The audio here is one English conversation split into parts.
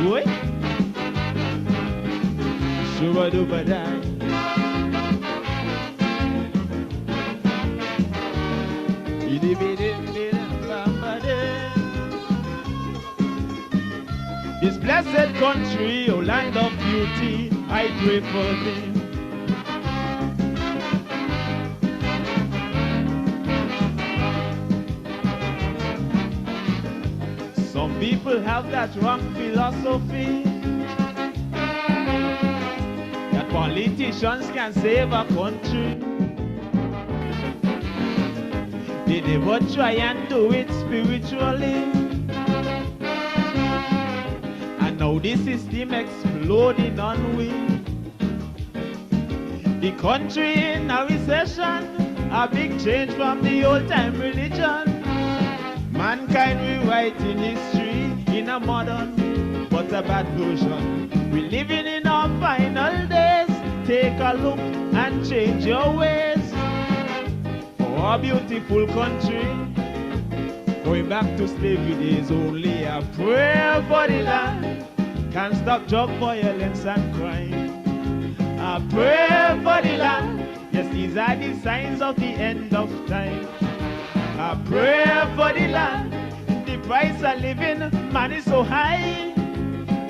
Oi. Shuba-duba-dai. This blessed country, oh land of beauty, I pray for thee. Some people have that wrong philosophy that politicians can save a country. They never try and do it spiritually. And now the system exploding on we. The country in a recession, a big change from the old time religion. Mankind rewriting history in a modern but a bad version. We're living in our final days. Take a look and change your ways. For our beautiful country, going back to slavery days, only a prayer for the land can stop drug violence and crime. A prayer for the land, yes, these are the signs of the end of time. A prayer for the land, the price of living, man, is so high.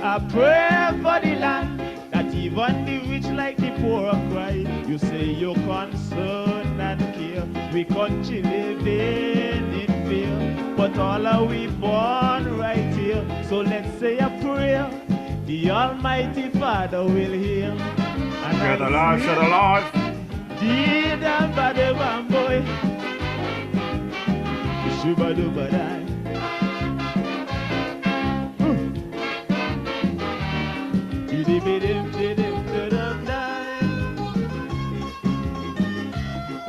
A prayer for the land, that even the rich like the poor cry. You say you're concerned and care, we country living in fear, but all are we born right here. So let's say a prayer, the Almighty Father will hear. And Shut alive, shut alive. Did and bad one boy. Shuba-duba-dai.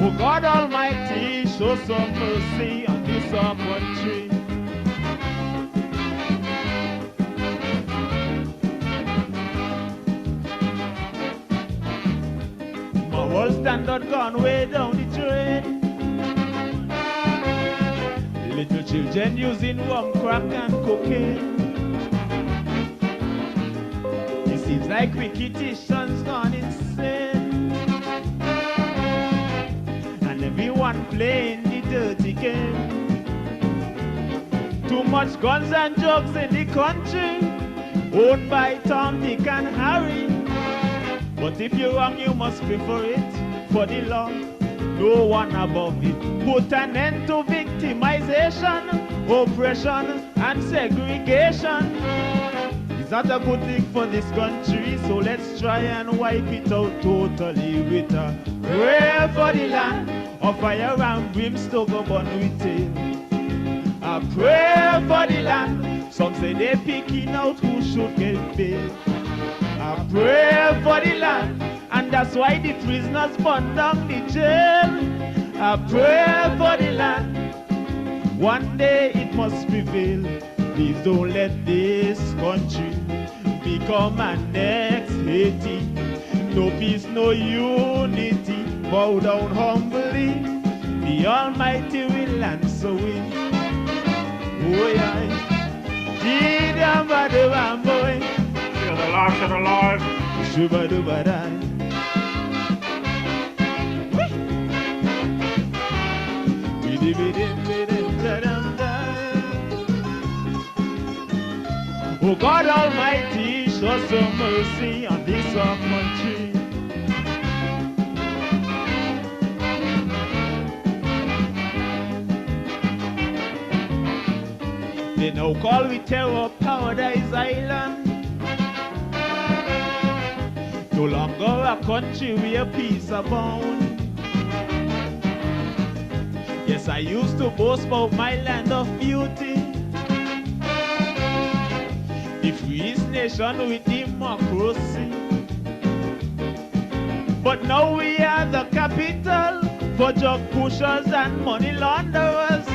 Oh God Almighty, show some mercy on this our country. My whole standard gone way down the drain. Little children using rum, crack and cocaine. It seems like wicked-itions gone insane, and everyone playing the dirty game. Too much guns and drugs in the country, owned by Tom, Dick and Harry. But if you're wrong, you must pay for it. For the law, no one above it. Put an end to victimization, oppression, and segregation. It's not a good thing for this country, so let's try and wipe it out totally with a prayer for the land, of fire and brimstone go burn with it. A prayer for the land, some say they're picking out who should get bail. A prayer for the land, and that's why the prisoners burn down the jail. A prayer for the land, one day it must prevail. Please don't let this country become an next Haiti. No peace, no unity. Bow down humbly, the Almighty will answer it. Oh yeah, boy. Shut alive, shut alive. Shuba-duba-dai. Oh God Almighty, show some mercy on this our country. They now call we terror Paradise Island. No longer a country where peace abound. Yes, I used to boast about my land of beauty, the freest nation with democracy. But now we are the capital for drug pushers and money launderers.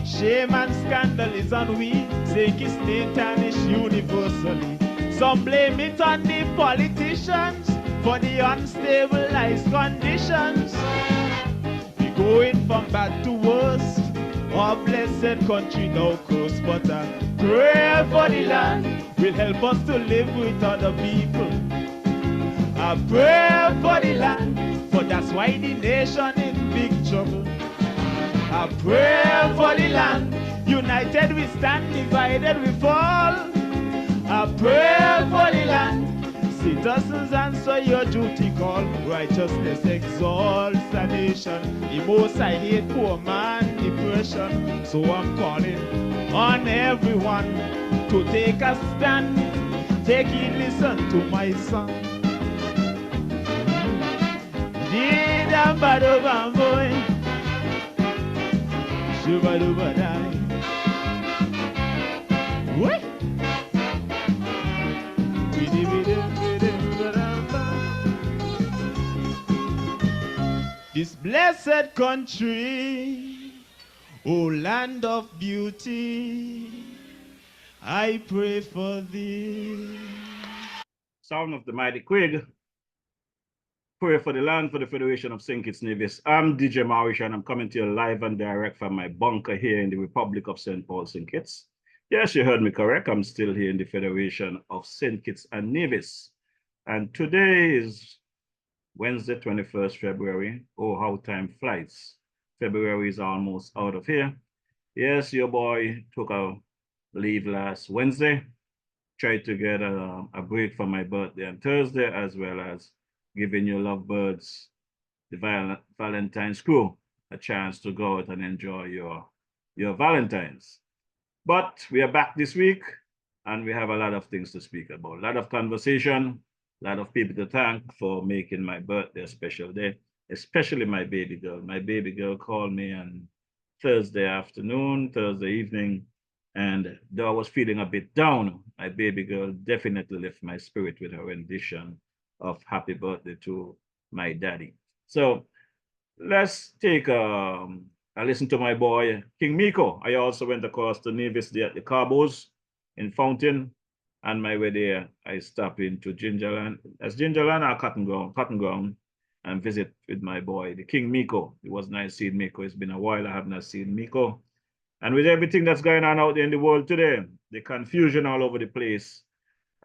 Shame and scandal is on we, take it state tarnish universally. Some blame it on the politicians for the unstabilized conditions. We going from bad to worse, Our blessed country now close, but a prayer for the land will help us to live with other people. A prayer for the land, for that's why the nation in big trouble. A prayer for the land, united we stand, divided we fall. A prayer for the land, citizens answer your duty call. Righteousness exalts a nation. The most I hate poor man depression. So I'm calling on everyone to take a stand. Take heed, listen to my song. Did a bad over boy, shuba duba die. What? This blessed country, oh land of beauty, I pray for thee. Sound of the mighty Quig. Pray for the land for the Federation of St. Kitts Nevis. I'm DJ Maurice and I'm coming to you live and direct from my bunker here in the Republic of St. Paul, St. Kitts. Yes, you heard me correct. I'm still here in the Federation of St. Kitts and Nevis. And today is Wednesday, 21st February. Oh, how time flies. February is almost out of here. Yes, your boy took a leave last Wednesday. Tried to get a break for my birthday on Thursday, as well as giving your lovebirds, the Valentine's crew, a chance to go out and enjoy your Valentines. But we are back this week, and we have a lot of things to speak about. A lot of conversation, a lot of people to thank for making my birthday a special day, especially my baby girl. My baby girl called me on Thursday afternoon, Thursday evening, and though I was feeling a bit down, my baby girl definitely lifted my spirit with her rendition of Happy Birthday to my daddy. So let's take a listen to my boy, King Miko. I also went across to Nevis at the Cabos in Fountain. On my way there, I stopped into Gingerland. That's Gingerland or Cotton Ground, and visit with my boy, the King Miko. It was nice seeing Miko. It's been a while I have not seen Miko. And with everything that's going on out there in the world today, the confusion all over the place,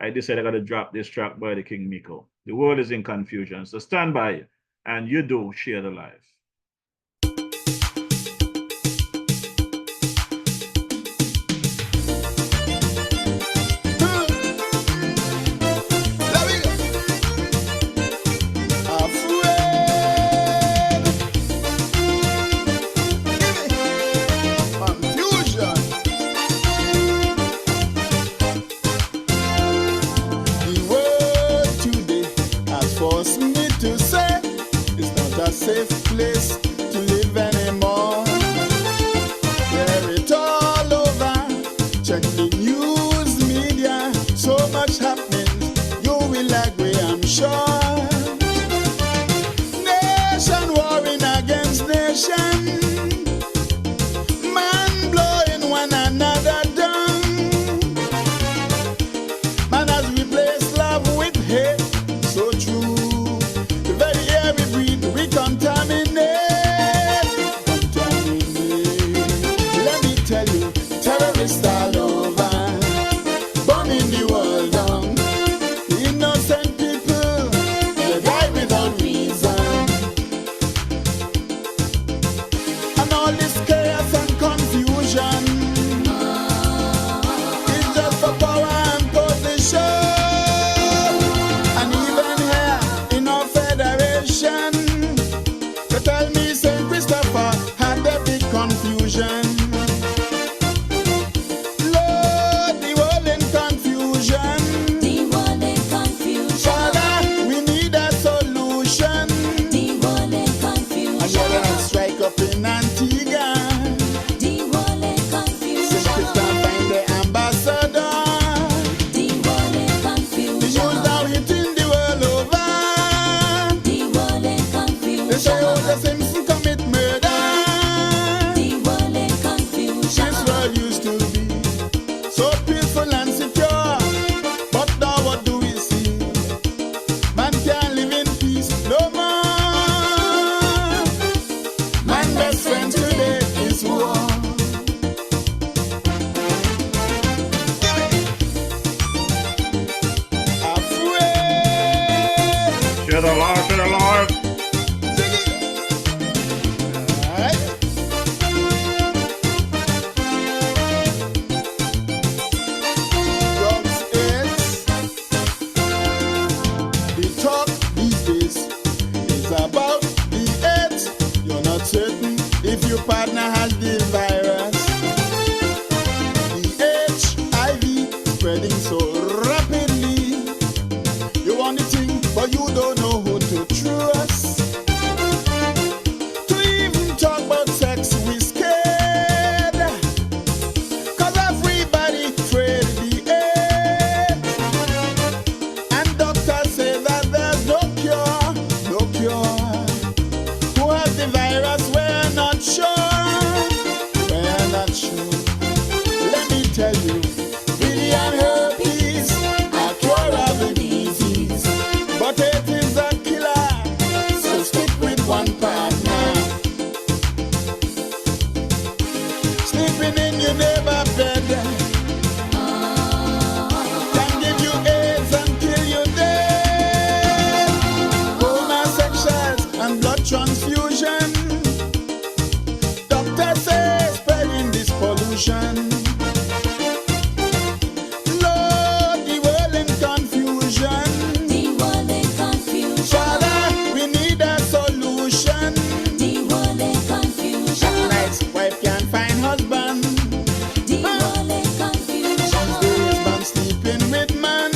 I decided I got to drop this track by the King Miko. The world is in confusion, so stand by and you do share the life. Safe place to live anymore. Hear it all over. Check the news media. So much happening. You will agree, I'm sure. Nation warring against nation. Man blowing one another down. Man has replaced love with hate. So true. The very air we breathe, we contaminate. Shed alive, shed alive. Alright. Drugs is the talk these days is about the AIDS. You're not certain if your partner has the virus. The HIV spreading so rapidly. You want the thing, but you don't know who to trust. To even talk about sex, we scared. Cause everybody afraid of the AIDS. And doctors say that there's no cure, no cure. Who has the virus? We're not sure. We're not sure. Let me tell you, Billy and herpes are curable disease, but it is a killer. So stick with one partner. Sleeping in your neighbor bed can give you AIDS and kill you dead. Homosexuals and blood transfusion. Doctors say spreading this pollution. Lord, the world in confusion. The world in confusion. Father, we need a solution. The world in confusion. Nights, wife can't find husband. The world in confusion. Tuesday, husband sleeping with man.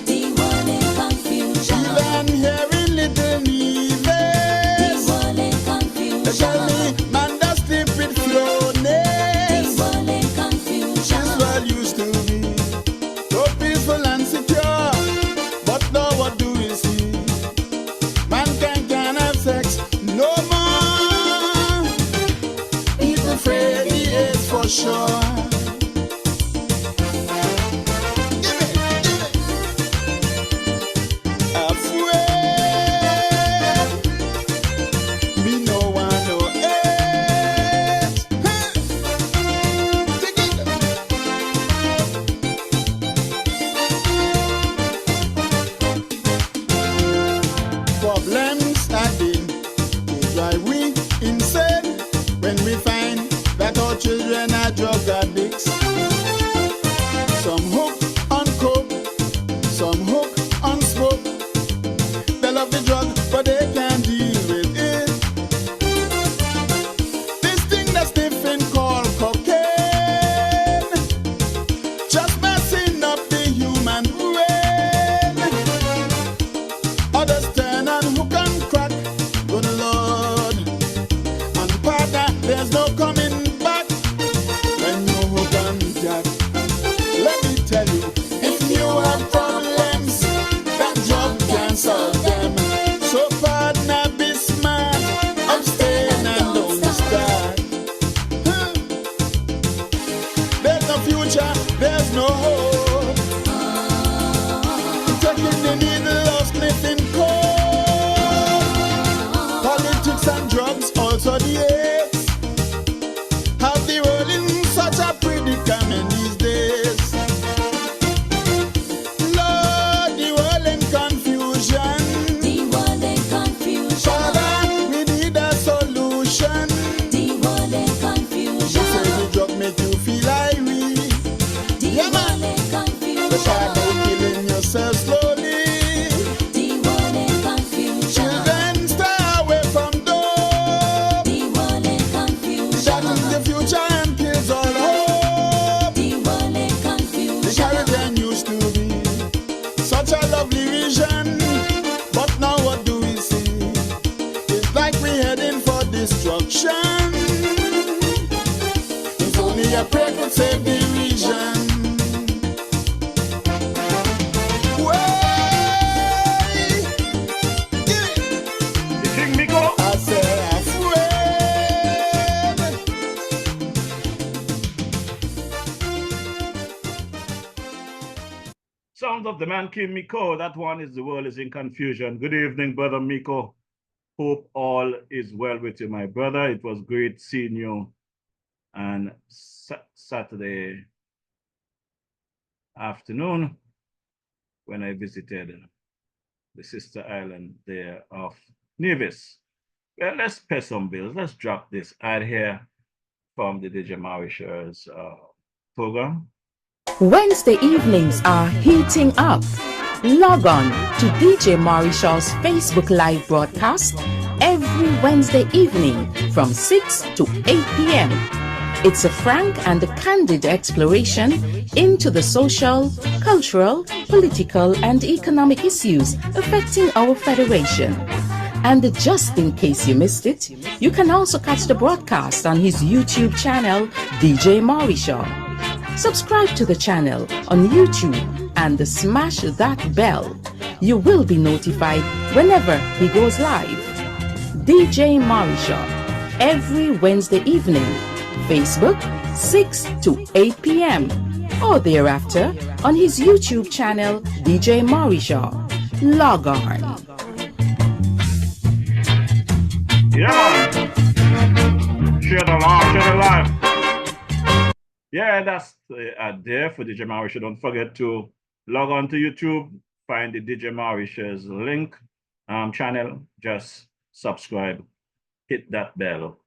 The world in confusion. Even hearing little The needles. world in They tell confusion. me, man, that sleep with The flowness. world in This confusion. world used to be so peaceful and secure, but now what do we see? Mankind can't have sex no more. People afraid the AIDS for sure. Give it. Afraid. Me no want no AIDS. Take it. Problems adding to drive we insane when we find that our children are drug addicts. Some hook on coke, some hook on smoke. They love the drug, but they can't deal with it. This thing that's sniffing called cocaine, just messing up the human brain. Others turn and hook and crack, good Lord. And partner, there's no coming back when you hook and jack. Let me tell you, if you have problems, that job can solve them. So partner, be smart, abstain and don't start. Huh. There's no future, there's no hope. Taking the needle or sniffing coke. Politics and drugs, also the AIDS, have the world in such a predicament these days. Lord, the world in confusion. The world in confusion. Father, we need a solution. The world in They say confusion. the drug make you feel irate. The Yeah, man. world in The fact confusion. that killing yourself slowly. The world in confusion. Children, stay away from dope. The world in That confusion. is the future and kills all hope. The world in The confusion. Caribbean used to be such a lovely region, but now what do we see? It's like we're heading for destruction. If only a prayer could save the region. Way, The King Miko. I say afraid. Sounds of the man King Miko. That one is The World is in Confusion. Good evening, brother Miko. Hope all is well with you, my brother. It was great seeing you on Saturday afternoon when I visited the sister island there of Nevis. Well, let's pay some bills. Let's drop this ad here from the DJ Mauritius program. Wednesday evenings are heating up. Log on to DJ Mauritius Facebook Live broadcast every Wednesday evening from 6 to 8 p.m. It's a frank and candid exploration into the social, cultural, political, and economic issues affecting our federation. And just in case you missed it, you can also catch the broadcast on his YouTube channel, DJ Mauritius. Subscribe to the channel on YouTube and smash that bell. You will be notified whenever he goes live. DJ Mauritius, every Wednesday evening, Facebook 6 to 8 p.m. or thereafter on his YouTube channel, DJ Mauritius. Log on. Yeah, man. Share the live, share the live. Yeah, that's the ad there for DJ Mauritius. Don't forget to log on to YouTube, find the DJ Mauritius link channel, just subscribe, hit that bell,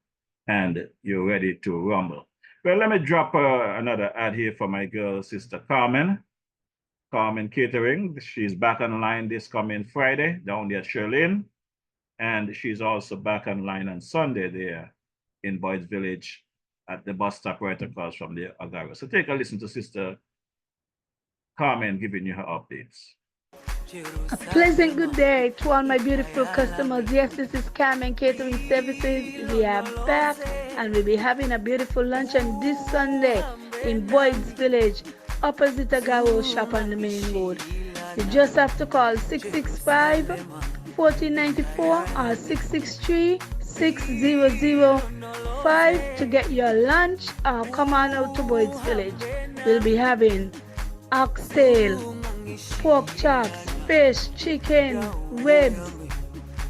and you're ready to rumble. Well, let me drop another ad here for my girl, Sister Carmen. Carmen Catering. She's back online this coming Friday down there at Shirlane. And she's also back online on Sunday there in Boyd's Village at the bus stop right across from the Agaro. So take a listen to Sister Carmen giving you her updates. A pleasant good day to all my beautiful customers. Yes, this is Carmen Catering Services. We are back and we'll be having a beautiful luncheon this Sunday in Boyd's Village, opposite Agaro shop on the main road. You just have to call 665-1494 or 663-6005 to get your lunch or come on out to Boyd's Village. We'll be having oxtail, pork chops, fish, chicken, ribs,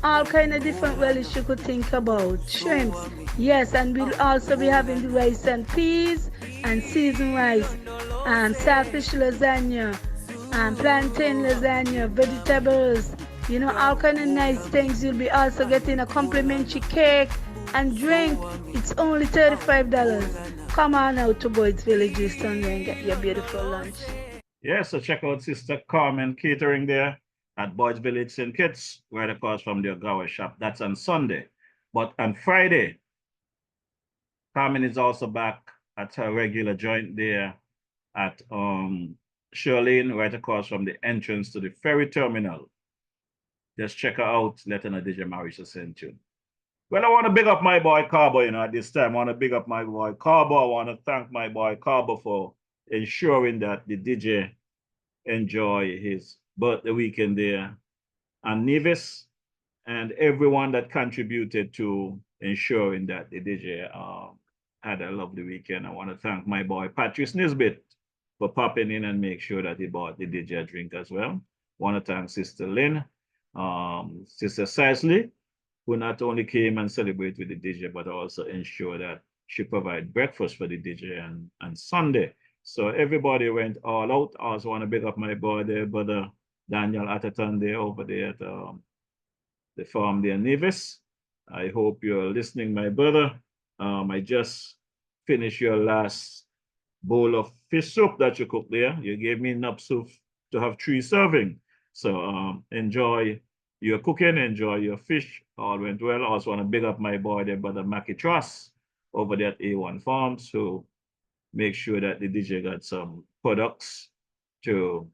all kind of different relish you could think about, shrimps. Yes, and we'll also be having the rice and peas and seasoned rice, saltfish lasagna, plantain lasagna, vegetables, you know, all kind of nice things. You'll be also getting a complimentary cake and drink. It's only $35. Come on out to Boyd's Village this Sunday and get your beautiful lunch. Yeah, so check out Sister Carmen Catering there at Boyd's Village St. Kitts, right across from the Ogawa shop. That's on Sunday. But on Friday, Carmen is also back at her regular joint there at Shirlane, right across from the entrance to the ferry terminal. Just check her out, let her know DJ Mauritius sent you. Well, I want to big up my boy Carbo, you know, at this time. I want to big up my boy Carbo. I want to thank my boy Carbo for ensuring that the DJ enjoy his birthday weekend there and Nevis, and everyone that contributed to ensuring that the DJ had a lovely weekend. I want to thank my boy Patrice Nisbet for popping in and make sure that he bought the DJ a drink as well. Want to thank Sister Lynn, Sister Sisley, who not only came and celebrated with the DJ, but also ensure that she provide breakfast for the DJ on Sunday. So everybody went all out. I also want to big up my boy there, brother Daniel Atherton there over there at the farm there in Nevis. I hope you're listening, my brother. I just finished your last bowl of fish soup that you cooked there. You gave me enough soup to have 3 serving. So enjoy your cooking, enjoy your fish. All went well. I also want to big up my boy there, brother Mackie Truss over there at A1 Farms, who make sure that the DJ got some products to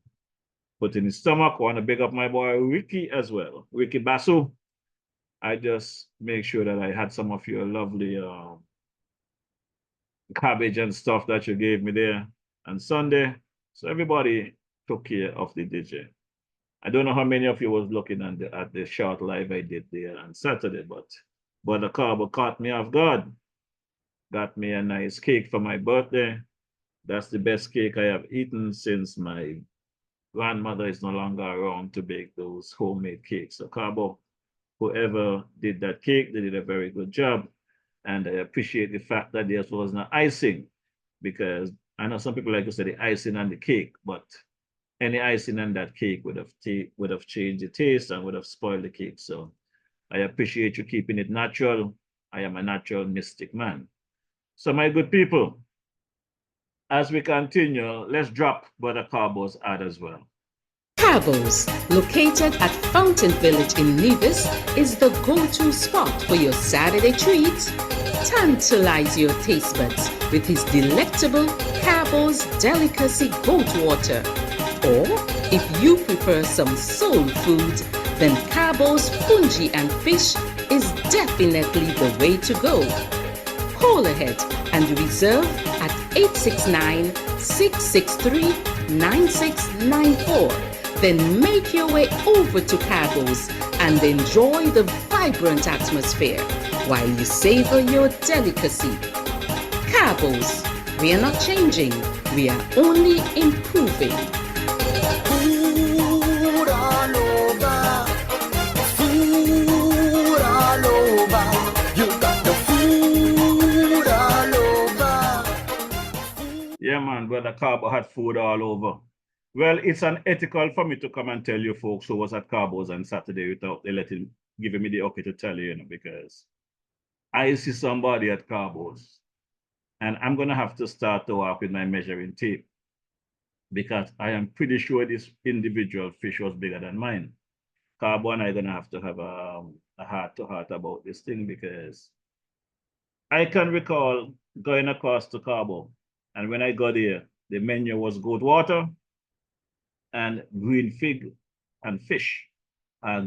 put in his stomach. I want to big up my boy Ricky as well. Ricky Basu. I just make sure that I had some of your lovely cabbage and stuff that you gave me there on Sunday. So everybody took care of the DJ. I don't know how many of you was looking at the short live I did there on Saturday, but the Carbo caught me off guard. Got me a nice cake for my birthday. That's the best cake I have eaten since my grandmother is no longer around to bake those homemade cakes. So Carbo, whoever did that cake, they did a very good job. And I appreciate the fact that there was no icing, because I know some people like to say the icing on the cake, but any icing on that cake would have changed the taste and would have spoiled the cake. So I appreciate you keeping it natural. I am a natural mystic man. So my good people, as we continue, let's drop Brother Carbo's ad as well. Cabos, located at Fountain Village in Nevis, is the go-to spot for your Saturday treats. Tantalize your taste buds with his delectable Cabos Delicacy Goat Water. Or, if you prefer some soul food, then Cabos Fungi and Fish is definitely the way to go. Call ahead and reserve at 869-663-9694. Then make your way over to Cabos and enjoy the vibrant atmosphere while you savor your delicacy. Cabos, we are not changing, we are only improving. Food all over. Food all over. You got the food all over. Yeah, man, Brother Carbo had food all over. Well, it's unethical for me to come and tell you folks who was at Carbo's on Saturday without they giving me the okay to tell you, because I see somebody at Carbo's and I'm going to have to start to work with my measuring tape because I am pretty sure this individual fish was bigger than mine. Carbo and I are going to have a heart-to-heart about this thing because I can recall going across to Carbo, and when I got there, the menu was goat water and green fig and fish,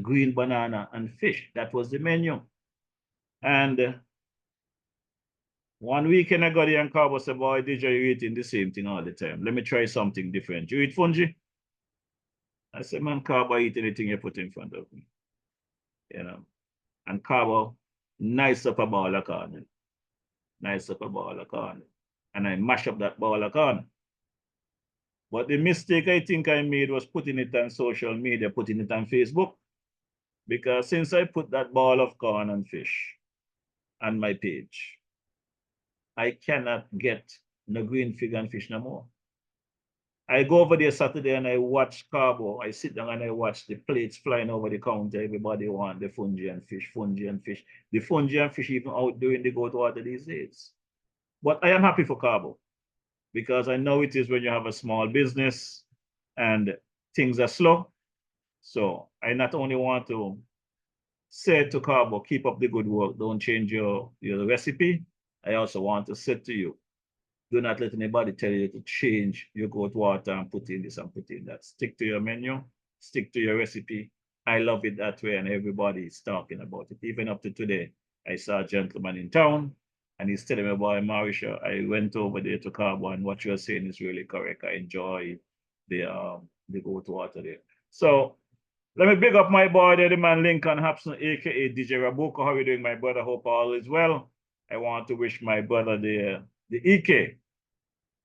green banana and fish. That was the menu. And one weekend I got here and Carbo said, boy, DJ, you're eating the same thing all the time. Let me try something different. You eat fungi? I said, man, Carbo, I eat anything you put in front of me. You know. And Carbo, nice up a ball of corn. Nice up a ball of corn. And I mash up that ball of corn. But the mistake I think I made was putting it on social media, putting it on Facebook. Because since I put that ball of corn and fish on my page, I cannot get no green fig and fish no more. I go over there Saturday and I watch Carbo. I sit down and I watch the plates flying over the counter. Everybody want the fungi and fish, fungi and fish. The fungi and fish even outdoing the goat water these days. But I am happy for Carbo because I know it is when you have a small business and things are slow. So I not only want to say to Carbo, keep up the good work, don't change your recipe. I also want to say to you, do not let anybody tell you to change your goat water and put in this and put in that. Stick to your menu, stick to your recipe. I love it that way and everybody is talking about it. Even up to today, I saw a gentleman in town and he's telling me about Mauricio. I went over there to Carbo and what you're saying is really correct. I enjoy the goat water there. So let me big up my boy there, the man Lincoln Hobson, aka DJ Rabuko. How are you doing, my brother? Hope all is well. I want to wish my brother the EK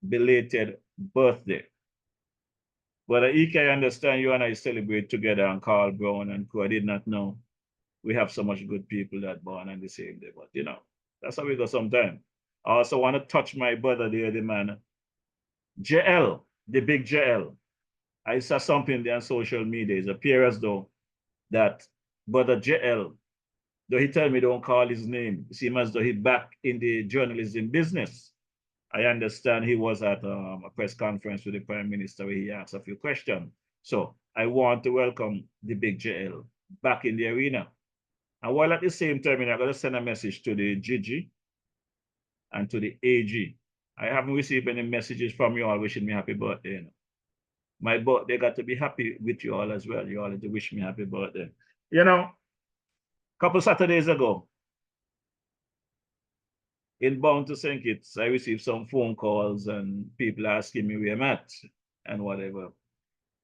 belated birthday. Brother EK, I understand you and I celebrate together and Carl Brown and crew. I did not know we have so much good people that born on the same day, but you know, that's how we go sometimes. I also want to touch my brother there, the man, JL, the big JL. I saw something there on social media. It appears as though that brother JL, though he tell me don't call his name, it seems as though he back in the journalism business. I understand he was at a press conference with the Prime Minister where he asked a few questions. So I want to welcome the big JL back in the arena. And while at the same time, I'm going to send a message to the GG and to the AG. I haven't received any messages from you all wishing me happy birthday. You know. My birthday got to be happy with you all as well. You all have to wish me happy birthday. You know, a couple Saturdays ago, in Bound to St. Kitts, I received some phone calls and people asking me where I'm at and whatever.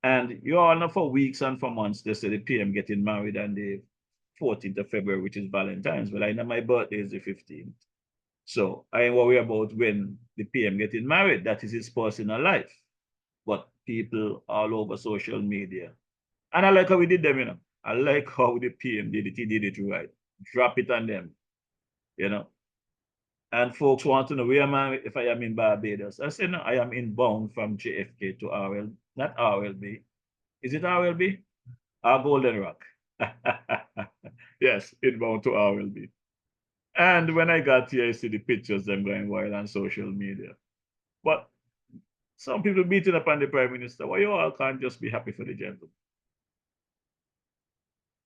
And you all know for weeks and for months, they say the PM getting married on the 14th of February, which is Valentine's. Well, I know my birthday is the 15th. So I worry about when the PM getting married. That is his personal life. But people all over social media. And I like how we did them, you know. I like how the PM did it. He did it right. Drop it on them, you know. And folks want to know where am I if I am in Barbados. I said, no, I am inbound from JFK to RL Not RLB. Is it RLB? Our Golden Rock. Yes, inbound to RLB. And when I got here, I see the pictures them going wild on social media. But some people beating up on the Prime Minister. Why you all can't just be happy for the gentleman?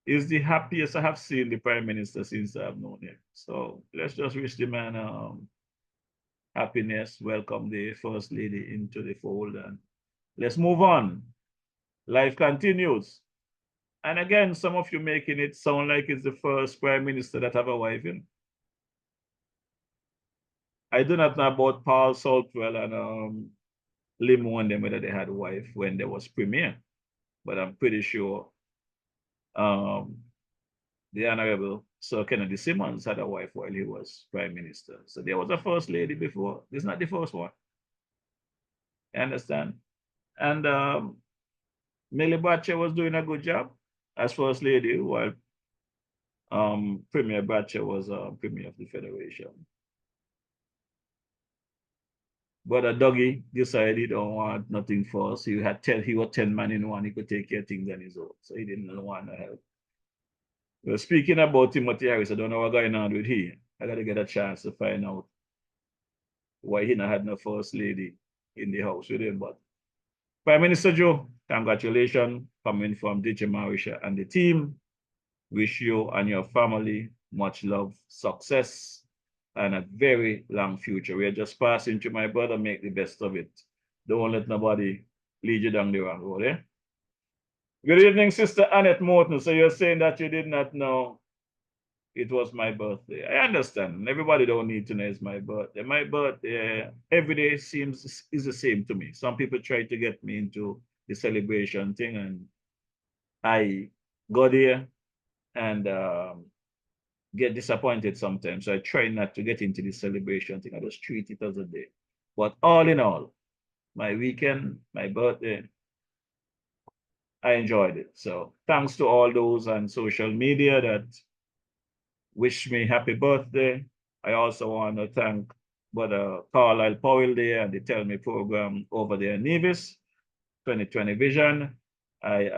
He's the happiest I have seen the Prime Minister since I've known him. So let's just wish the man happiness, welcome the First Lady into the fold, and let's move on. Life continues. And again, some of you making it sound like it's the first Prime Minister that have a wife in. I do not know about Paul Saltwell and Limo and them whether they had a wife when there was premier, but I'm pretty sure the Honorable Sir Kennedy Simmons had a wife while he was Prime Minister. So there was a First Lady before. This is not the first one. You understand? And Millie Batcher was doing a good job as First Lady while Premier Batcher was Premier of the Federation. But Dougie decided he don't want nothing first. He was 10 man in one, he could take care of things on his own. So he didn't want to help. Well, speaking about Timothy Harris, I don't know what's going on with him. I gotta get a chance to find out why he not had no First Lady in the house with him. But Prime Minister Joe, congratulations coming from DJ Marisha and the team. Wish you and your family much love, success, and a very long future. We are just passing through, my brother. Make the best of it. Don't let nobody lead you down the wrong road, eh? Good evening, Sister Annette Morton. So you're saying that you did not know it was my birthday. I understand. Everybody don't need to know it's my birthday. My birthday, every day is the same to me. Some people try to get me into the celebration thing, and I go there and get disappointed sometimes. So I try not to get into the celebration thing. I just treat it as a day. But all in all, my weekend, my birthday, I enjoyed it. So thanks to all those on social media that wish me happy birthday. I also want to thank Brother Carlisle Powell there and the Tell Me program over there in Nevis, 2020 Vision. I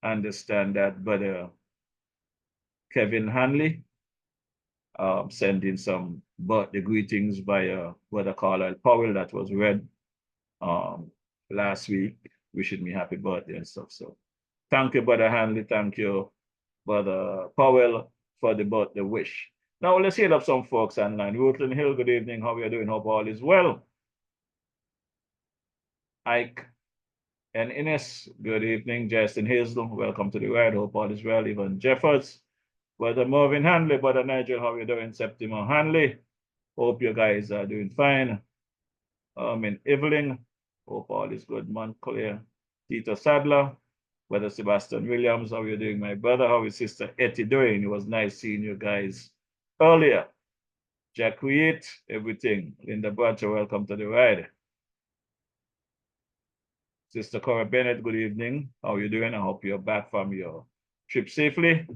understand that Brother Kevin Hanley sending some birthday greetings by Brother Carlisle Powell that was read last week, wishing me happy birthday and stuff. So thank you, Brother Hanley. Thank you, Brother Powell, for the birthday wish. Now let's hear up some folks online. Rutland Hill, good evening. How are you doing? Hope all is well. Ike and Ines, good evening. Justin Hazel, welcome to the ride. Hope all is well. Even Jeffords, Brother Marvin Hanley, Brother Nigel, how are you doing? Septima Hanley, hope you guys are doing fine. In Evelyn, hope all is good. Montclair, Tito Sadler, Brother Sebastian Williams, how are you doing, my brother? How is Sister Etty doing? It was nice seeing you guys earlier. Jack Create, everything. Linda Bratcher, welcome to the ride. Sister Cora Bennett, good evening. How are you doing? I hope you're back from your trip safely.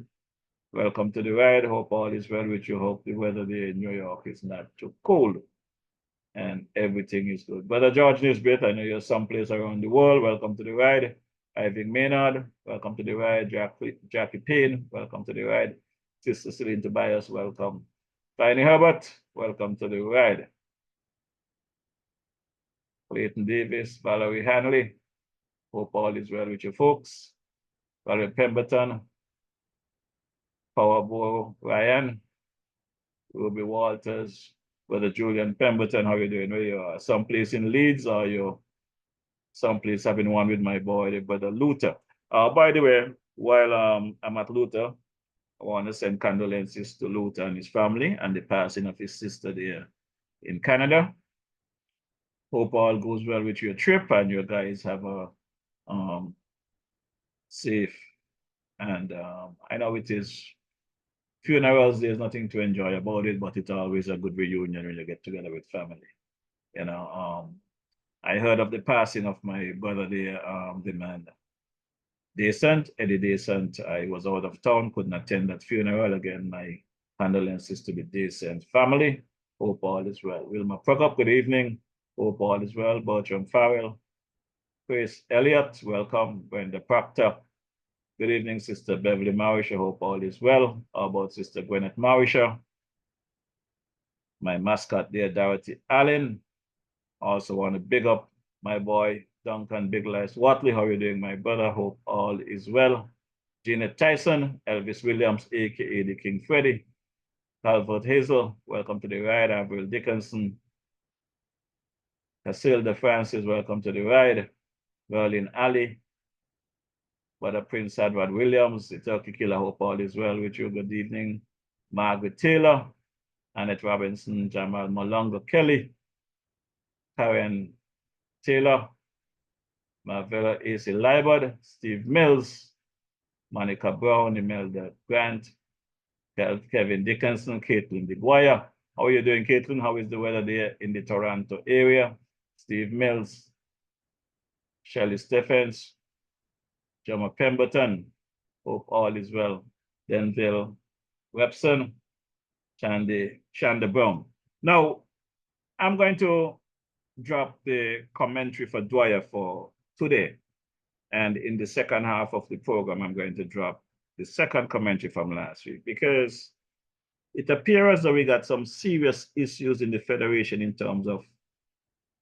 Welcome to the ride. Hope all is well with you. Hope the weather there in New York is not too cold and everything is good. Brother George Nisbet, I know you're someplace around the world. Welcome to the ride. Ivan Maynard, welcome to the ride. Jackie Payne, welcome to the ride. Sister Celine Tobias, welcome. Tiny Herbert, welcome to the ride. Clayton Davis, Valerie Hanley, hope all is well with you folks. Valerie Pemberton, Powerball Ryan, Ruby Walters, Brother Julian Pemberton, how you doing? Where you are? Someplace in Leeds, or you someplace having one with my boy, Brother Luther? By the way, while I'm at Luther, I want to send condolences to Luther and his family and the passing of his sister there in Canada. Hope all goes well with your trip and you guys have a safe, and I know it is funerals, there's nothing to enjoy about it, but it's always a good reunion when you get together with family. You know, I heard of the passing of my brother there, the man Descent, Eddie Descent. I was out of town, couldn't attend that funeral. Again, my condolences to the Descent family. Hope all is well. Wilma Prokop, good evening. Hope all is well. Bertram Farrell, Chris Elliott, welcome. Brenda Proctor. Good evening, Sister Beverly Marisha. Hope all is well. How about Sister Gwyneth Marisha? My mascot there, Dorothy Allen. Also want to big up my boy, Duncan Big Lives Watley. How are you doing, my brother? Hope all is well. Gina Tyson, Elvis Williams, aka the King Freddy. Calvert Hazel, welcome to the ride. Avril Dickinson. Casilda Francis, welcome to the ride. Berlin Ali. Brother Prince Edward Williams, the Turkey Killer, hope all is well with you. Good evening. Margaret Taylor, Annette Robinson, Jamal Malongo Kelly, Karen Taylor, Marvella A.C. Libard, Steve Mills, Monica Brown, Imelda Grant, Kevin Dickinson, Caitlin DeGuaya. How are you doing, Caitlin? How is the weather there in the Toronto area? Steve Mills, Shelley Stephens, Jama Pemberton, hope all is well. Denzel Webson, Shanda Brown. Now, I'm going to drop the commentary for Dwyer for today. And in the second half of the program, I'm going to drop the second commentary from last week because it appears that we got some serious issues in the Federation in terms of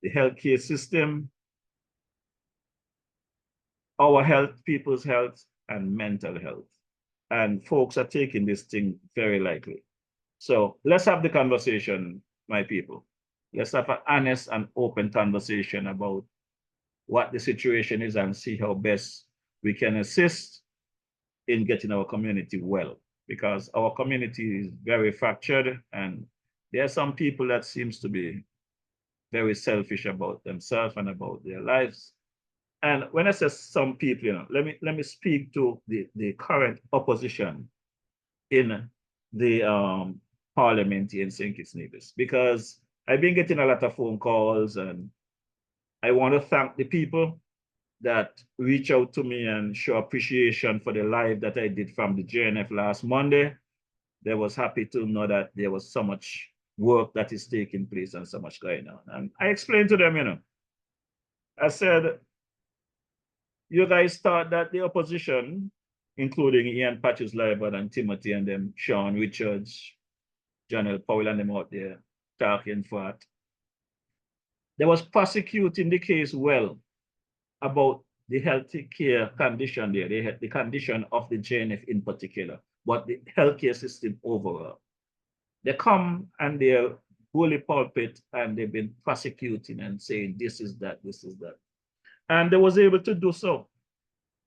the healthcare system, our health, people's health, and mental health. And folks are taking this thing very lightly. So let's have the conversation, my people. Let's have an honest and open conversation about what the situation is and see how best we can assist in getting our community well, because our community is very fractured and there are some people that seems to be very selfish about themselves and about their lives. And when I say some people, you know, let me speak to the current opposition in the parliament in St. Kitts Nevis, because I've been getting a lot of phone calls and I want to thank the people that reach out to me and show appreciation for the live that I did from the JNF last Monday. They was happy to know that there was so much work that is taking place and so much going on. And I explained to them, you know, I said, you guys thought that the opposition, including Ian Patches Libard and Timothy and them, Sean Richards, Janelle Powell and them out there talking for it. They was prosecuting the case well about the healthcare condition there, the condition of the JNF in particular, but the healthcare system overall. They come and they're bully pulpit and they've been prosecuting and saying this is that, this is that. And they was able to do so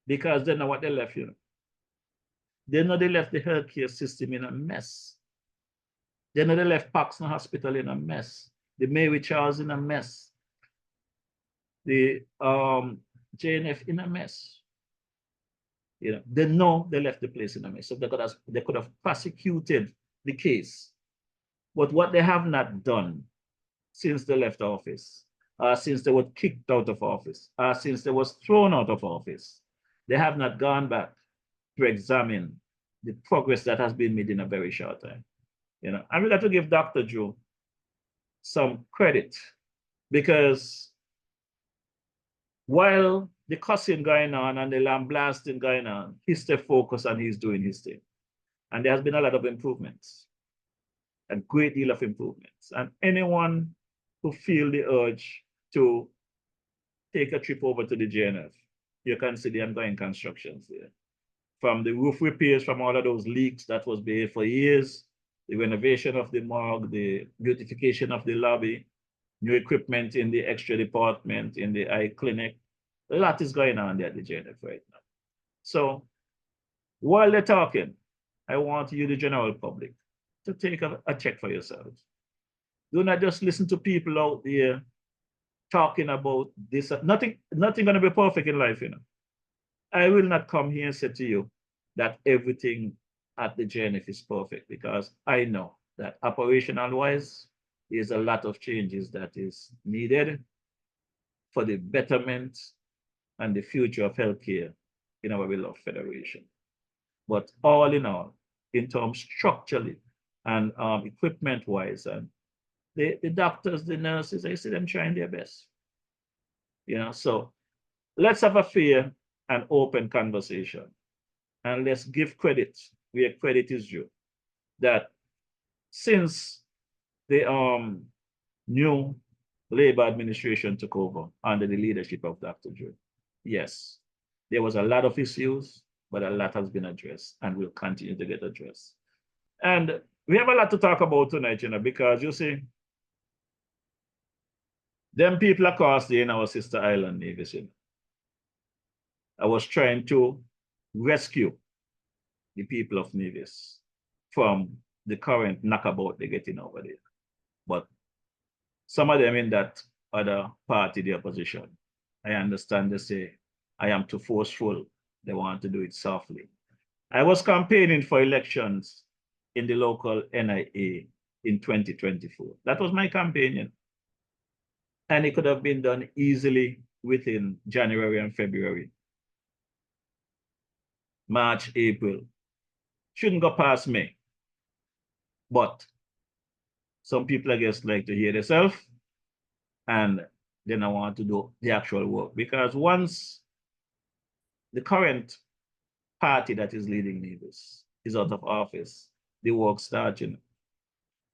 because they know what they left, you know. They know they left the healthcare system in a mess. They know they left Paxton Hospital in a mess. The Mary Charles in a mess. The JNF in a mess. You know, they know they left the place in a mess. So they could have prosecuted the case. But what they have not done since they left office, since they were kicked out of office, since they was thrown out of office, they have not gone back to examine the progress that has been made in a very short time. You know, and we got to give Dr. Joe some credit because while the cussing going on and the lambasting going on, he stayed focused and he's doing his thing. And there has been a lot of improvements, a great deal of improvements. And anyone who feel the urge to take a trip over to the JNF, you can see the ongoing constructions there. From the roof repairs, from all of those leaks that was there for years, the renovation of the morgue, the beautification of the lobby, new equipment in the extra department, in the eye clinic. A lot is going on there at the JNF right now. So while they're talking, I want you, the general public, to take a check for yourselves. Do not just listen to people out there talking about this. Nothing gonna be perfect in life, you know. I will not come here and say to you that everything at the JNF is perfect, because I know that operational wise, there's a lot of changes that is needed for the betterment and the future of healthcare in our beloved federation. But all in all, in terms structurally and equipment wise, and the doctors, the nurses, I see them trying their best. You know, so let's have a fair and open conversation. And let's give credit where credit is due. That since the new Labor administration took over under the leadership of Dr. Joe, yes, there was a lot of issues, but a lot has been addressed and will continue to get addressed. And we have a lot to talk about tonight, because you see, them people across the in our sister island, Nevis, I was trying to rescue the people of Nevis from the current knockabout they're getting over there. But some of them in that other party, the opposition, I understand they say, I am too forceful. They want to do it softly. I was campaigning for elections in the local NIA in 2024. That was my campaign. And it could have been done easily within January and February. March, April. Shouldn't go past May. But some people, I guess, like to hear themselves and then I want to do the actual work. Because once the current party that is leading Nevis is out of office, the work starts,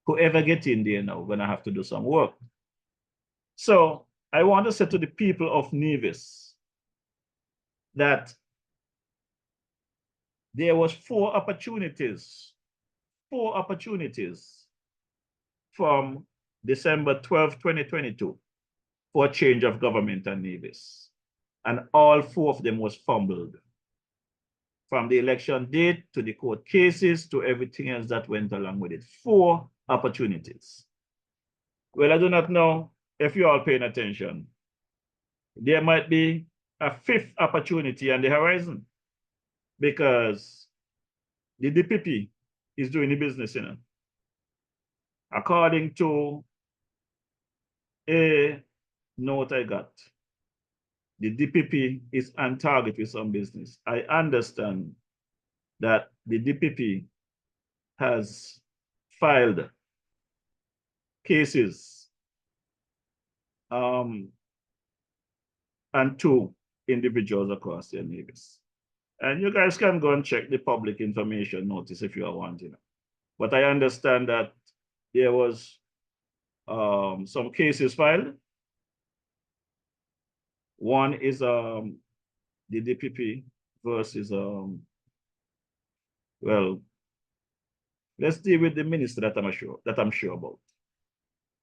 Whoever gets in there now, we're gonna have to do some work. So I want to say to the people of Nevis that there was four opportunities from December 12, 2022 for a change of government in Nevis. And all four of them was fumbled. From the election date to the court cases to everything else that went along with it. 4 opportunities. Well, I do not know if you all paying attention. There might be a 5th opportunity on the horizon because the DPP is doing the business, According to a note I got, the DPP is on target with some business. I understand that the DPP has filed cases and 2 individuals across their Nevis. And you guys can go and check the public information notice if you are wanting. But I understand that there was some cases filed. One is the DPP versus well, let's deal with the minister that I'm sure about.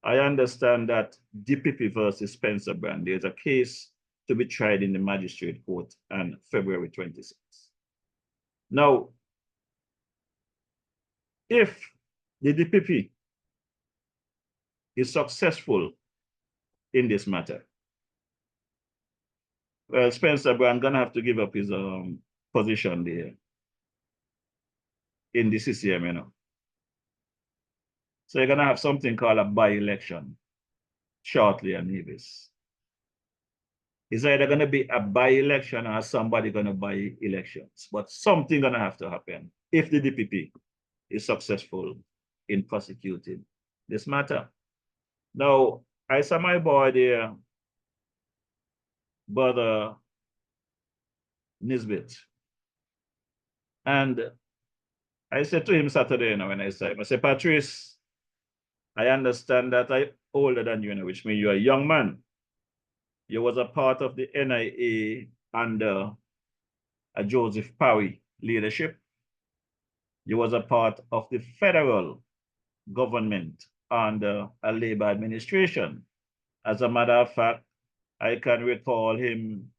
I understand that DPP versus Spencer Brand, there's a case to be tried in the magistrate court on February 26th. Now, if the DPP is successful in this matter, well, Spencer Brand gonna have to give up his position there in the CCM, So you're gonna have something called a by-election shortly in Nevis. It's either gonna be a by-election or somebody gonna buy elections, but something gonna have to happen if the DPP is successful in prosecuting this matter. Now, I saw my boy there, Brother Nisbet, and I said to him Saturday, when I said, Patrice, I understand that I'm older than you, which means you're a young man. You was a part of the NIA under a Joseph Parry leadership. You was a part of the federal government under a Labor administration. As a matter of fact, I can recall him,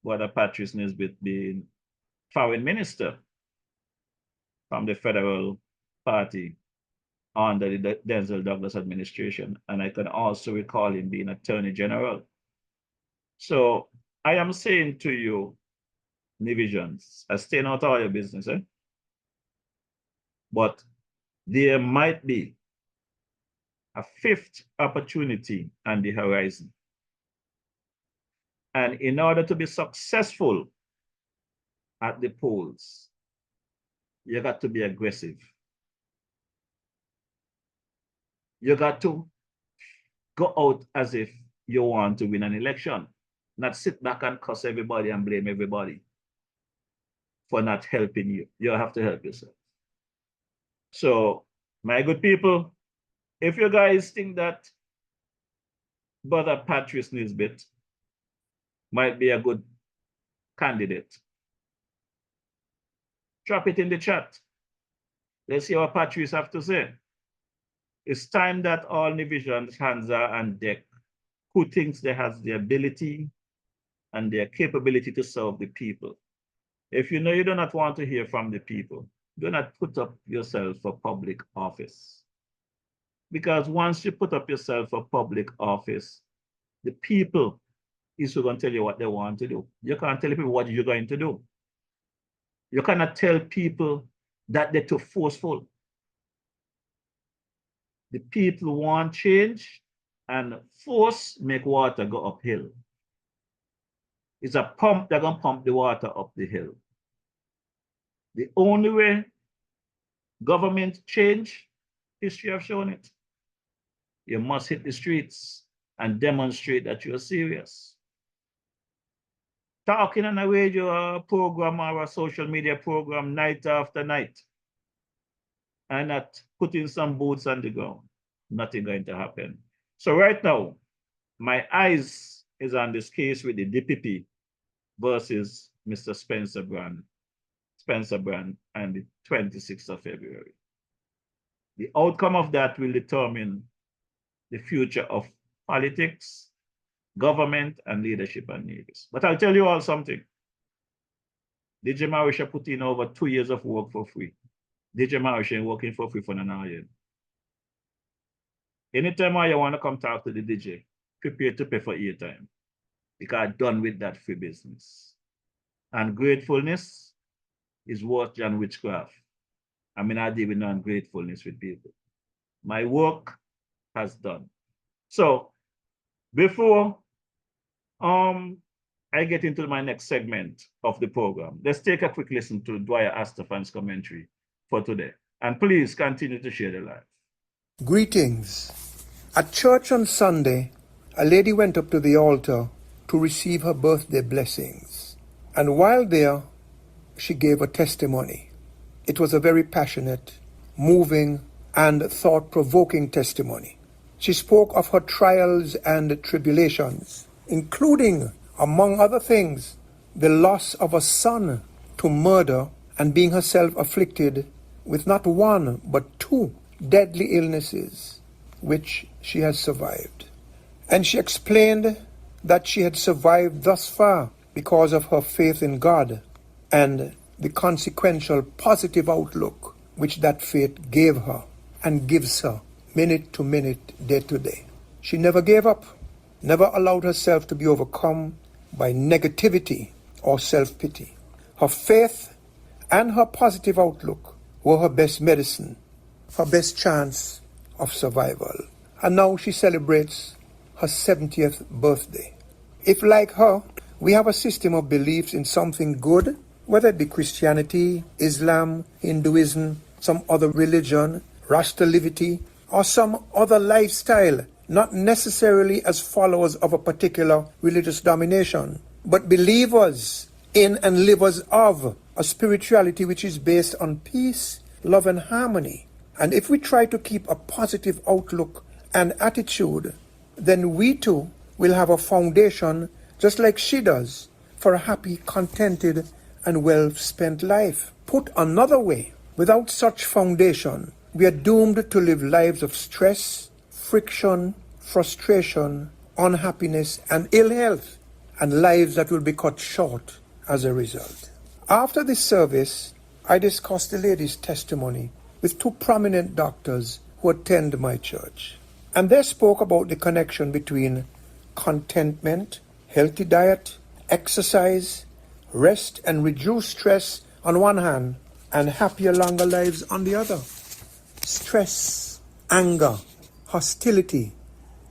Brother Patrice Nisbet, being foreign minister from the federal party under the Denzel Douglas administration. And I can also recall him being Attorney General. So I am saying to you, Nevisions, I stay out of your business, but there might be a 5th opportunity on the horizon. And in order to be successful at the polls, you got to be aggressive. You got to go out as if you want to win an election. not sit back and cuss everybody and blame everybody for not helping you. You have to help yourself. So, my good people, if you guys think that Brother Patrice Nisbet might be a good candidate, drop it in the chat. Let's see what Patrice have to say. It's time that all Nivision, Hansa, and DEC, who thinks they have the ability and their capability to serve the people. If you know you do not want to hear from the people, do not put up yourself for public office. Because once you put up yourself for public office, the people is who are going to tell you what they want to do. You can't tell people what you're going to do. You cannot tell people that they're too forceful. The people want change, and force make water go uphill. It's a pump, they're going to pump the water up the hill. The only way government change, history have shown it. You must hit the streets and demonstrate that you're serious. Talking on a radio program or a social media program night after night and not putting some boots on the ground, nothing going to happen. So right now, my eyes is on this case with the DPP versus Mr. Spencer Brand and the 26th of February. The outcome of that will determine the future of politics, government, and leadership and Nevis. But I'll tell you all something. DJ Marisha put in over 2 years of work for free. DJ Marisha ain't working for free for an hour yet. Anytime you want to come talk to the DJ, prepare to pay for your time. Because I'm done with that free business. And gratefulness is worse than witchcraft. I mean, I deal with ungratefulness with people. My work has done. So before I get into my next segment of the program, let's take a quick listen to Dwyer Astafan's commentary for today. And please continue to share the live. Greetings. At church on Sunday, a lady went up to the altar to receive her birthday blessings. And while there, she gave a testimony. It was a very passionate, moving, and thought-provoking testimony. She spoke of her trials and tribulations, including, among other things, the loss of a son to murder and being herself afflicted with not one but 2 deadly illnesses, which she has survived. And she explained that she had survived thus far because of her faith in God and the consequential positive outlook which that faith gave her and gives her minute to minute, day to day. She never gave up, never allowed herself to be overcome by negativity or self-pity. Her faith and her positive outlook were her best medicine, her best chance of survival. And now she celebrates her 70th birthday. If, like her, we have a system of beliefs in something good, whether it be Christianity, Islam, Hinduism, some other religion, Rastalivity, or some other lifestyle, not necessarily as followers of a particular religious domination, but believers in and livers of a spirituality which is based on peace, love, and harmony. And if we try to keep a positive outlook and attitude, then we too will have a foundation, just like she does, for a happy, contented, and well-spent life. Put another way, without such foundation, we are doomed to live lives of stress, friction, frustration, unhappiness, and ill health, and lives that will be cut short as a result. After this service, I discussed the lady's testimony with 2 prominent doctors who attend my church. And they spoke about the connection between contentment, healthy diet, exercise, rest, and reduced stress on one hand, and happier, longer lives on the other. Stress, anger, hostility,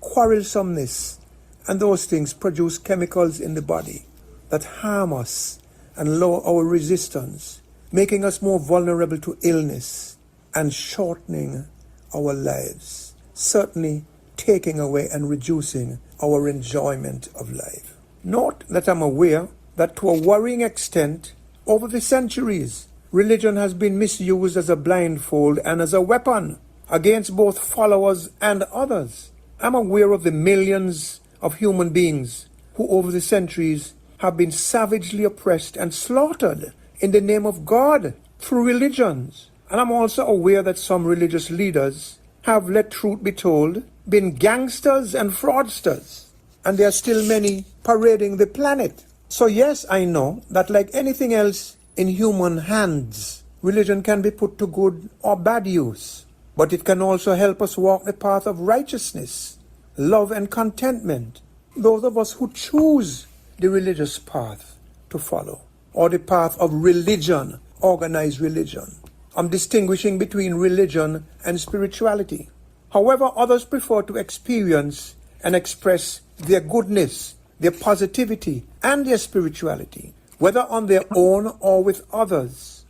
quarrelsomeness, and those things produce chemicals in the body that harm us and lower our resistance, making us more vulnerable to illness and shortening our lives, certainly taking away and reducing our enjoyment of life. Note that I'm aware that to a worrying extent, over the centuries, religion has been misused as a blindfold and as a weapon against both followers and others. I'm aware of the millions of human beings who over the centuries have been savagely oppressed and slaughtered in the name of God through religions. And I'm also aware that some religious leaders have, let truth be told, been gangsters and fraudsters. And there are still many parading the planet. So yes, I know that like anything else in human hands, religion can be put to good or bad use. But it can also help us walk the path of righteousness, love and contentment. Those of us who choose the religious path to follow, or the path of religion, organized religion. I'm distinguishing between religion and spirituality. However, others prefer to experience and express their goodness, their positivity, and their spirituality, whether on their own or with others,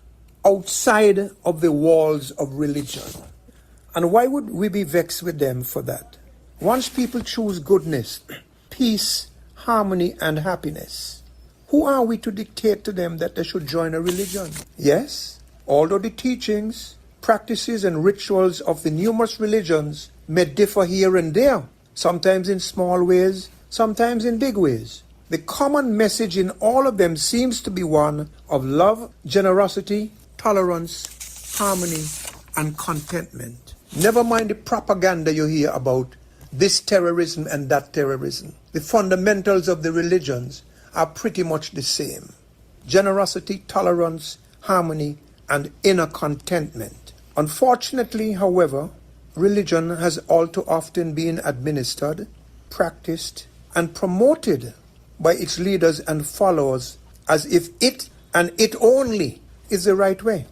outside of the walls of religion. And why would we be vexed with them for that? Once people choose goodness, peace, harmony, and happiness, who are we to dictate to them that they should join a religion? Yes, although the teachings, practices, and rituals of the numerous religions may differ here and there, sometimes in small ways, sometimes in big ways, the common message in all of them seems to be one of love, generosity, tolerance, harmony, and contentment. Never mind the propaganda you hear about this terrorism and that terrorism. The fundamentals of the religions are pretty much the same. Generosity, tolerance, harmony, and inner contentment. Unfortunately, however, religion has all too often been administered, practiced, and promoted by its leaders and followers as if it and it only is the right way,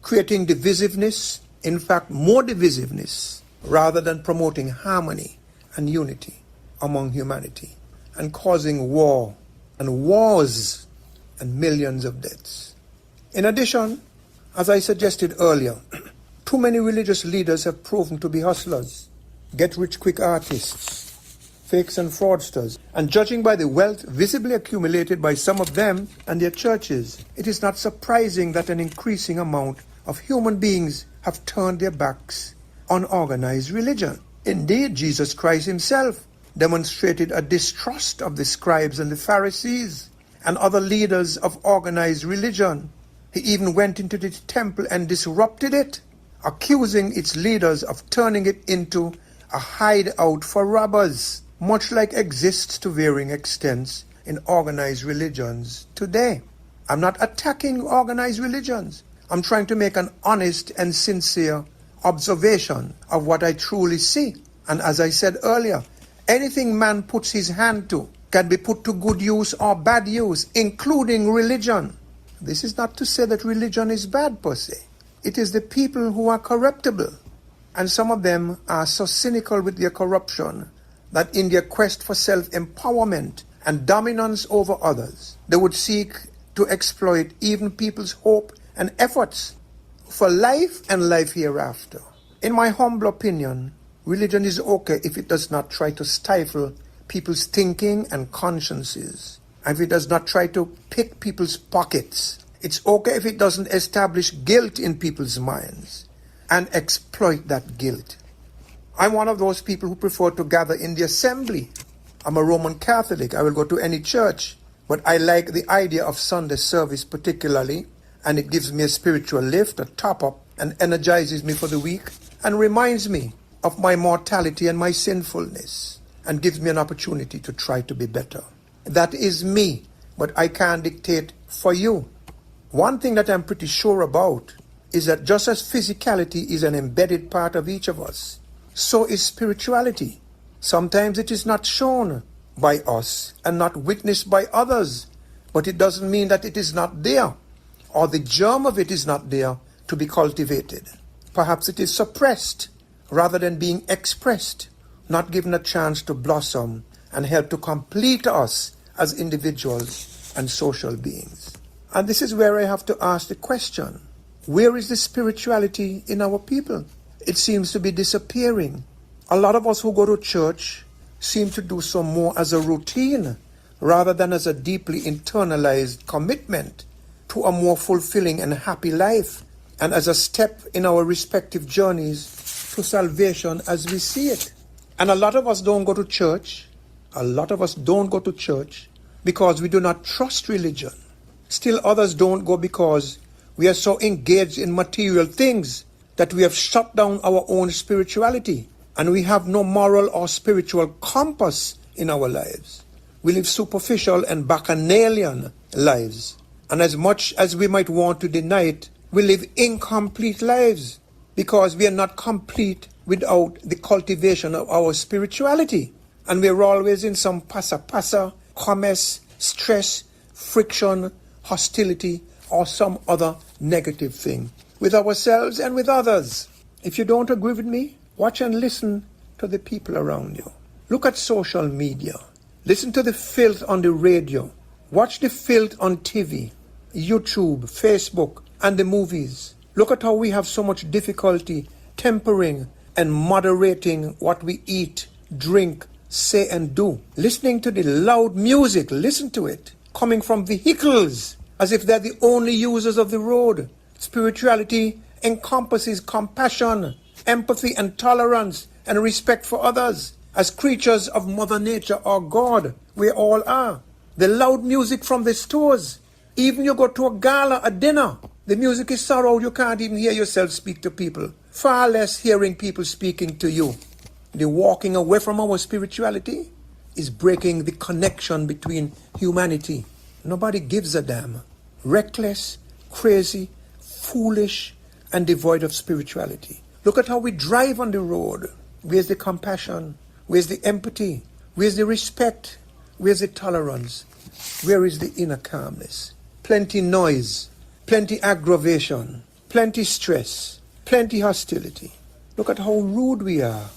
creating divisiveness, in fact more divisiveness, rather than promoting harmony and unity among humanity, and causing war and wars and millions of deaths. In addition, as I suggested earlier, too many religious leaders have proven to be hustlers, get-rich-quick artists, fakes and fraudsters, and judging by the wealth visibly accumulated by some of them and their churches, it is not surprising that an increasing amount of human beings have turned their backs on organized religion. Indeed, Jesus Christ himself demonstrated a distrust of the scribes and the Pharisees and other leaders of organized religion. He even went into the temple and disrupted it, accusing its leaders of turning it into a hideout for robbers, much like exists to varying extents in organized religions today. I'm not attacking organized religions. I'm trying to make an honest and sincere observation of what I truly see. And as I said earlier, anything man puts his hand to can be put to good use or bad use, including religion. This is not to say that religion is bad per se. It is the people who are corruptible. And some of them are so cynical with their corruption that in their quest for self-empowerment and dominance over others, they would seek to exploit even people's hope and efforts for life and life hereafter. In my humble opinion, religion is okay if it does not try to stifle people's thinking and consciences, and if it does not try to pick people's pockets. It's okay if it doesn't establish guilt in people's minds and exploit that guilt. I'm one of those people who prefer to gather in the assembly. I'm a Roman Catholic. I will go to any church, but I like the idea of Sunday service particularly, and it gives me a spiritual lift, a top-up, and energizes me for the week, and reminds me of my mortality and my sinfulness, and gives me an opportunity to try to be better. That is me, but I can't dictate for you. One thing that I'm pretty sure about is that just as physicality is an embedded part of each of us, so is spirituality. Sometimes it is not shown by us and not witnessed by others, but it doesn't mean that it is not there, or the germ of it is not there to be cultivated. Perhaps it is suppressed rather than being expressed, not given a chance to blossom and help to complete us as individuals and social beings. And this is where I have to ask the question, where is the spirituality in our people? It seems to be disappearing. A lot of us who go to church seem to do so more as a routine rather than as a deeply internalized commitment to a more fulfilling and happy life, and as a step in our respective journeys to salvation as we see it. And a lot of us don't go to church. A lot of us don't go to church because we do not trust religion. Still others don't go because we are so engaged in material things that we have shut down our own spirituality, and we have no moral or spiritual compass in our lives. We live superficial and bacchanalian lives, and as much as we might want to deny it, we live incomplete lives because we are not complete without the cultivation of our spirituality. And we're always in some pasa, commerce, stress, friction, hostility, or some other negative thing with ourselves and with others. If you don't agree with me, watch and listen to the people around you. Look at social media. Listen to the filth on the radio. Watch the filth on TV, YouTube, Facebook, and the movies. Look at how we have so much difficulty tempering and moderating what we eat, drink, say, and do. Listening to the loud music, listen to it, coming from vehicles, as if they're the only users of the road. Spirituality encompasses compassion, empathy, and tolerance, and respect for others. As creatures of Mother Nature or God, we all are. The loud music from the stores. Even you go to a gala, a dinner, the music is so loud you can't even hear yourself speak to people. Far less hearing people speaking to you. The walking away from our spirituality is breaking the connection between humanity. Nobody gives a damn. Reckless, crazy, foolish, and devoid of spirituality. Look at how we drive on the road. Where's the compassion? Where's the empathy? Where's the respect? Where's the tolerance? Where is the inner calmness? Plenty noise, plenty aggravation, plenty stress, plenty hostility. Look at how rude we are,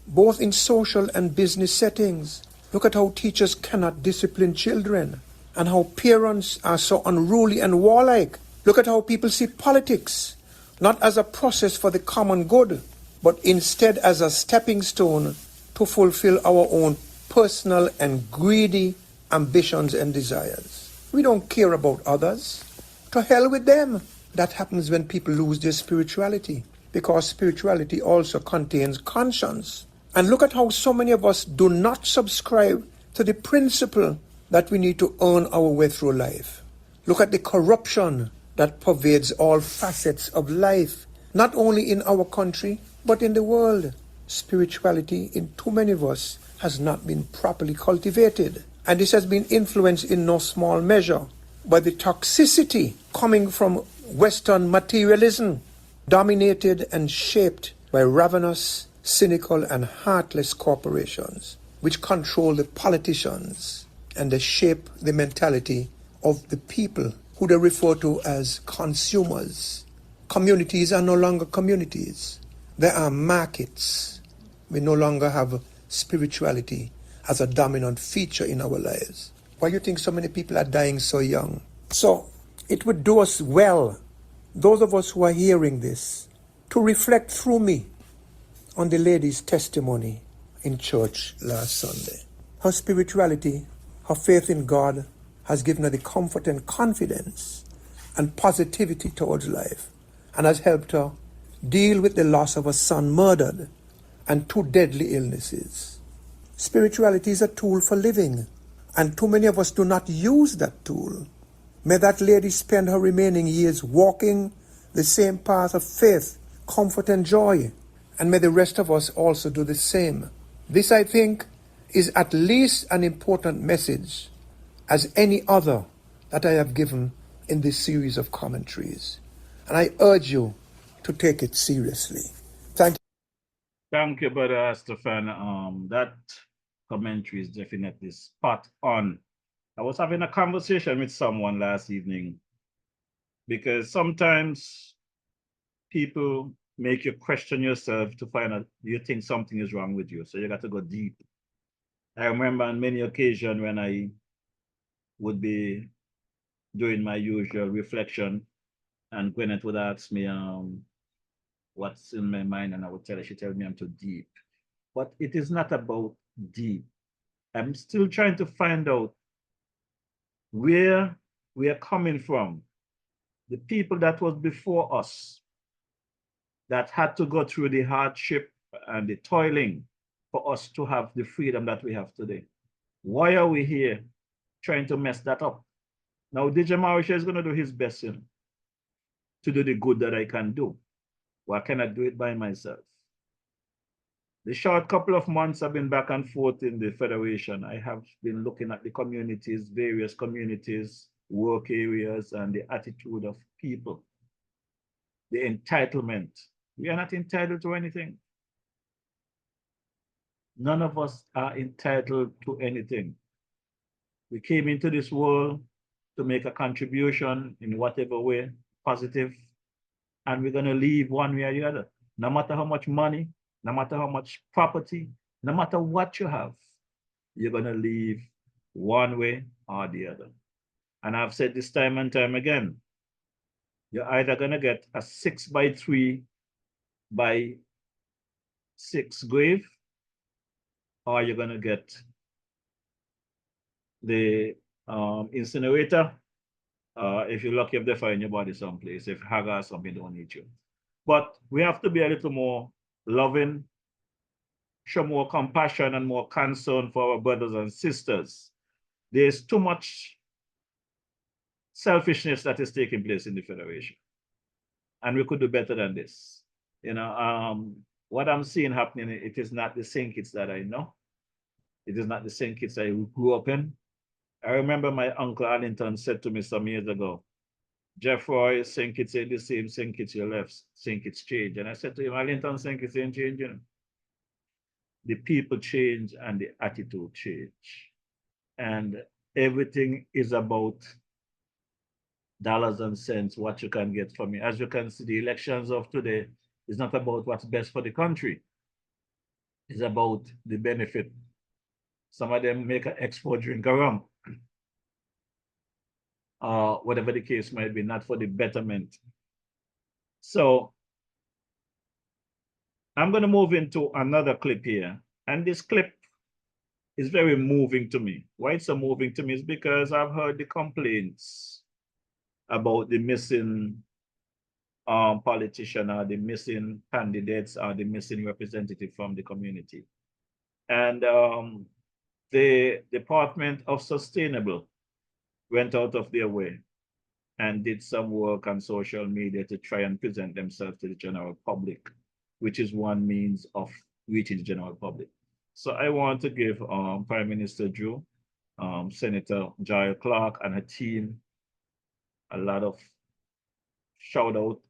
both in social and business settings. Look at how teachers cannot discipline children, and how parents are so unruly and warlike. Look at how people see politics, not as a process for the common good, but instead as a stepping stone to fulfill our own personal and greedy ambitions and desires. We don't care about others. To hell with them. That happens when people lose their spirituality, because spirituality also contains conscience. And look at how so many of us do not subscribe to the principle that we need to earn our way through life. Look at the corruption that pervades all facets of life, not only in our country, but in the world. Spirituality in too many of us has not been properly cultivated. And this has been influenced in no small measure by the toxicity coming from Western materialism, dominated and shaped by ravenous, cynical, and heartless corporations, which control the politicians and they shape the mentality of the people who they refer to as consumers. Communities are no longer communities. They are markets. We no longer have spirituality as a dominant feature in our lives. Why do you think so many people are dying so young? So it would do us well, those of us who are hearing this, to reflect through me on the lady's testimony in church last Sunday. Her spirituality, her faith in God has given her the comfort and confidence and positivity towards life, and has helped her deal with the loss of a son murdered and 2 deadly illnesses. Spirituality is a tool for living, and too many of us do not use that tool. May that lady spend her remaining years walking the same path of faith, comfort, and joy, and may the rest of us also do the same. This, I think, is at least an important message as any other that I have given in this series of commentaries, and I urge you to take it seriously. Thank you. Thank you, Brother Stefan. That commentary is definitely spot on. I was having a conversation with someone last evening, because sometimes people make you question yourself to find out you think something is wrong with you. So you got to go deep. I remember on many occasions when I would be doing my usual reflection, and Gwyneth would ask me what's in my mind, and I would tell her, she tell me I'm too deep. But it is not about deep. I'm still trying to find out where we are coming from, the people that was before us, that had to go through the hardship and the toiling for us to have the freedom that we have today. Why are we here trying to mess that up? Now, DJ Marisha is going to do his best, to do the good that I can do. Why cannot do it by myself? The short couple of months I've been back and forth in the Federation, I have been looking at the communities, various communities, work areas, and the attitude of people. The entitlement. We are not entitled to anything. None of us are entitled to anything. We came into this world to make a contribution in whatever way, positive, and we're going to leave one way or the other. No matter how much money, no matter how much property, no matter what you have, you're going to leave one way or the other. And I've said this time and time again, you're either going to get a 6x3 by 6 grave, or you're going to get the incinerator. If you're lucky, if they find your body someplace, if Hagar or something don't need you. But we have to be a little more loving, show more compassion and more concern for our brothers and sisters. There's too much selfishness that is taking place in the Federation. And we could do better than this. What I'm seeing happening, it is not the same kids that I know. It is not the same kids I grew up in. I remember my uncle Arlington said to me some years ago, Jeff Roy, St. Kitts ain't the same, St. Kitts you left, St. Kitts change. And I said to him, Arlington, St. Kitts ain't changing. The people change and the attitude change. And everything is about dollars and cents, what you can get from it. As you can see, the elections of today is not about what's best for the country. It's about the benefit. Some of them make an export drink around. Whatever the case might be, not for the betterment. So I'm going to move into another clip here. And this clip is very moving to me. Why it's so moving to me is because I've heard the complaints about the missing politician or the missing candidates or the missing representative from the community. And the Department of Sustainable went out of their way and did some work on social media to try and present themselves to the general public, which is one means of reaching the general public. So I want to give Prime Minister Drew, Senator Jael Clark and her team a lot of shout out,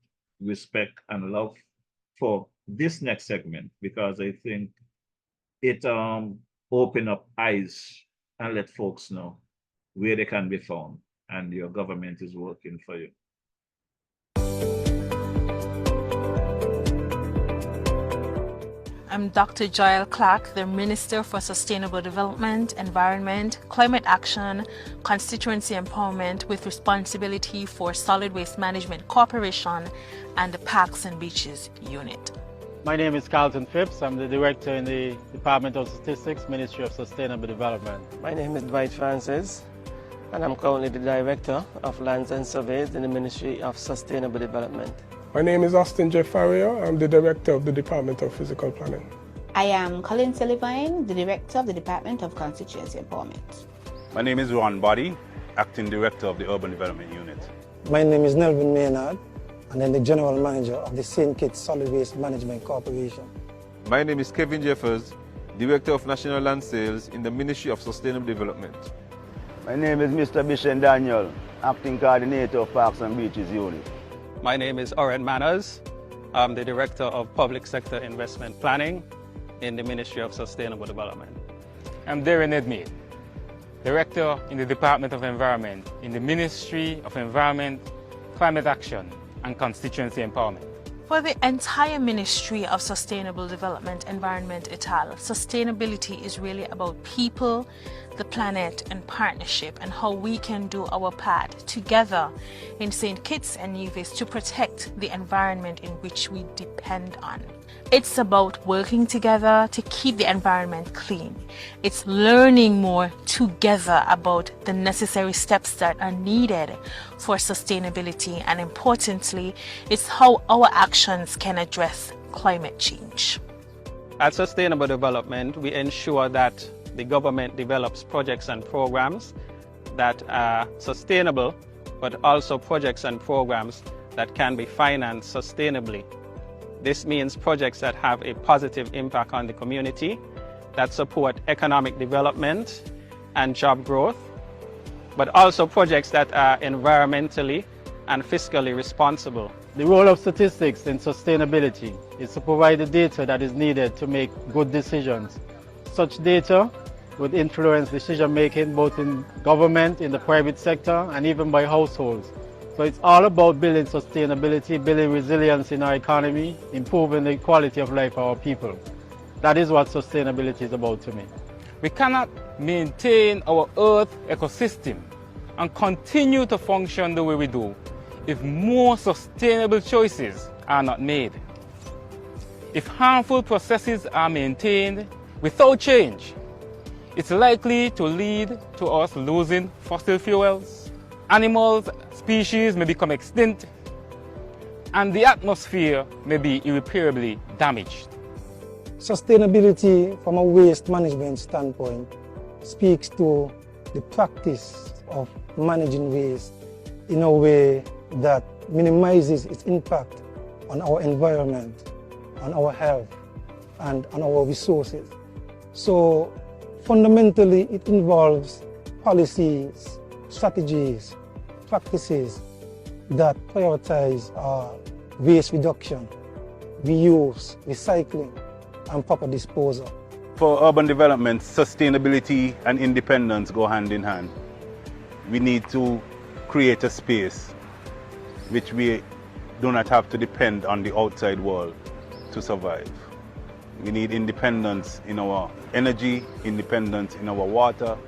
respect and love for this next segment, because I think it open up eyes and let folks know where they can be found, and your government is working for you. I'm Dr. Jael Clark, the Minister for Sustainable Development, Environment, Climate Action, Constituency Empowerment, with responsibility for Solid Waste Management Corporation and the Parks and Beaches Unit. My name is Carlton Phipps. I'm the Director in the Department of Statistics, Ministry of Sustainable Development. My name is Dwight Francis, and I'm currently the Director of Lands and Surveys in the Ministry of Sustainable Development. My name is Austin J. Fario. I'm the Director of the Department of Physical Planning. I am Colin Sullivan, the Director of the Department of Constituency Empowerment. My name is Ron Boddy, Acting Director of the Urban Development Unit. My name is Nelvin Maynard, and I'm the General Manager of the St. Kitts Solid Waste Management Corporation. My name is Kevin Jeffers, Director of National Land Sales in the Ministry of Sustainable Development. My name is Mr. Bishan Daniel, Acting Coordinator of Parks and Beaches Unit. My name is Oren Manners. I'm the Director of Public Sector Investment Planning in the Ministry of Sustainable Development. I'm Darren Edmead, Director in the Department of Environment in the Ministry of Environment, Climate Action and Constituency Empowerment. For the entire Ministry of Sustainable Development, Environment et al., sustainability is really about people, the planet in partnership and how we can do our part together in St. Kitts and Nevis to protect the environment in which we depend on. It's about working together to keep the environment clean. It's learning more together about the necessary steps that are needed for sustainability, and importantly, it's how our actions can address climate change. At Sustainable Development, we ensure that the government develops projects and programs that are sustainable, but also projects and programs that can be financed sustainably. This means projects that have a positive impact on the community, that support economic development and job growth, but also projects that are environmentally and fiscally responsible. The role of statistics in sustainability is to provide the data that is needed to make good decisions. Such data would influence decision making both in government, in the private sector, and even by households. So it's all about building sustainability, building resilience in our economy, improving the quality of life of our people. That is what sustainability is about to me. We cannot maintain our Earth ecosystem and continue to function the way we do if more sustainable choices are not made. If harmful processes are maintained without change, it's likely to lead to us losing fossil fuels. Animals, species may become extinct, and the atmosphere may be irreparably damaged. Sustainability from a waste management standpoint speaks to the practice of managing waste in a way that minimizes its impact on our environment, on our health, and on our resources. So fundamentally, it involves policies, strategies, practices that prioritize waste reduction, reuse, recycling, and proper disposal. For urban development, sustainability and independence go hand in hand. We need to create a space which we do not have to depend on the outside world to survive. We need independence in our energy, independence in our water,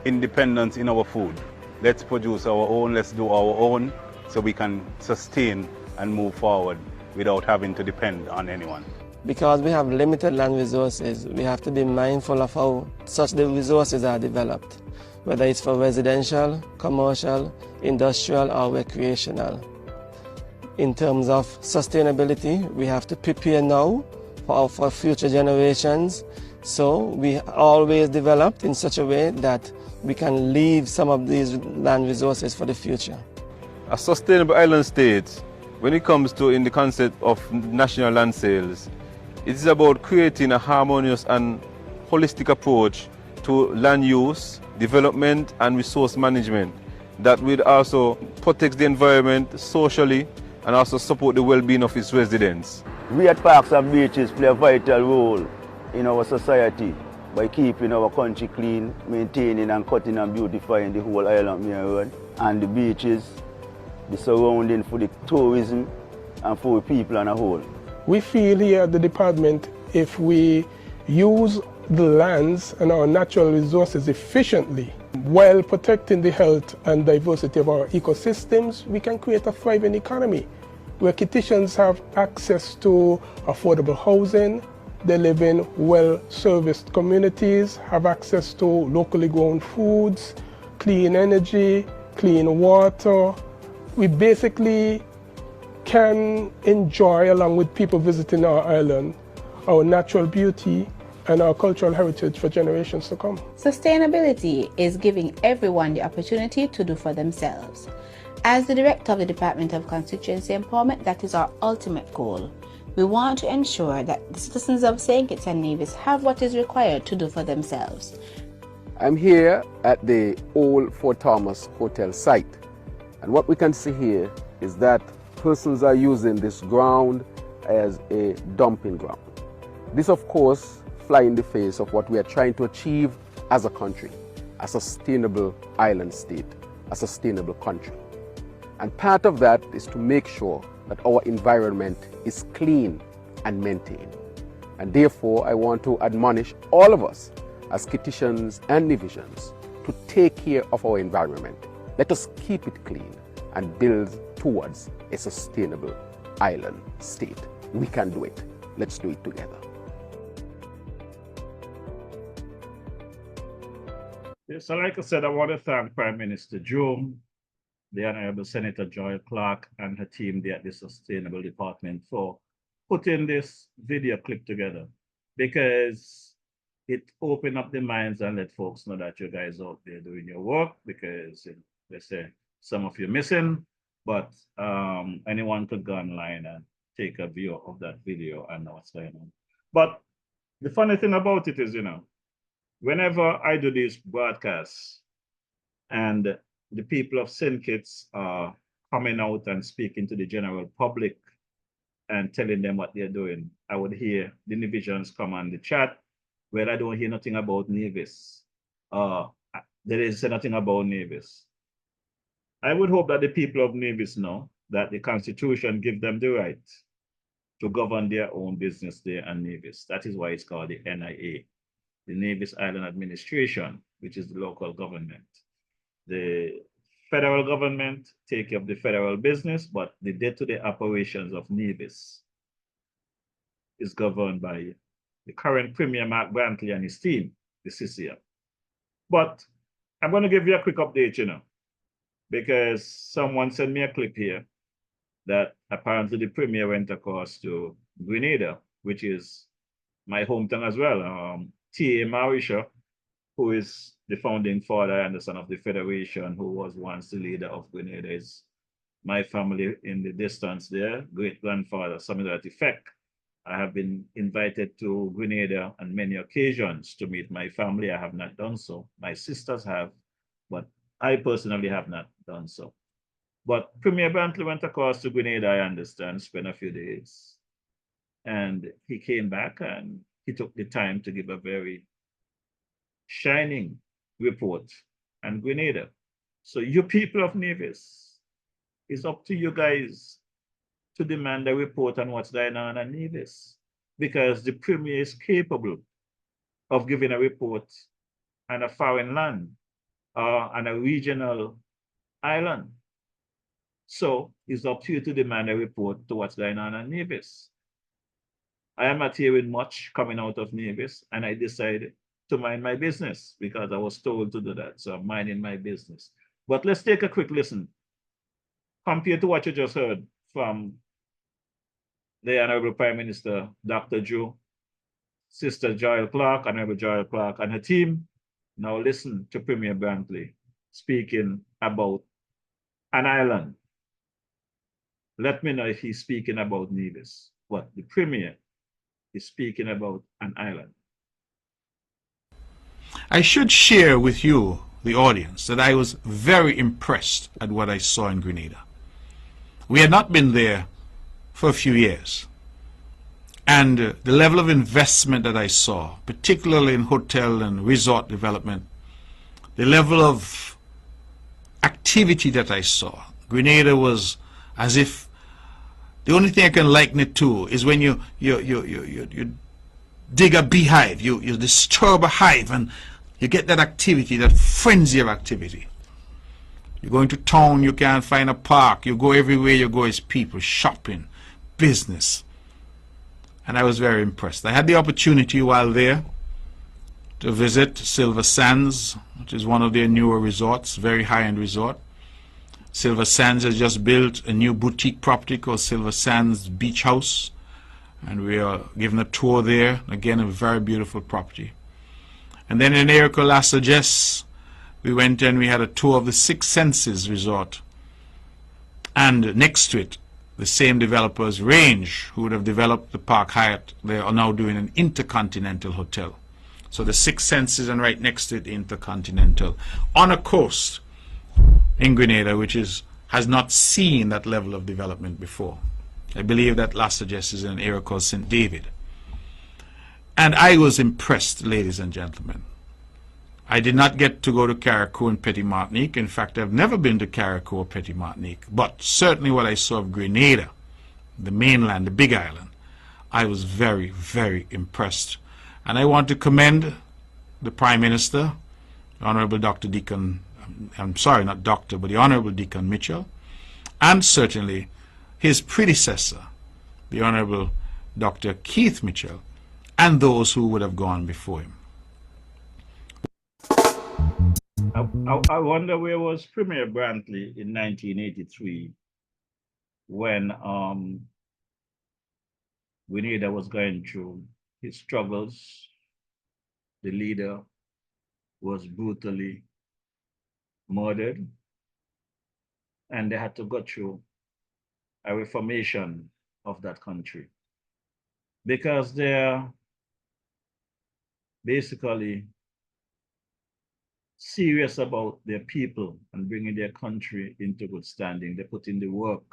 independence in our food. Let's produce our own, let's do our own, so we can sustain and move forward without having to depend on anyone. Because we have limited land resources, we have to be mindful of how such the resources are developed, whether it's for residential, commercial, industrial, or recreational. In terms of sustainability, we have to prepare now for future generations. So we always developed in such a way that we can leave some of these land resources for the future. A sustainable island state, when it comes to in the concept of national land sales, it is about creating a harmonious and holistic approach to land use, development, and resource management that will also protect the environment socially and also support the well-being of its residents. We at Parks and Beaches play a vital role in our society by keeping our country clean, maintaining and cutting and beautifying the whole island road and the beaches, the surrounding for the tourism and for the people on a whole. We feel here at the department, if we use the lands and our natural resources efficiently while protecting the health and diversity of our ecosystems, we can create a thriving economy where Kittitians have access to affordable housing, they live in well-serviced communities, have access to locally grown foods, clean energy, clean water. We basically can enjoy, along with people visiting our island, our natural beauty and our cultural heritage for generations to come. Sustainability is giving everyone the opportunity to do for themselves. As the Director of the Department of Constituency Empowerment, that is our ultimate goal. We want to ensure that the citizens of St. Kitts and Nevis have what is required to do for themselves. I'm here at the old Fort Thomas Hotel site, and what we can see here is that persons are using this ground as a dumping ground. This, of course, flies in the face of what we are trying to achieve as a country, a sustainable island state, a sustainable country. And part of that is to make sure that our environment is clean and maintained. And therefore, I want to admonish all of us as Kittitians and Nevisians to take care of our environment. Let us keep it clean and build towards a sustainable island state. We can do it. Let's do it together. Yes, so like I said, I want to thank Prime Minister Joe, the Honorable Senator Joy Clark and her team there at the Sustainable Department for putting this video clip together, because it opened up the minds and let folks know that you guys out there doing your work, because they say some of you missing, but anyone could go online and take a view of that video and know what's going on. But the funny thing about it is, whenever I do these broadcasts and the people of St. Kitts are coming out and speaking to the general public and telling them what they're doing, I would hear the divisions come on the chat where I don't hear nothing about Nevis. There is nothing about Nevis. I would hope that the people of Nevis know that the Constitution gives them the right to govern their own business there in Nevis. That is why it's called the NIA, the Nevis Island Administration, which is the local government. The federal government take care of the federal business, but the day-to-day operations of Nevis is governed by the current Premier Mark Brantley and his team, the CCM. But I'm going to give you a quick update, because someone sent me a clip here that apparently the Premier went across to Grenada, which is my hometown as well. T.A. Marisha, who is the founding father and the son of the Federation, who was once the leader of Grenada, is my family in the distance there, great-grandfather, something to that effect. I have been invited to Grenada on many occasions to meet my family. I have not done so. My sisters have, but I personally have not done so. But Premier Brantley went across to Grenada, I understand, spent a few days. And he came back and he took the time to give a very shining report on Grenada. So you people of Nevis, it's up to you guys to demand a report on what's going on in Nevis, because the Premier is capable of giving a report on a foreign land or on a regional island. So it's up to you to demand a report to what's going on in Nevis. I am not hearing much coming out of Nevis, and I decided to mind my business because I was told to do that. So I'm minding my business. But let's take a quick listen. Compared to what you just heard from the Honorable Prime Minister, Dr. Joe, Sister Joy Clark, Honorable Joy Clark, and her team. Now listen to Premier Brantley speaking about an island. Let me know if he's speaking about Nevis. What the Premier is speaking about an island. I should share with you, the audience, that I was very impressed at what I saw in Grenada. We had not been there for a few years. And the level of investment that I saw, particularly in hotel and resort development, the level of activity that I saw, Grenada was as if, the only thing I can liken it to is when you dig a beehive, you disturb a hive, and you get that activity, that frenzy of activity. You go into town, you can't find a park, you go everywhere you go is people, shopping, business. And I was very impressed. I had the opportunity while there to visit Silver Sands, which is one of their newer resorts, very high-end resort. Silver Sands has just built a new boutique property called Silver Sands Beach House, and we are given a tour there. Again, a very beautiful property. And then in area called La Sagesse, we went and we had a tour of the Six Senses Resort. And next to it, the same developers, Range, who would have developed the Park Hyatt, they are now doing an Intercontinental Hotel. So the Six Senses, and right next to it, Intercontinental, on a coast in Grenada, which has not seen that level of development before. I believe that La Sagesse is in an area called St. David. And I was impressed, ladies and gentlemen. I did not get to go to Carriacou and Petit Martinique. In fact, I've never been to Carriacou or Petit Martinique. But certainly what I saw of Grenada, the mainland, the big island, I was very, very impressed. And I want to commend the Prime Minister Honorable Dr. Deacon, I'm sorry, not Dr., but the Honorable Deacon Mitchell, and certainly his predecessor, the Honorable Dr. Keith Mitchell, and those who would have gone before him. I wonder where was Premier Brantley in 1983 when Grenada was going through his struggles. The leader was brutally murdered, and they had to go through a reformation of that country because they're basically serious about their people and bringing their country into good standing. They put in the work,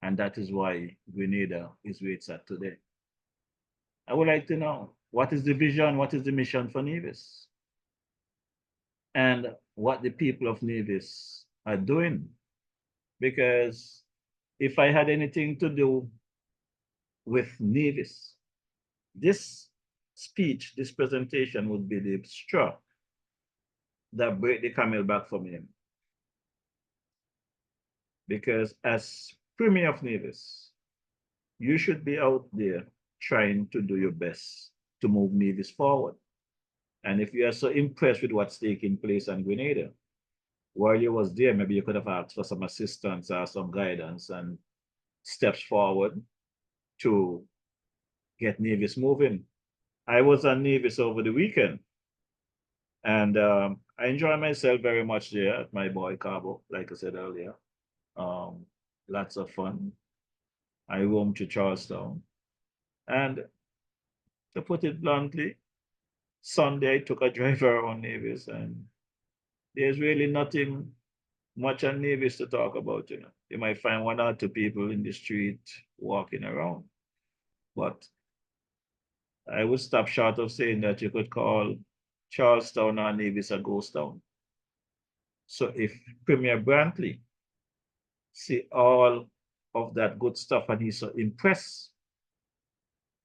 and that is why Grenada is where it's at today. I would like to know, what is the vision, what is the mission for Nevis? And what the people of Nevis are doing. Because if I had anything to do with Nevis, this speech, this presentation would be the straw that break the camel back from him. Because as Premier of Nevis, you should be out there trying to do your best to move Nevis forward. And if you are so impressed with what's taking place in Grenada, while you was there, maybe you could have asked for some assistance or some guidance and steps forward to get Nevis moving. I was on Nevis over the weekend, and I enjoy myself very much there at my boy Cabo, like I said earlier. Lots of fun. I roamed to Charlestown. And to put it bluntly, Sunday I took a drive around Nevis, and there's really nothing much on Nevis to talk about, you know. You might find one or two people in the street walking around. But I would stop short of saying that you could call Charlestown or Nevis a ghost town. So if Premier Brantley see all of that good stuff and he's so impressed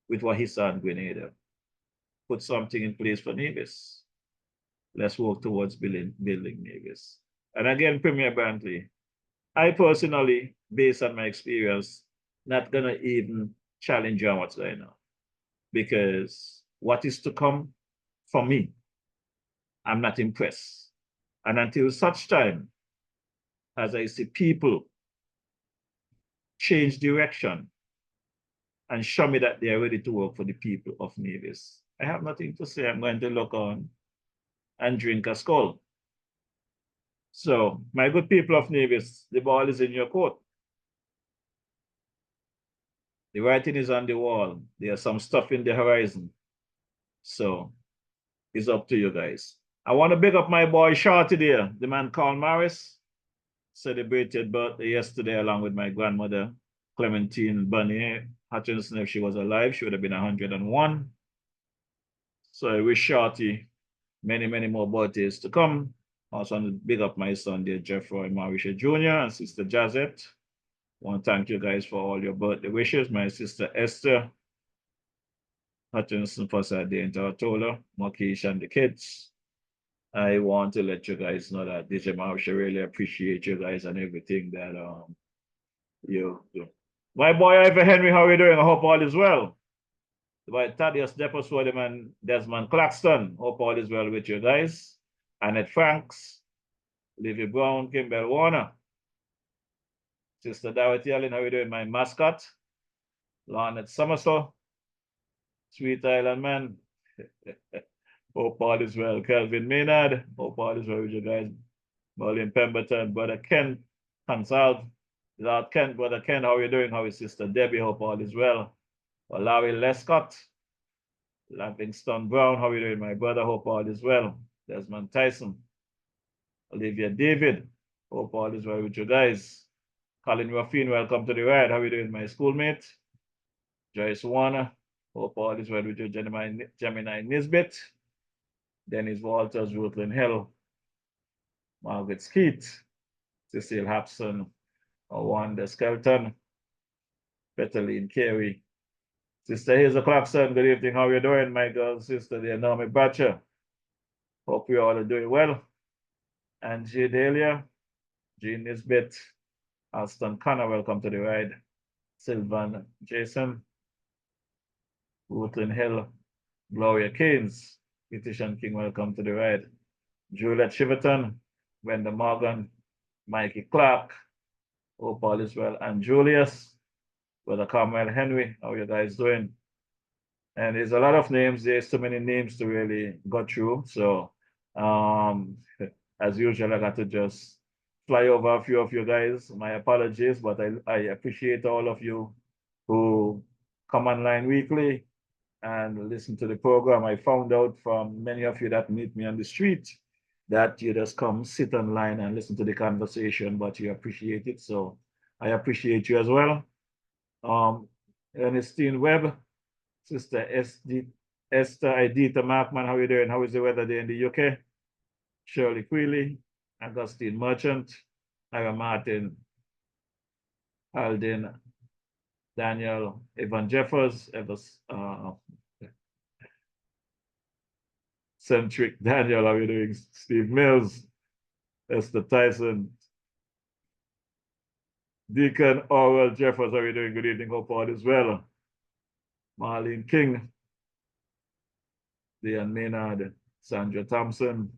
with what he saw in Grenada, put something in place for Nevis. Let's work towards building Nevis. And again, Premier Brantley, I personally, based on my experience, not gonna even challenge you on what's going on. Because what is to come for me, I'm not impressed. And until such time as I see people change direction and show me that they are ready to work for the people of Nevis, I have nothing to say. I'm going to look on and drink a skull. So, my good people of Nevis, the ball is in your court. The writing is on the wall. There's some stuff in the horizon. So, it's up to you guys. I want to big up my boy Shorty there, the man Carl Morris. Celebrated birthday yesterday along with my grandmother, Clementine Bunny Hutchinson. If she was alive, she would have been 101. So I wish Shorty many, many more birthdays to come. Also want to big up my son there, Jeffrey Marisha Jr. and sister Jazette. I want to thank you guys for all your birthday wishes. My sister Esther Hutchinson for Saturday in Tartola, Makish and the kids. I want to let you guys know that DJ Marisha really appreciate you guys and everything that you do. My boy Ivor Henry, how are you doing? I hope all is well. By Thaddeus Deposwadi and Desmond Claxton, hope all is well with you guys. Annette Franks, Livy Brown, Kimball Warner, Sister Dorothy Allen, how are you doing? My mascot, Lornette Somersault, Sweet Island Man. Hope all is well. Kelvin Maynard, hope all is well with you guys. Merlin Pemberton, Brother Ken Consult, Lord Ken, Brother Ken, how are you doing? How is Sister Debbie? Hope all is well. Larry Lescott, Livingston Brown, how are you doing, my brother? Hope all is well. Desmond Tyson, Olivia David, hope all is well with you guys. Colin Ruffin, welcome to the ride. How are you doing, my schoolmate? Joyce Warner, hope all is well with you. Gemini Nisbet, Dennis Walters, Rutland Hill, Margaret Skeet, Cecile Hapson, Wanda Skelton, Petterline Carey, Sister Hazel Clarkson, good evening. How are you doing, my girl sister, the Naomi Batcher? Hope you all are doing well. Angie Delia, Jean Nisbet, Alston Connor, welcome to the ride. Sylvan Jason, Woodland Hill, Gloria Keynes, Petition King, welcome to the ride. Juliet Shiverton, Wenda Morgan, Mikey Clark, hope all is well, and Julius, Brother Carmel Henry, how you guys doing? And there's a lot of names, there's so many names to really go through. So as usual, I got to just fly over a few of you guys. My apologies, but I appreciate all of you who come online weekly and listen to the program. I found out from many of you that meet me on the street that you just come sit online and listen to the conversation, but you appreciate it. So I appreciate you as well. Ernestine Webb, Sister Esther Idita Markman, how are you doing? How is the weather there in the UK? Shirley Queeley, Augustine Merchant, Ira Martin, Alden, Daniel, Evan Jeffers, Centric Daniel, how are you doing? Steve Mills, Esther Tyson, Deacon Orwell Jeffers, how are you doing? Good evening, hope all is well. Marlene King, Dean Maynard, Sandra Thompson,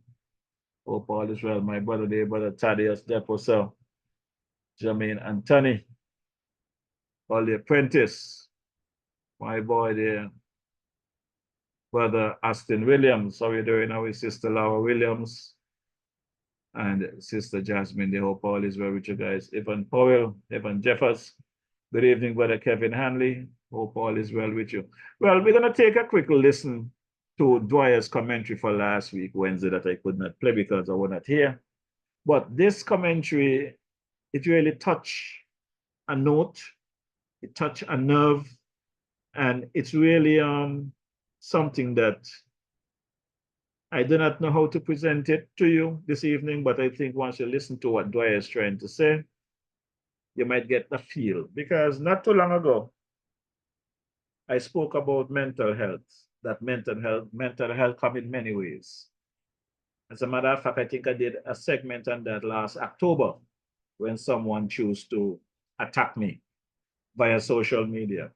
hope all is well. My brother there, Brother Thaddeus Deposel, Jermaine Anthony, Ollie Apprentice, my boy there, Brother Aston Williams, how are you doing? How is Sister Laura Williams and Sister Jasmine? They hope all is well with you guys. Evan Powell, Evan Jeffers. Good evening, Brother Kevin Hanley. Hope all is well with you. Well, we're going to take a quick listen to Dwyer's commentary for last week, Wednesday, that I could not play because I was not here. But this commentary, it really touched a note, it touched a nerve, and it's really something that I do not know how to present it to you this evening, but I think once you listen to what Dwyer is trying to say, you might get the feel. Because not too long ago, I spoke about mental health, that mental health come in many ways. As a matter of fact, I think I did a segment on that last October when someone chose to attack me via social media.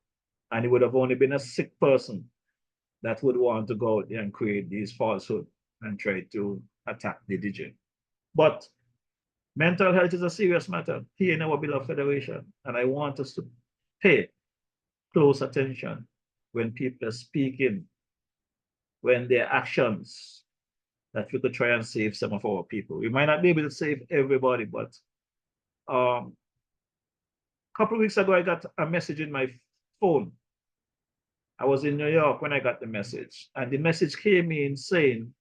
And it would have only been a sick person that would want to go out there and create these falsehoods and try to attack the DJ. But mental health is a serious matter here in our beloved Federation. And I want us to pay close attention when people are speaking, when their actions, that we could try and save some of our people. We might not be able to save everybody, but a couple of weeks ago, I got a message in my phone. I was in New York when I got the message, and the message came in saying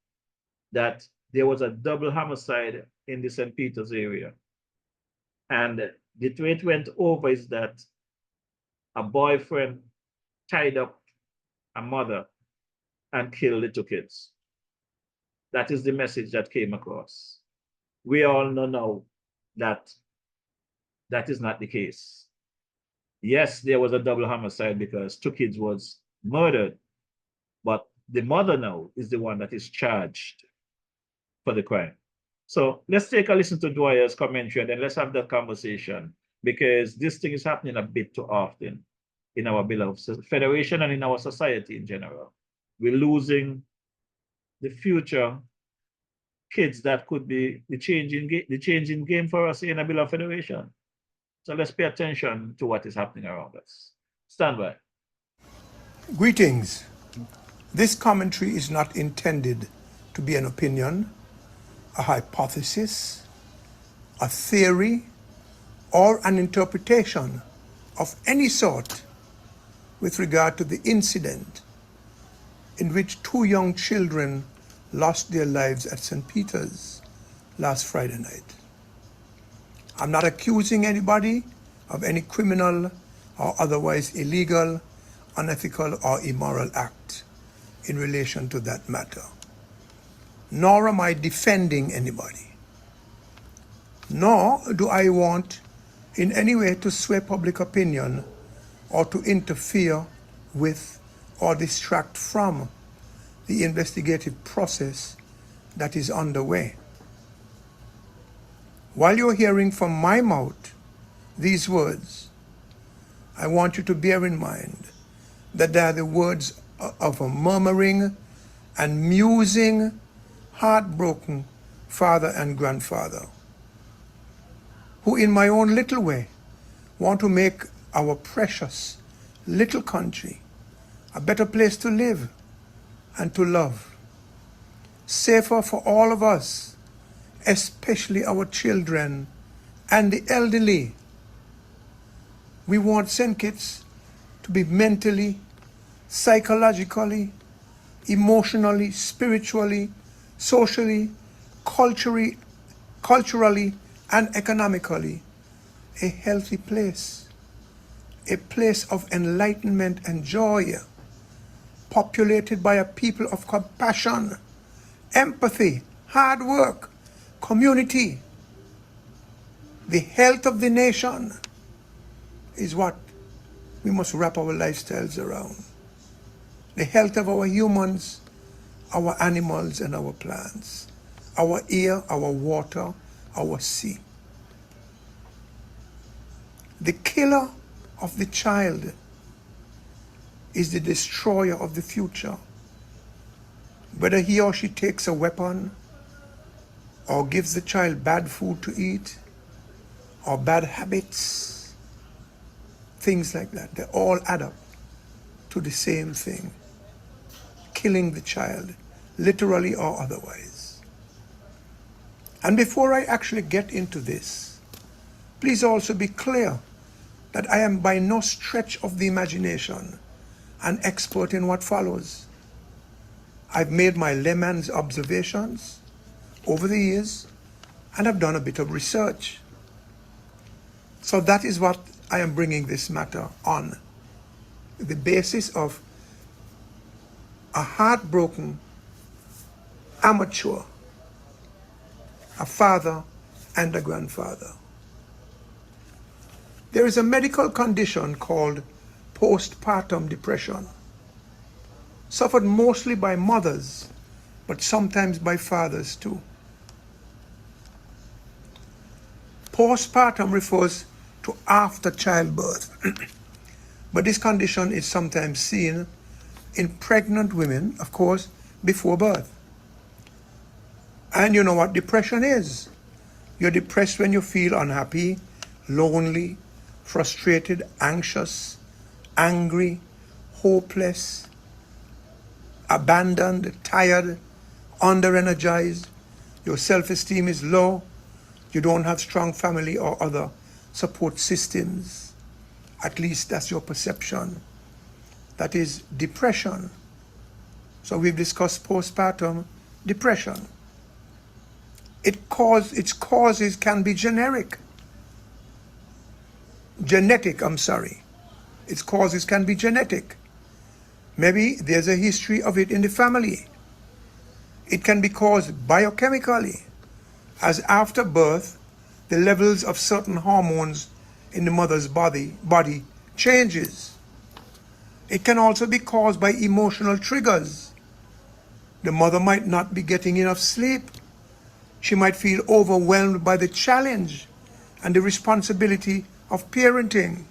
that there was a double homicide in the St. Peter's area. And the way it went over is that a boyfriend tied up a mother and killed the two kids. That is the message that came across. We all know now that that is not the case. Yes, there was a double homicide because two kids was murdered, but the mother now is the one that is charged for the crime. So let's take a listen to Dwyer's commentary and then let's have that conversation, because this thing is happening a bit too often in our beloved Federation and in our society in general. We're losing the future kids that could be the changing game for us in a beloved Federation. So let's pay attention to what is happening around us. Stand by. Greetings. This commentary is not intended to be an opinion, a hypothesis, a theory, or an interpretation of any sort with regard to the incident in which two young children lost their lives at St. Peter's last Friday night. I'm not accusing anybody of any criminal or otherwise illegal, unethical, or immoral act in relation to that matter. Nor am I defending anybody. Nor do I want in any way to sway public opinion or to interfere with or distract from the investigative process that is underway. While you're hearing from my mouth these words, I want you to bear in mind that they are the words of a murmuring and musing, heartbroken father and grandfather, who in my own little way want to make our precious little country a better place to live and to love, safer for all of us, especially our children and the elderly. We want St. Kitts to be mentally, psychologically, emotionally, spiritually, socially, culturally, and economically a healthy place, a place of enlightenment and joy, populated by a people of compassion, empathy, hard work, community. The health of the nation is what we must wrap our lifestyles around. The health of our humans, our animals, and our plants, our air, our water, our sea. The killer of the child is the destroyer of the future. Whether he or she takes a weapon or gives the child bad food to eat or bad habits, things like that, they all add up to the same thing: killing the child, literally or otherwise. And before I actually get into this, please also be clear that I am by no stretch of the imagination an expert in what follows. I've made my layman's observations over the years and I've done a bit of research. So that is what I am bringing this matter on, the basis of a heartbroken amateur, a father and a grandfather. There is a medical condition called postpartum depression, suffered mostly by mothers, but sometimes by fathers too. Postpartum refers to after childbirth, but this condition is sometimes seen in pregnant women, of course, before birth. And you know what depression is. You're depressed when you feel unhappy, lonely, frustrated, anxious, angry, hopeless, abandoned, tired, under-energized. Your self-esteem is low. You don't have strong family or other support systems. At least that's your perception. That is depression. So we've discussed postpartum depression. Its causes can be genetic. Its causes can be genetic. Maybe there's a history of it in the family. It can be caused biochemically, as after birth, the levels of certain hormones in the mother's body changes. It can also be caused by emotional triggers. The mother might not be getting enough sleep. She might feel overwhelmed by the challenge and the responsibility of parenting.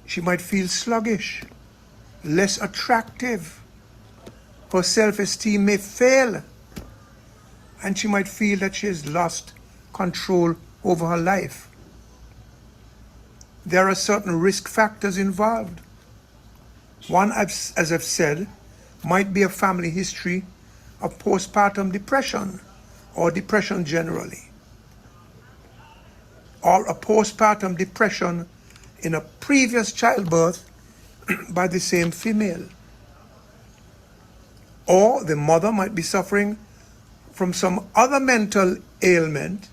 She might feel sluggish, less attractive. Her self-esteem may fail, and she might feel that she has lost control over her life. There are certain risk factors involved. One, as I've said, might be a family history of postpartum depression or depression generally, or a postpartum depression in a previous childbirth by the same female. Or the mother might be suffering from some other mental ailment,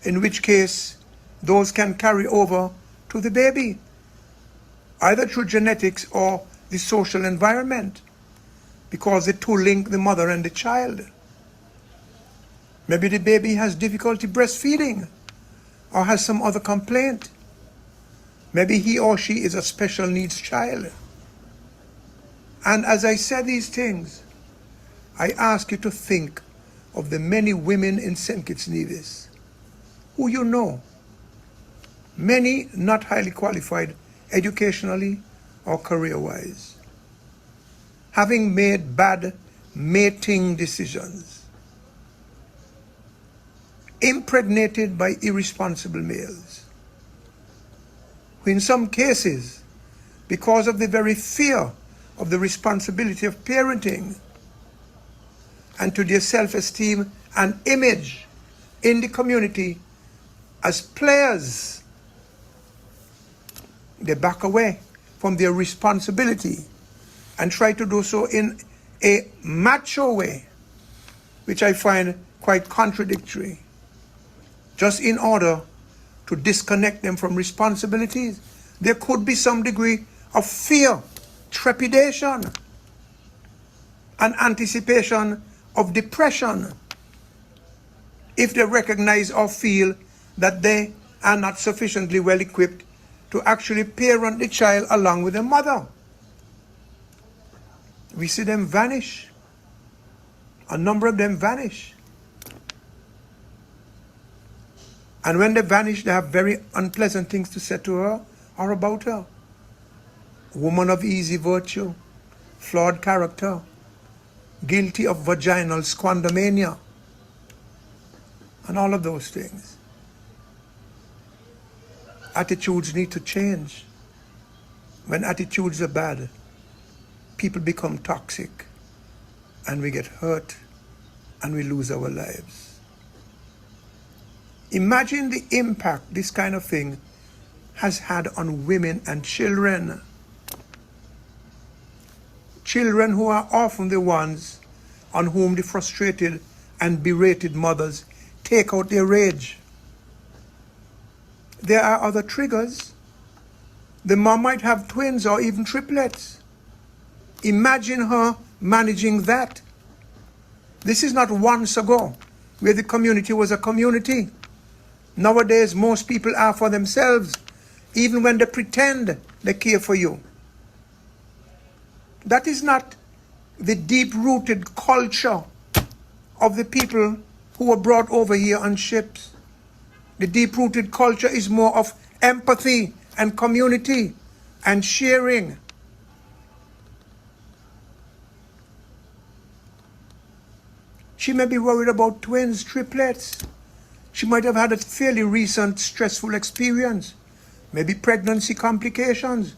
in which case those can carry over to the baby, either through genetics or the social environment, because the two link the mother and the child. Maybe the baby has difficulty breastfeeding or has some other complaint. Maybe he or she is a special needs child. And as I said these things, I ask you to think of the many women in St. Kitts Nevis who you know, many not highly qualified educationally or career-wise, having made bad mating decisions, impregnated by irresponsible males, who in some cases, because of the very fear of the responsibility of parenting and to their self-esteem and image in the community as players, they back away from their responsibility and try to do so in a macho way, which I find quite contradictory, just in order to disconnect them from responsibilities. There could be some degree of fear, trepidation, and anticipation of depression if they recognize or feel that they are not sufficiently well equipped to actually parent the child along with the mother. We see them vanish. A number of them vanish. And when they vanish, they have very unpleasant things to say to her or about her. Woman of easy virtue, flawed character, guilty of vaginal squandermania, and all of those things. Attitudes need to change. When attitudes are bad, people become toxic, and we get hurt, and we lose our lives. Imagine the impact this kind of thing has had on women and children. Children who are often the ones on whom the frustrated and berated mothers take out their rage. There are other triggers. The mom might have twins or even triplets. Imagine her managing that. This is not once ago, where the community was a community. Nowadays, most people are for themselves, even when they pretend they care for you. That is not the deep-rooted culture of the people who were brought over here on ships. The deep-rooted culture is more of empathy and community and sharing. She may be worried about twins, triplets. She might have had a fairly recent stressful experience. Maybe pregnancy complications.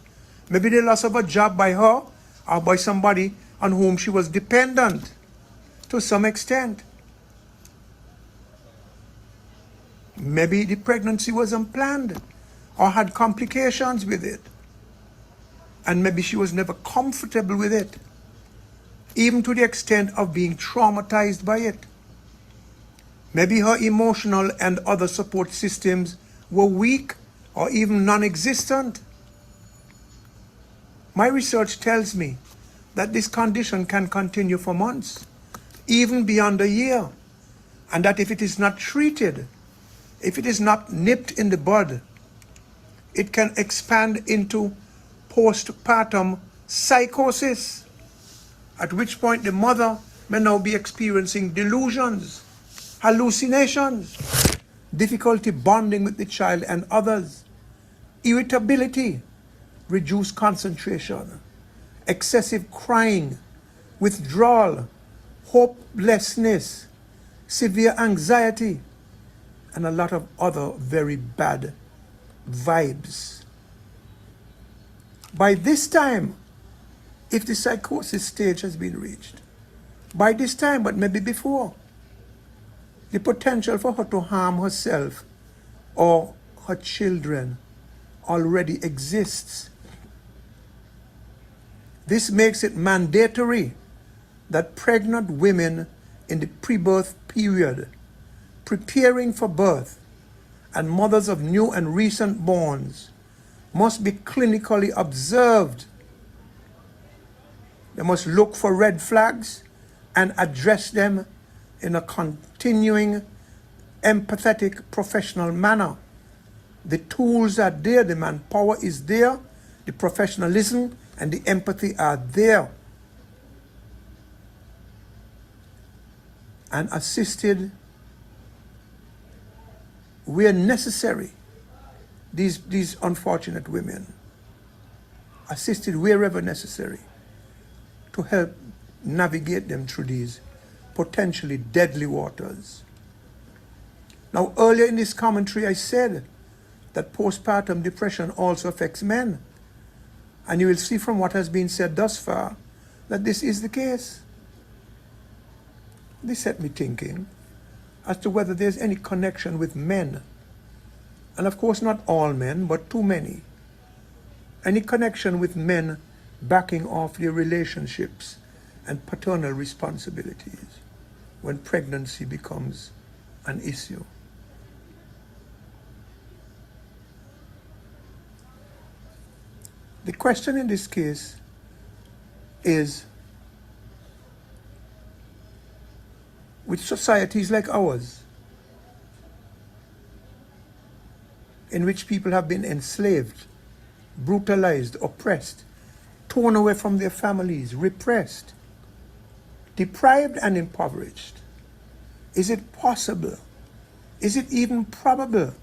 Maybe the loss of a job by her or by somebody on whom she was dependent to some extent. Maybe the pregnancy was unplanned or had complications with it. And maybe she was never comfortable with it, even to the extent of being traumatized by it. Maybe her emotional and other support systems were weak or even non-existent. My research tells me that this condition can continue for months, even beyond a year, and that if it is not treated, if it is not nipped in the bud, it can expand into postpartum psychosis, at which point the mother may now be experiencing delusions, hallucinations, difficulty bonding with the child and others, irritability, reduced concentration, excessive crying, withdrawal, hopelessness, severe anxiety, and a lot of other very bad vibes. By this time, if the psychosis stage has been reached, by this time, but maybe before, the potential for her to harm herself or her children already exists. This makes it mandatory that pregnant women in the pre-birth period, preparing for birth, and mothers of new and recent borns must be clinically observed. They must look for red flags and address them in a continuing, empathetic, professional manner. The tools are there, the manpower is there, the professionalism and the empathy are there. and assisted where necessary these unfortunate women, assisted wherever necessary to help navigate them through these potentially deadly waters. Now, earlier in this commentary, I said that postpartum depression also affects men. And you will see from what has been said thus far that this is the case. This set me thinking as to whether there's any connection with men. And of course, not all men, but too many. Any connection with men backing off their relationships and paternal responsibilities when pregnancy becomes an issue. The question in this case is, with societies like ours, in which people have been enslaved, brutalized, oppressed, torn away from their families, repressed, deprived and impoverished, is it possible, is it even probable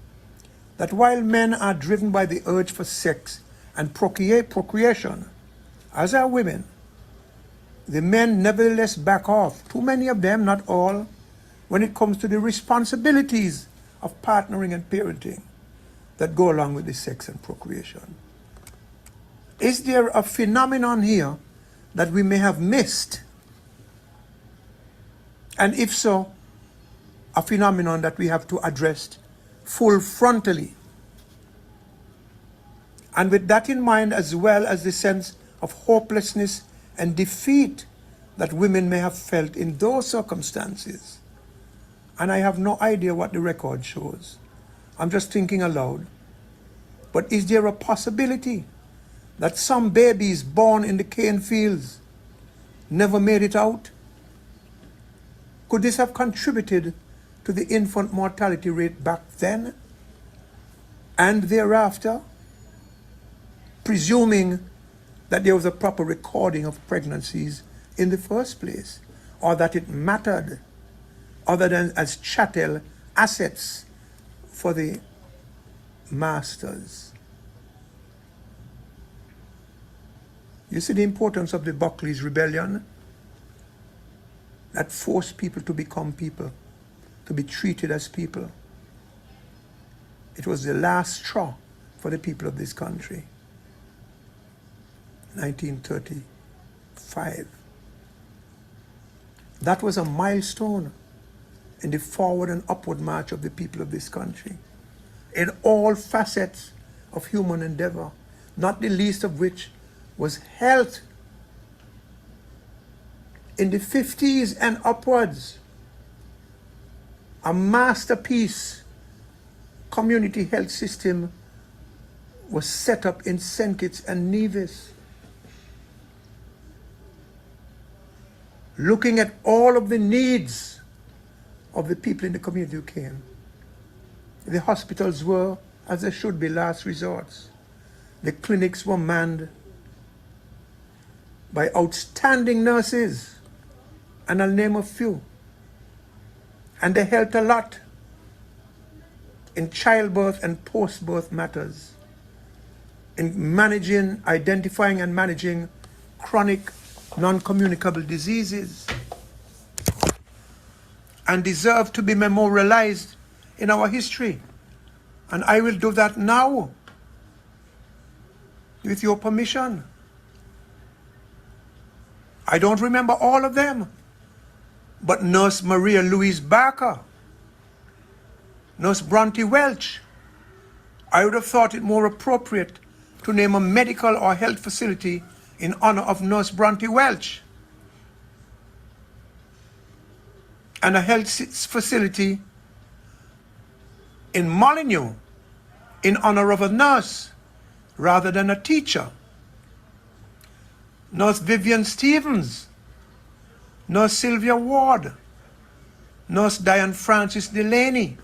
that while men are driven by the urge for sex and procreation, as are women, the men nevertheless back off, too many of them, not all, when it comes to the responsibilities of partnering and parenting that go along with the sex and procreation? Is there a phenomenon here that we may have missed? And if so, a phenomenon that we have to address full frontally. And with that in mind, as well as the sense of hopelessness and defeat that women may have felt in those circumstances. And I have no idea what the record shows. I'm just thinking aloud. But is there a possibility that some babies born in the cane fields never made it out? Could this have contributed to the infant mortality rate back then and thereafter, presuming that there was a proper recording of pregnancies in the first place, or that it mattered other than as chattel assets for the masters? You see the importance of the Buckley's Rebellion that forced people to become people, to be treated as people. It was the last straw for the people of this country. 1935. That was a milestone in the forward and upward march of the people of this country, in all facets of human endeavor, not the least of which was health. In the 50s and upwards, a masterpiece community health system was set up in St. Kitts and Nevis, looking at all of the needs of the people in the community who came. The hospitals were, as they should be, last resorts. The clinics were manned by outstanding nurses, and I'll name a few. And they helped a lot in childbirth and post-birth matters, in managing, identifying and managing chronic non-communicable diseases, and deserve to be memorialized in our history. And I will do that now, with your permission. I don't remember all of them, but Nurse Maria Louise Barker, Nurse Bronte Welch. I would have thought it more appropriate to name a medical or health facility in honor of Nurse Bronte Welch, and a health facility in Molyneux in honor of a nurse rather than a teacher. Nurse Vivian Stevens, Nurse Sylvia Ward, Nurse Diane Francis Delaney,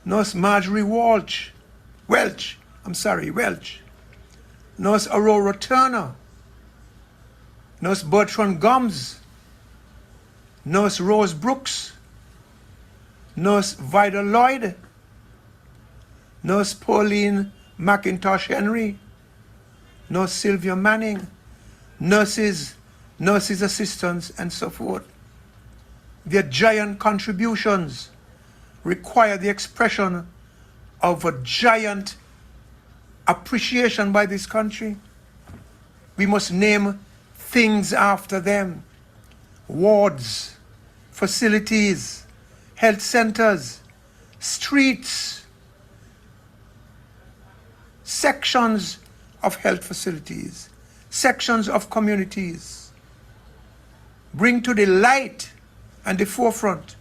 Nurse Marjorie Welch, Nurse Aurora Turner, Nurse Bertrand Gomes, Nurse Rose Brooks, Nurse Vida Lloyd, Nurse Pauline McIntosh Henry, Nurse Sylvia Manning, nurses assistants, and so forth. Their giant contributions require the expression of a giant appreciation by this country. We must name things after them: wards, facilities, health centers, streets, sections of health facilities, sections of communities. Bring to the light and the forefront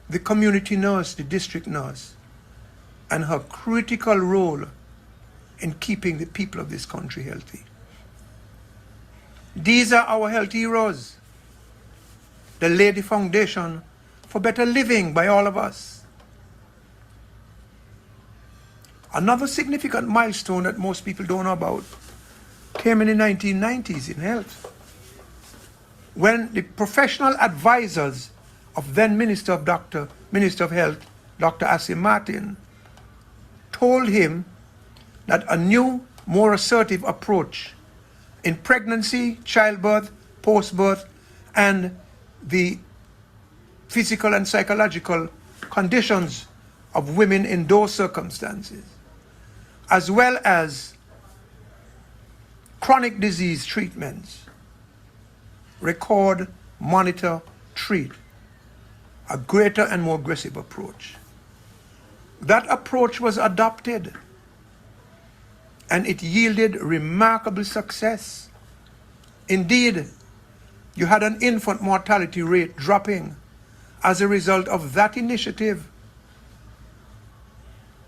the community nurse, the district nurse, and her critical role in keeping the people of this country healthy. These are our health heroes. They lay the foundation for better living by all of us. Another significant milestone that most people don't know about came in the 1990s in health, when the professional advisors of then Minister of Health, Dr. Asim Martin, told him that a new, more assertive approach in pregnancy, childbirth, postbirth, and the physical and psychological conditions of women in those circumstances, as well as chronic disease treatments, record, monitor, treat, a greater and more aggressive approach. That approach was adopted, and it yielded remarkable success. Indeed, you had an infant mortality rate dropping as a result of that initiative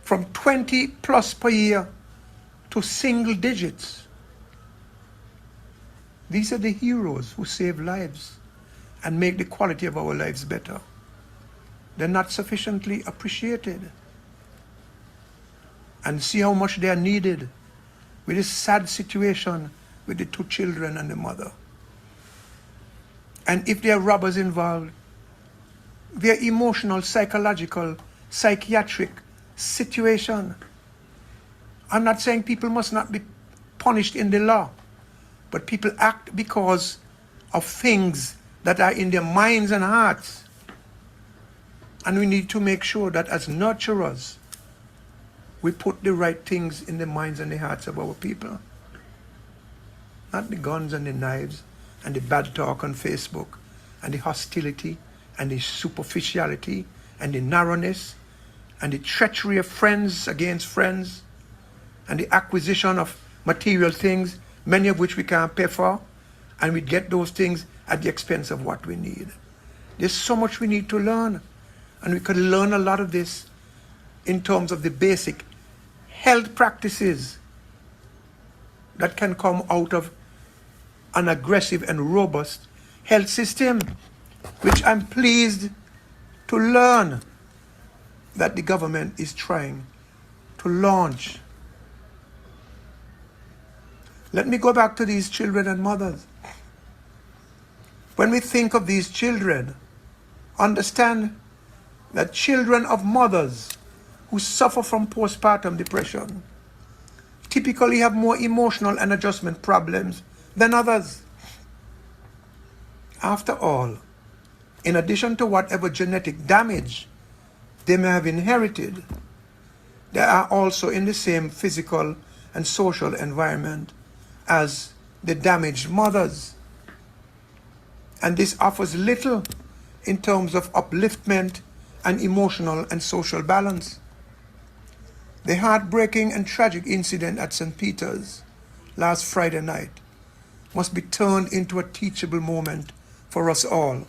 from 20 plus per year to single digits. These are the heroes who save lives and make the quality of our lives better. They're not sufficiently appreciated. And see how much they are needed with this sad situation with the two children and the mother. And if there are robbers involved, their emotional, psychological, psychiatric situation. I'm not saying people must not be punished in the law, but people act because of things that are in their minds and hearts. And we need to make sure that as nurturers, we put the right things in the minds and the hearts of our people. Not the guns and the knives and the bad talk on Facebook and the hostility and the superficiality and the narrowness and the treachery of friends against friends and the acquisition of material things, many of which we can't pay for, and we get those things at the expense of what we need. There's so much we need to learn, and we could learn a lot of this in terms of the basic health practices that can come out of an aggressive and robust health system, which I'm pleased to learn that the government is trying to launch. Let me go back to these children and mothers. When we think of these children, understand that children of mothers who suffer from postpartum depression typically have more emotional and adjustment problems than others. After all, in addition to whatever genetic damage they may have inherited, they are also in the same physical and social environment as the damaged mothers. And this offers little in terms of upliftment and emotional and social balance. The heartbreaking and tragic incident at St. Peter's last Friday night must be turned into a teachable moment for us all,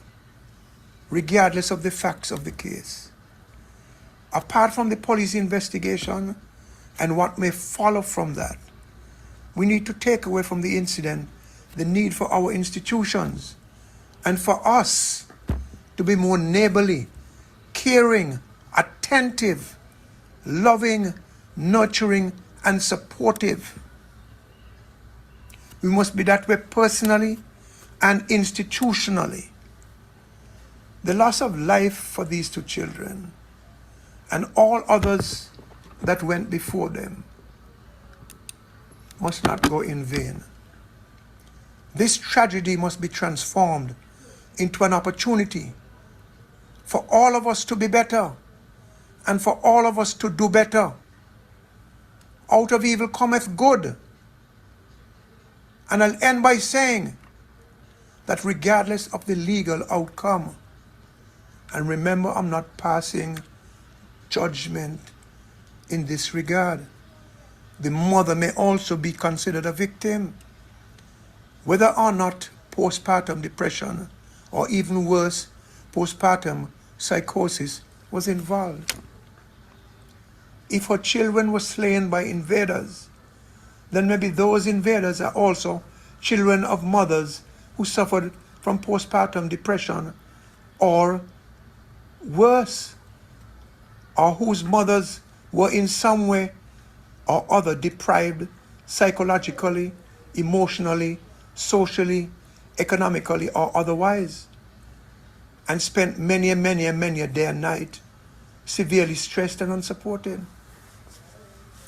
regardless of the facts of the case. Apart from the police investigation and what may follow from that, we need to take away from the incident the need for our institutions and for us to be more neighborly, caring, attentive, loving, nurturing, and supportive. We must be that way personally and institutionally. The loss of life for these two children and all others that went before them must not go in vain. This tragedy must be transformed into an opportunity for all of us to be better and for all of us to do better. Out of evil cometh good. And I'll end by saying that regardless of the legal outcome, and remember, I'm not passing judgment in this regard, the mother may also be considered a victim, whether or not postpartum depression or even worse, postpartum psychosis was involved. If her children were slain by invaders, then maybe those invaders are also children of mothers who suffered from postpartum depression or worse, or whose mothers were in some way or other deprived psychologically, emotionally, socially, economically, or otherwise, and spent many a day and night severely stressed and unsupported.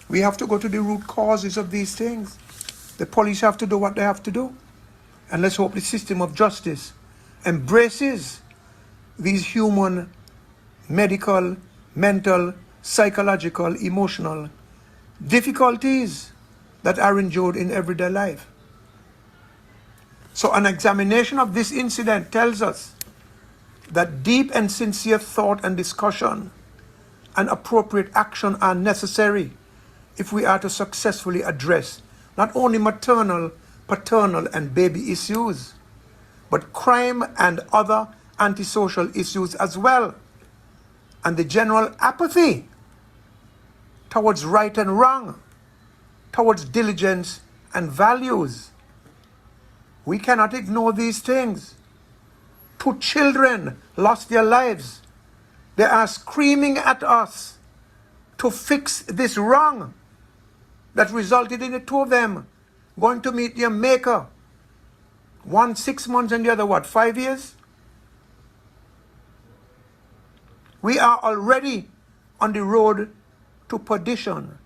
We have to go to the root causes of these things. The police have to do what they have to do. And let's hope the system of justice embraces these human, medical, mental, psychological, emotional difficulties that are endured in everyday life. So an examination of this incident tells us that deep and sincere thought and discussion and appropriate action are necessary if we are to successfully address not only maternal, paternal, and baby issues, but crime and other antisocial issues as well, and the general apathy towards right and wrong, towards diligence and values. We cannot ignore these things. 2 children lost their lives. They are screaming at us to fix this wrong that resulted in the 2 of them going to meet their maker. One 6 months and the other, 5 years? We are already on the road to perdition.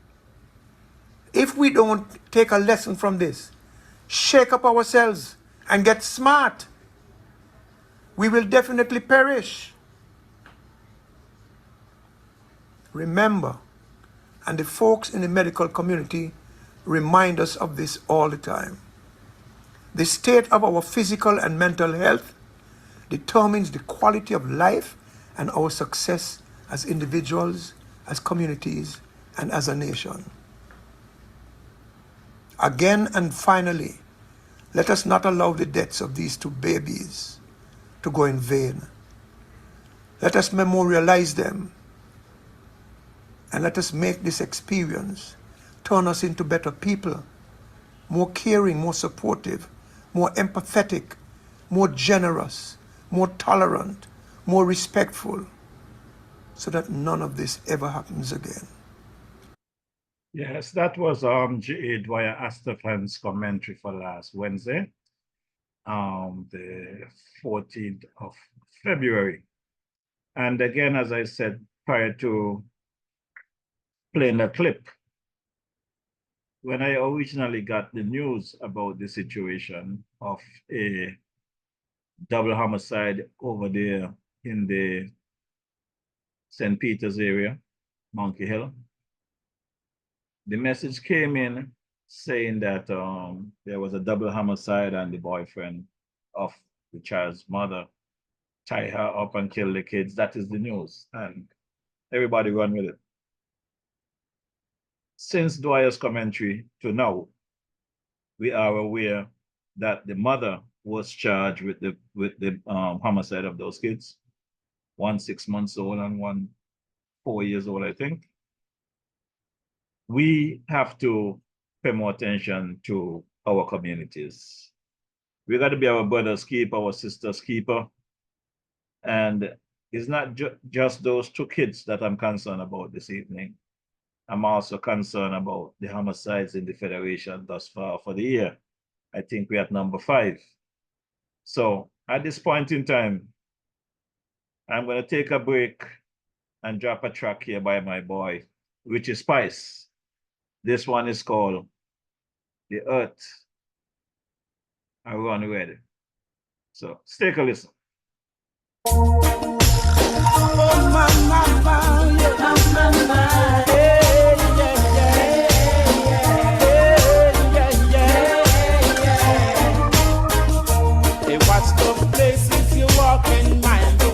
If we don't take a lesson from this, shake up ourselves and get smart, we will definitely perish. Remember, and the folks in the medical community remind us of this all the time, the state of our physical and mental health determines the quality of life and our success as individuals, as communities, and as a nation. Again and finally, let us not allow the deaths of these 2 babies to go in vain. Let us memorialize them, and let us make this experience turn us into better people, more caring, more supportive, more empathetic, more generous, more tolerant, more respectful, so that none of this ever happens again. Yes, that was G.A. Dwyer Astafan's commentary for last Wednesday, the 14th of February. And again, as I said prior to playing the clip, when I originally got the news about the situation of a double homicide over there in the St. Peter's area, Monkey Hill, the message came in saying that there was a double homicide and the boyfriend of the child's mother tied her up and killed the kids. That is the news, and everybody run with it. Since Dwyer's commentary to now, we are aware that the mother was charged with the homicide of those kids, 1 6 months old and 1 4 years old, I think. We have to pay more attention to our communities. We got to be our brother's keeper, our sister's keeper. And it's not just those 2 kids that I'm concerned about this evening. I'm also concerned about the homicides in the Federation thus far for the year. I think we're at number 5. So at this point in time, I'm going to take a break and drop a track here by my boy, Richie Spice. This one is called The Earth I Run Red. So let's take a listen. Hey, what's the places you walk in, mind the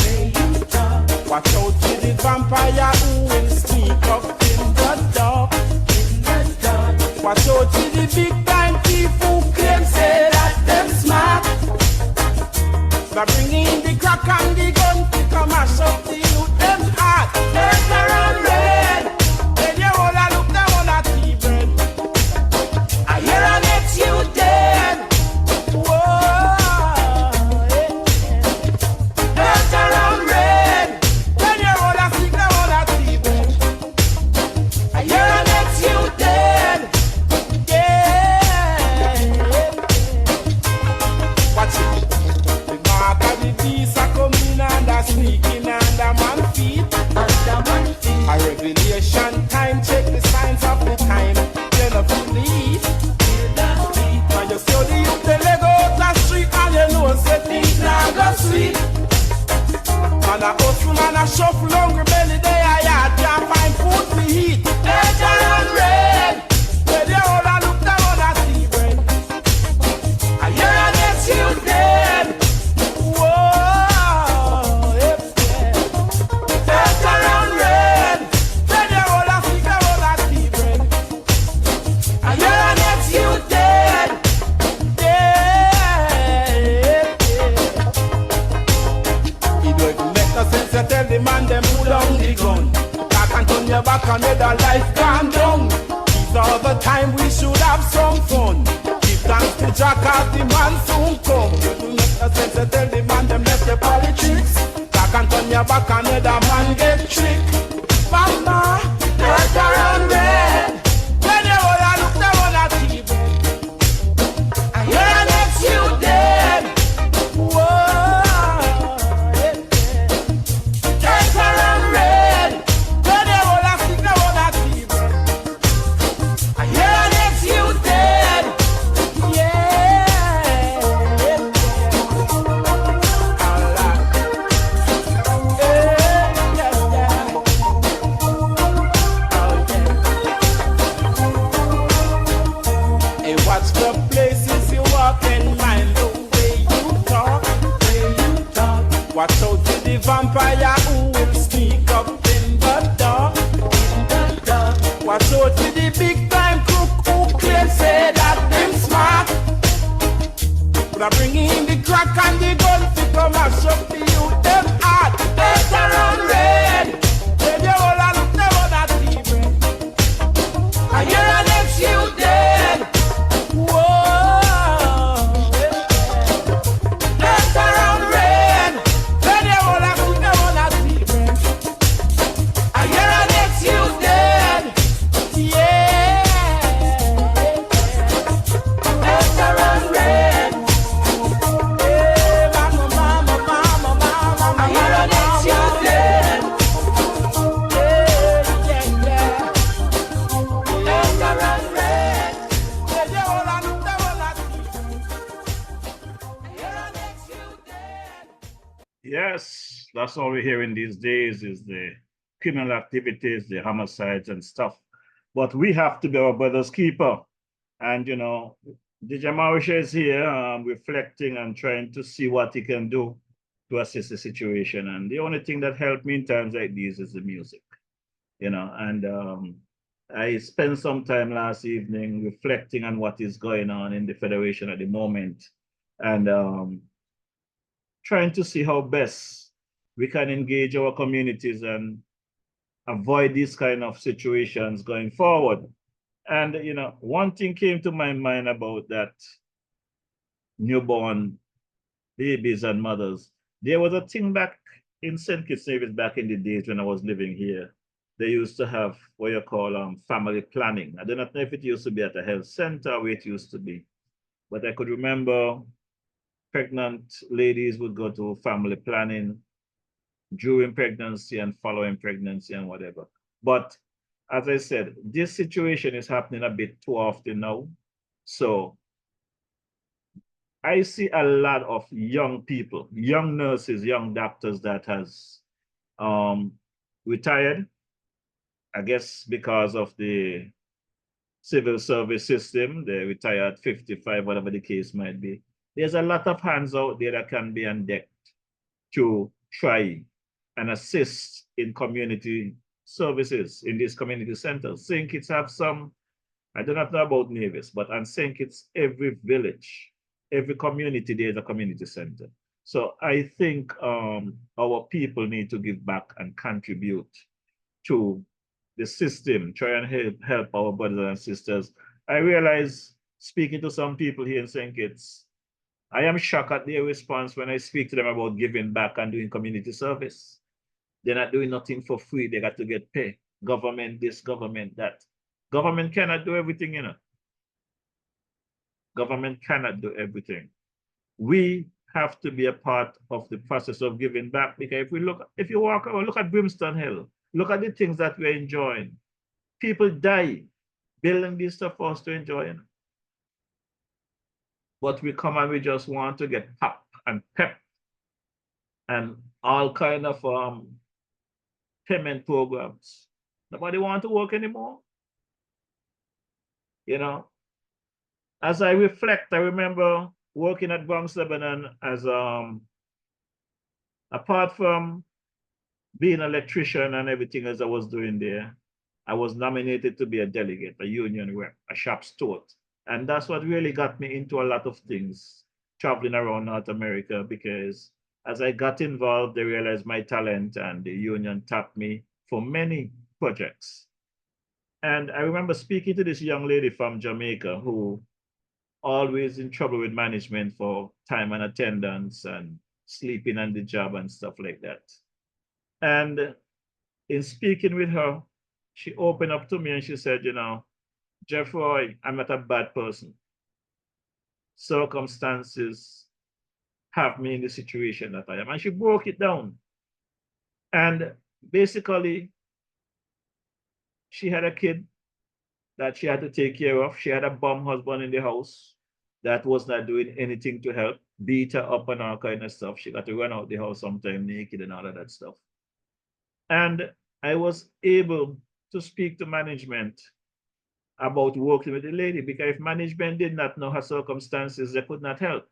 way you talk, Watch out for the vampire who will sneak up in the dark, Watch out for the big time thief who claim say that them smart. By bringing the crack and the gun to come mash up the youth, them hot. There's around red. Then you all a look down on a tea bread. I hear an ex you dead. Whoa, there's around red. Then you all a stick down on a tea bread. I hear an ex you dead. Yeah. Watch it. The beast are coming and are sneaking under man feet. A revelation time, check the signs of the time. You're not believe. When you see the youth, they leg out the street and you know say things now go sweet. Man a hustle, man a shuffle, hungry belly, they are yard, can't find food to eat. They're around red. Where they all a look down on a tea bread. I hear an ex you dead. Tell the man them pull down the gun. Back and turn your back and let the life calm down. These are the time we should have some fun. Give thanks to Jack as the man soon come. You do make no sense to tell the man them left the politics. Back and turn your back and let the man get tricked. Mama, there's around red. When you all a look down on a TV, I hear an ex you dead. Whoa. Watch out for the vampire who will sneak up in the dark. Watch out for the big time crook who claim say that them smart. But I bring in the crack and the gun to come mash up the youth, them hot. There's around red. Then you all a look them on that TV. I hear an ex you dead. Whoa. There's around red. Yes, that's all we're hearing these days is the criminal activities, the homicides and stuff. But we have to be our brother's keeper. And, you know, DJ Marisha is here reflecting and trying to see what he can do to assist the situation. And the only thing that helped me in times like these is the music, you know. And I spent some time last evening reflecting on what is going on in the Federation at the moment. And trying to see how best we can engage our communities and avoid these kind of situations going forward. And, you know, one thing came to my mind about that newborn babies and mothers. There was a thing back in St. Kitts Nevis back in the days when I was living here. They used to have what you call family planning. I do not know if it used to be at a health center or where it used to be, but I could remember pregnant ladies would go to family planning during pregnancy and following pregnancy and whatever. But as I said, this situation is happening a bit too often now. So I see a lot of young people, young nurses, young doctors that has retired, I guess because of the civil service system. They retire at 55, whatever the case might be. There's a lot of hands out there that can be on deck to try and assist in community services in these community centers. St. Kitts have some, I do not know about Nevis, but on St. Kitts, every village, every community, there's a community center. So I think our people need to give back and contribute to the system, try and help our brothers and sisters. I realize, speaking to some people here in St. Kitts, I am shocked at their response when I speak to them about giving back and doing community service. They're not doing nothing for free. They got to get paid. Government this, government that. Government cannot do everything, you know. Government cannot do everything. We have to be a part of the process of giving back, because if you walk around, look at Brimstone Hill, look at the things that we're enjoying. People die building this stuff for us to enjoy, you know. But we come and we just want to get pop and pep and all kind of payment programs. Nobody want to work anymore. You know, as I reflect, I remember working at Bronx, Lebanon as apart from being an electrician and everything as I was doing there, I was nominated to be a delegate, a union rep, a shop steward. And that's what really got me into a lot of things, traveling around North America, because as I got involved, they realized my talent and the union tapped me for many projects. And I remember speaking to this young lady from Jamaica who always in trouble with management for time and attendance and sleeping on the job and stuff like that. And in speaking with her, she opened up to me and she said, you know, Jeff Roy, I'm not a bad person. Circumstances have me in the situation that I am. And she broke it down. And basically, she had a kid that she had to take care of. She had a bum husband in the house that was not doing anything to help, beat her up and all kind of stuff. She got to run out the house sometime naked and all of that stuff. And I was able to speak to management about working with the lady, because if management did not know her circumstances, they could not help.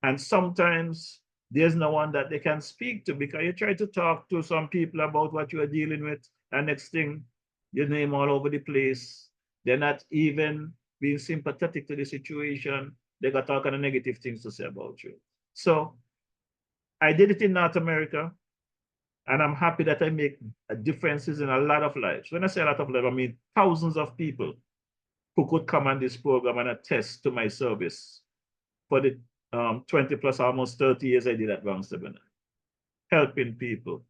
And sometimes there's no one that they can speak to, because you try to talk to some people about what you are dealing with, and next thing, your name all over the place. They're not even being sympathetic to the situation. They got all kind of negative things to say about you. So I did it in North America, and I'm happy that I make differences in a lot of lives. When I say a lot of lives, I mean thousands of people who could come on this program and attest to my service for the 20 plus, almost 30 years I did at Bronx, Lebanon, helping people.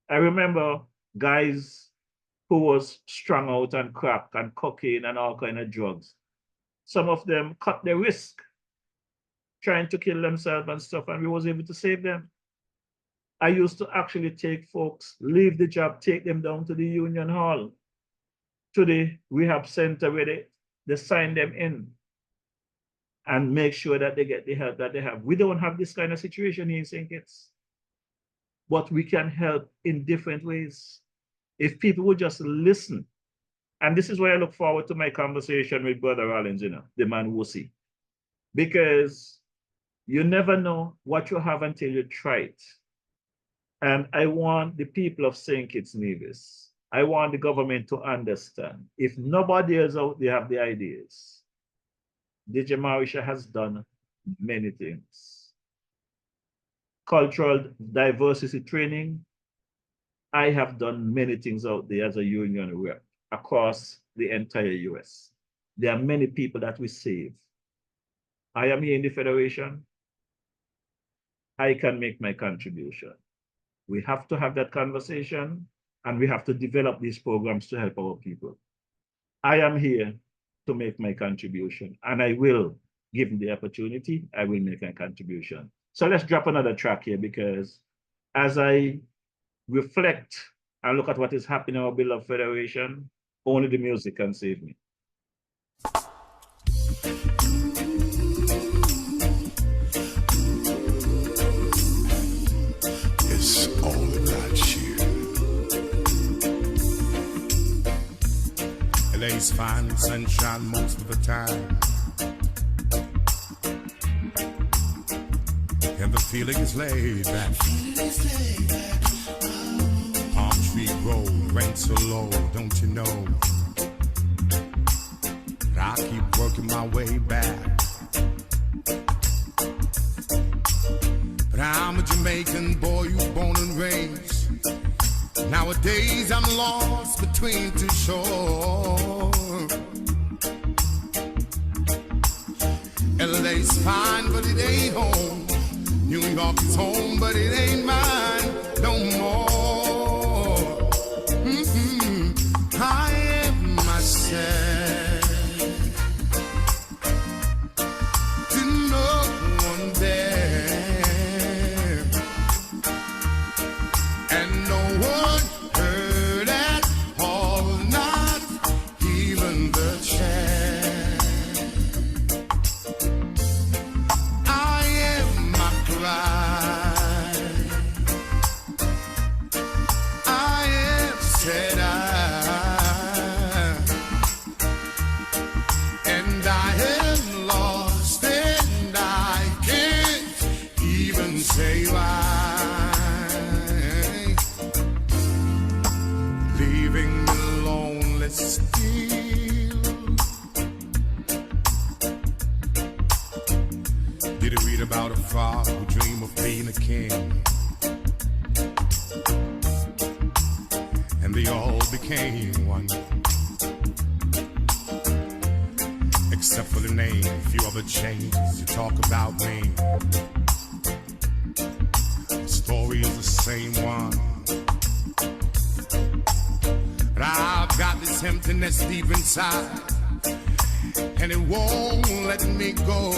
I remember guys who was strung out on crack and cocaine and all kind of drugs. Some of them cut their wrist trying to kill themselves and stuff, and we was able to save them. I used to actually take folks, leave the job, take them down to the Union Hall, to the rehab center where they sign them in and make sure that they get the help that they have. We don't have this kind of situation here in St. Kitts, but we can help in different ways if people would just listen. And this is why I look forward to my conversation with Brother Rollins, you know, the man Wusi, because you never know what you have until you try it. And I want the people of St. Kitts Nevis, I want the government to understand, if nobody else out there have the ideas, DJ Marisha has done many things. Cultural diversity training, I have done many things out there as a union rep across the entire US. There are many people that we save. I am here in the Federation. I can make my contribution. We have to have that conversation, and we have to develop these programs to help our people. I am here to make my contribution, and I will given the opportunity, I will make a contribution. So let's drop another track here, because as I reflect and look at what is happening in our beloved Federation, only the music can save me. It's all about you. LA's fine sunshine most of the time, and the feeling is laid back. Palm tree road, rent so low, don't you know? But I keep working my way back. But I'm a Jamaican boy who's born and raised. Nowadays I'm lost between two shores. LA's fine, but it ain't home. New York is home, but it ain't mine no more. I am myself to no one there, and no one heard at all, not even the chair. I am my pride, I am said and I am lost, and I can't even say why. Leaving me lonely still. Did you read about a frog who dreamed of being a king? And they all became one, except for the name. A few other changes. You talk about me, the story is the same one. But I've got this emptiness deep inside, and it won't let me go.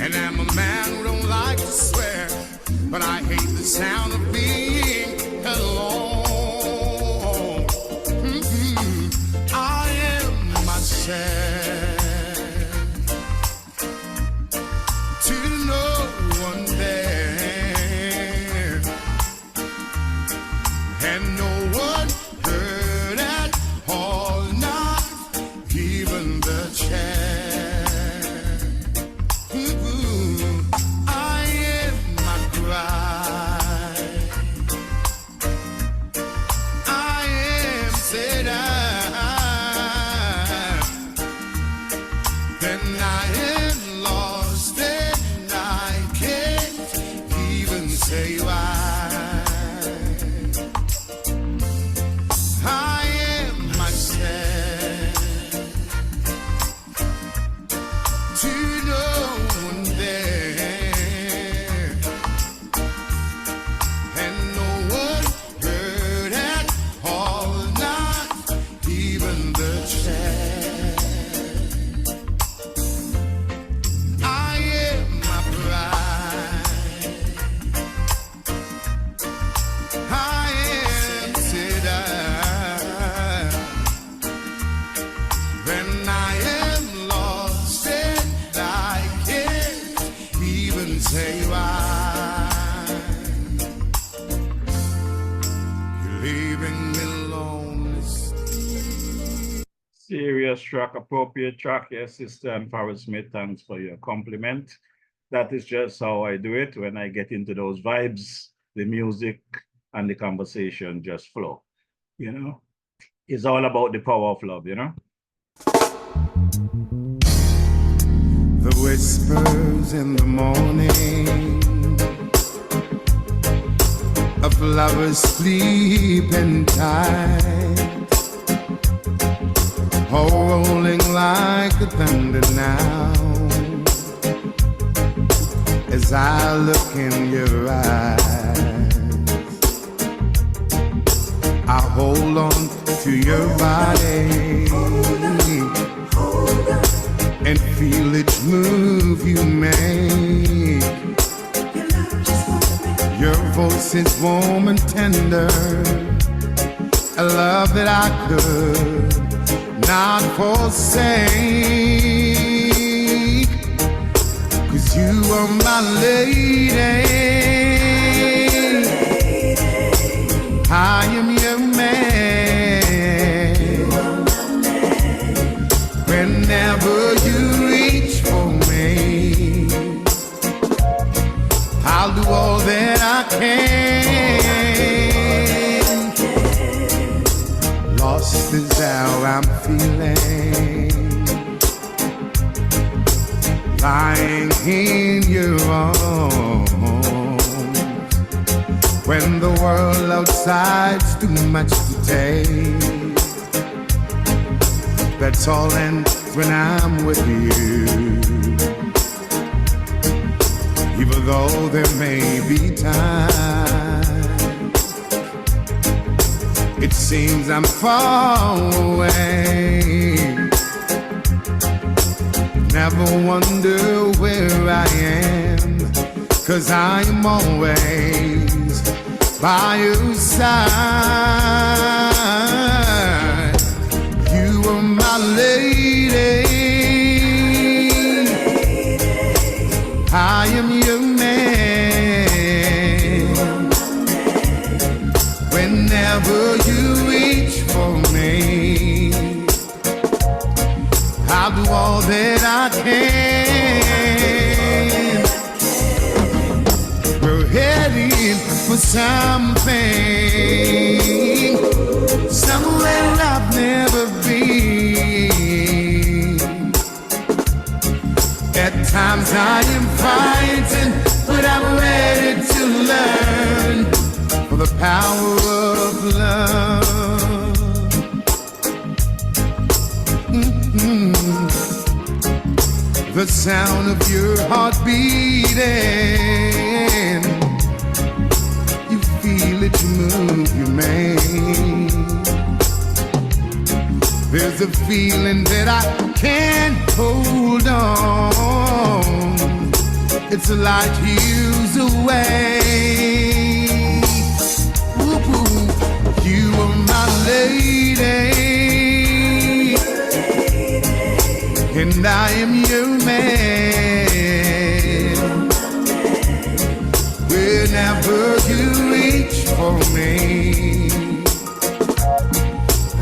And I'm a man who don't like to swear, but I hate the sound of being alone. I am myself to no one there, and no one heard at all, not even the chair. I am my pride, I am said and I am lost, and I can't even say why. I am myself to no one there, and no one heard at all, not even the chair. I am my pride, I am said then I am lost, and I can't even say why. You're leaving me lonely. Serious track, appropriate track. Yes, Sister and Farrell Smith, thanks for your compliment. That is just how I do it. When I get into those vibes, the music and the conversation just flow. You know, it's all about the power of love, you know? The whispers in the morning of lovers sleeping tight, all rolling like the thunder now. As I look in your eyes, I hold on to your body and feel each move you make. Your voice is warm and tender, a love that I could not forsake. 'Cause you are my lady, I am your man. Whenever you reach for me, I'll do all that I can. Lost is how I'm feeling, lying in your arms, when the world outside's too much to take. That's all ends when I'm with you, even though there may be times it seems I'm far away. Never wonder where I am, 'cause I'm always by your side. You are my lady, I am your man. Whenever you reach for me, I'll do all that I can. We're heading for something, somewhere I've never been. At times I am frightened, but I'm ready to learn for the power of love. The sound of your heart beating, you feel it, you move, you make. There's a feeling that I can't hold on, it's a light years away. Ooh, you are my lady, and I am your man. Whenever you reach for me,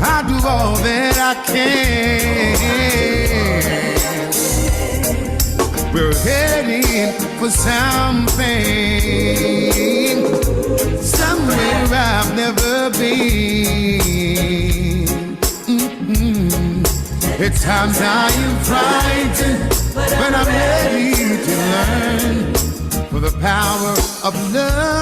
I do all that I can. We're heading for something, somewhere I've never been. At times I am frightened, but I'm ready to learn for the power of love.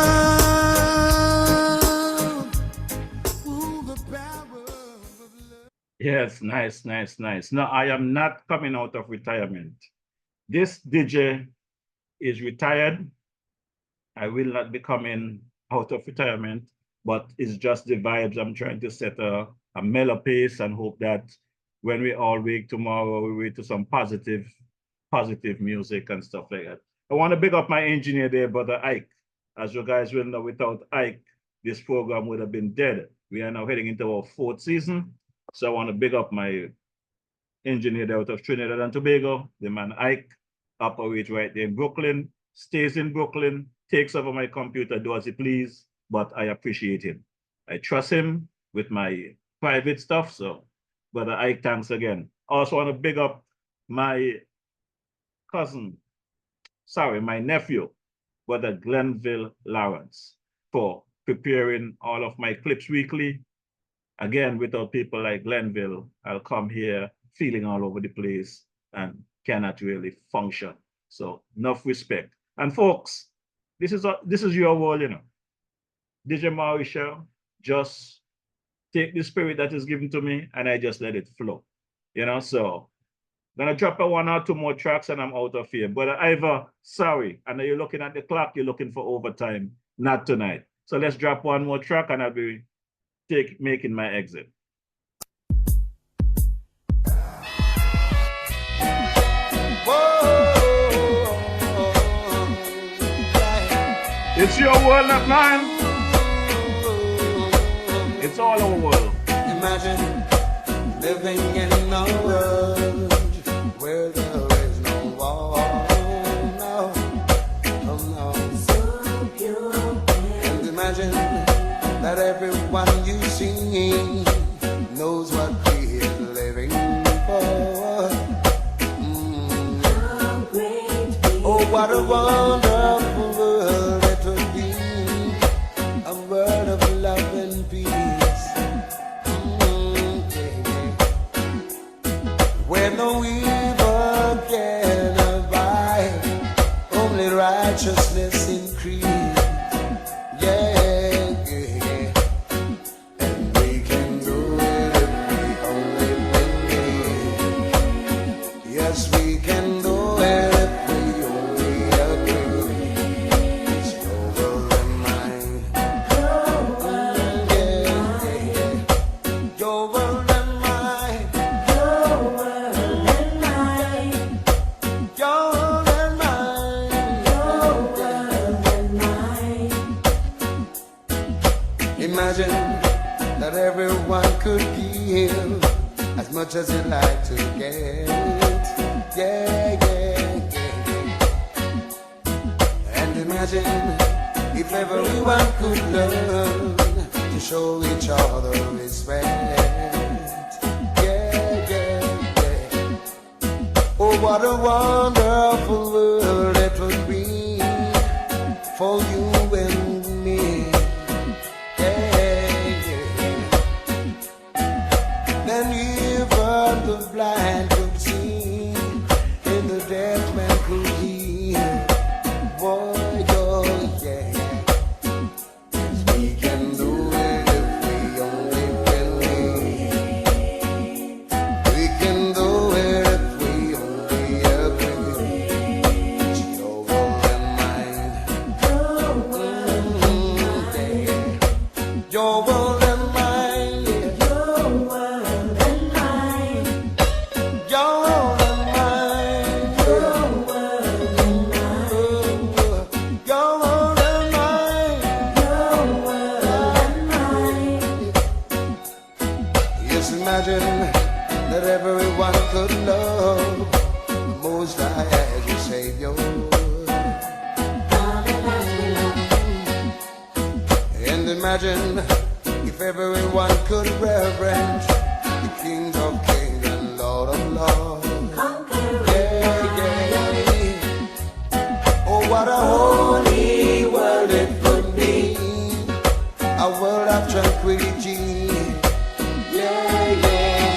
Ooh, the power of love. Yes, nice, nice, nice. No, I am not coming out of retirement. This DJ is retired. I will not be coming out of retirement, but it's just the vibes. I'm trying to set a mellow pace and hope that when we all wake tomorrow, we wake to some positive music and stuff like that. I want to big up my engineer there, Brother Ike. As you guys will know, without Ike, this program would have been dead. We are now heading into our 4th season. So I want to big up my engineer there out of Trinidad and Tobago, the man Ike, operates right there in Brooklyn, stays in Brooklyn, takes over my computer, do as he please, but I appreciate him. I trust him with my private stuff, so Brother Ike, thanks again. Also want to big up my my nephew, Brother Glenville Lawrence, for preparing all of my clips weekly. Again, without people like Glenville, I'll come here feeling all over the place and cannot really function. So enough respect. And folks, this is your world, you know. DJ Mauricio, just take the spirit that is given to me and I just let it flow. You know, so I'm gonna drop 1 or 2 more tracks and I'm out of here. But Ivor, sorry, I know you're looking at the clock, you're looking for overtime, not tonight. So let's drop 1 more track and I'll be making my exit. It's your world, not mine. It's all our world. Imagine living in a world where there is no war. No, oh no. And imagine that everyone you see knows what he is living for. Oh, what a wonderful world it would be, a world of love and peace, where no evil can abide, only righteousness increase. Yeah, yeah. And we can do it if we only believe. Yes, we can do it if we only agree. It's your world and mine. Yeah, yeah. Your world and mine. Your world and mine. Your world and mine. Your world and mine. Imagine that everyone could give as much as you like to get. Yeah, yeah, yeah. And imagine if everyone could learn to show each other respect. Yeah, yeah, yeah. Oh, what a wonderful world it would be for you and me. Yeah, yeah. Then even the blind could see, and the deaf man could hear. Boy, oh yeah. Yes, we can do it if we only believe. We can do it if we only agree. It's your world and mine. Your world and mine. Your world and mine. Your world and mine. Your world and mine. Your world and mine. Your world and mine. Your world and mine. Yes, imagine that everyone could love the Most High as your Savior. And imagine if everyone could reverence the King of Kings and Lord of Lords. Yeah, yeah. Oh, what a holy world it could be, a world of tranquility. Yeah, yeah,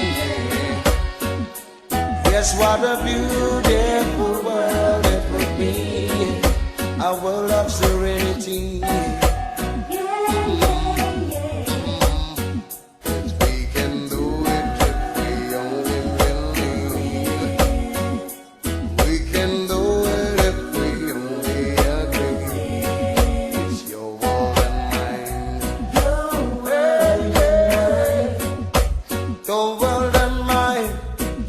yeah. Yes, what a beautiful world it would be, a world of serenity. We can do it if we only believe. We can do it if we only agree. It's your world and mine. Your world and mine.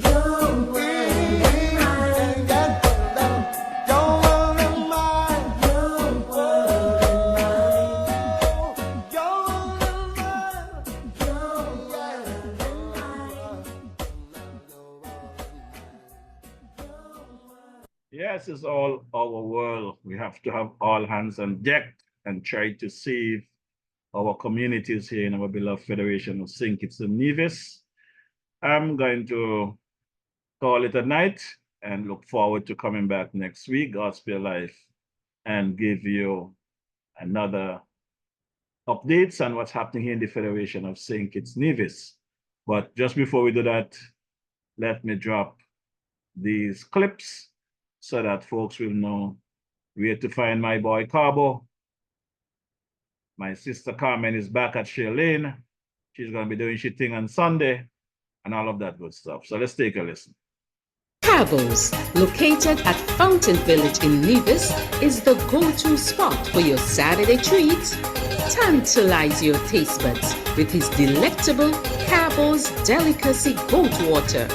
Your world and mine. Your world and mine. Your world and mine. Your world and mine. Your world and Yes, it's all our world. We have to have all hands on deck and try to save our communities here in our beloved Federation of St. Kitts and Nevis. I'm going to call it a night and look forward to coming back next week, Gospel Life, and give you another updates on what's happening here in the Federation of St. Kitts Nevis. But just before we do that, let me drop these clips so that folks will know where to find my boy Carbo. My sister Carmen is back at Shea Lane. She's going to be doing she thing on Sunday and all of that good stuff. So let's take a listen. Carbo's, located at Fountain Village in Nevis, is the go-to spot for your Saturday treats. Tantalize your taste buds with his delectable Carbo's Delicacy Goat Water.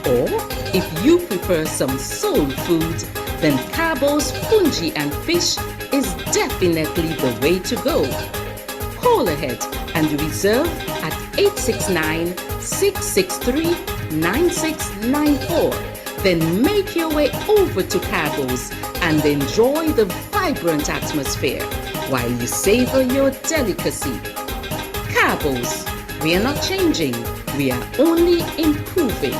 Or, if you prefer some soul food, then Carbo's Fungi and Fish is definitely the way to go. Call ahead and reserve at 869-663-9694. Then make your way over to Cabos and enjoy the vibrant atmosphere while you savor your delicacy. Cabos, we are not changing, we are only improving.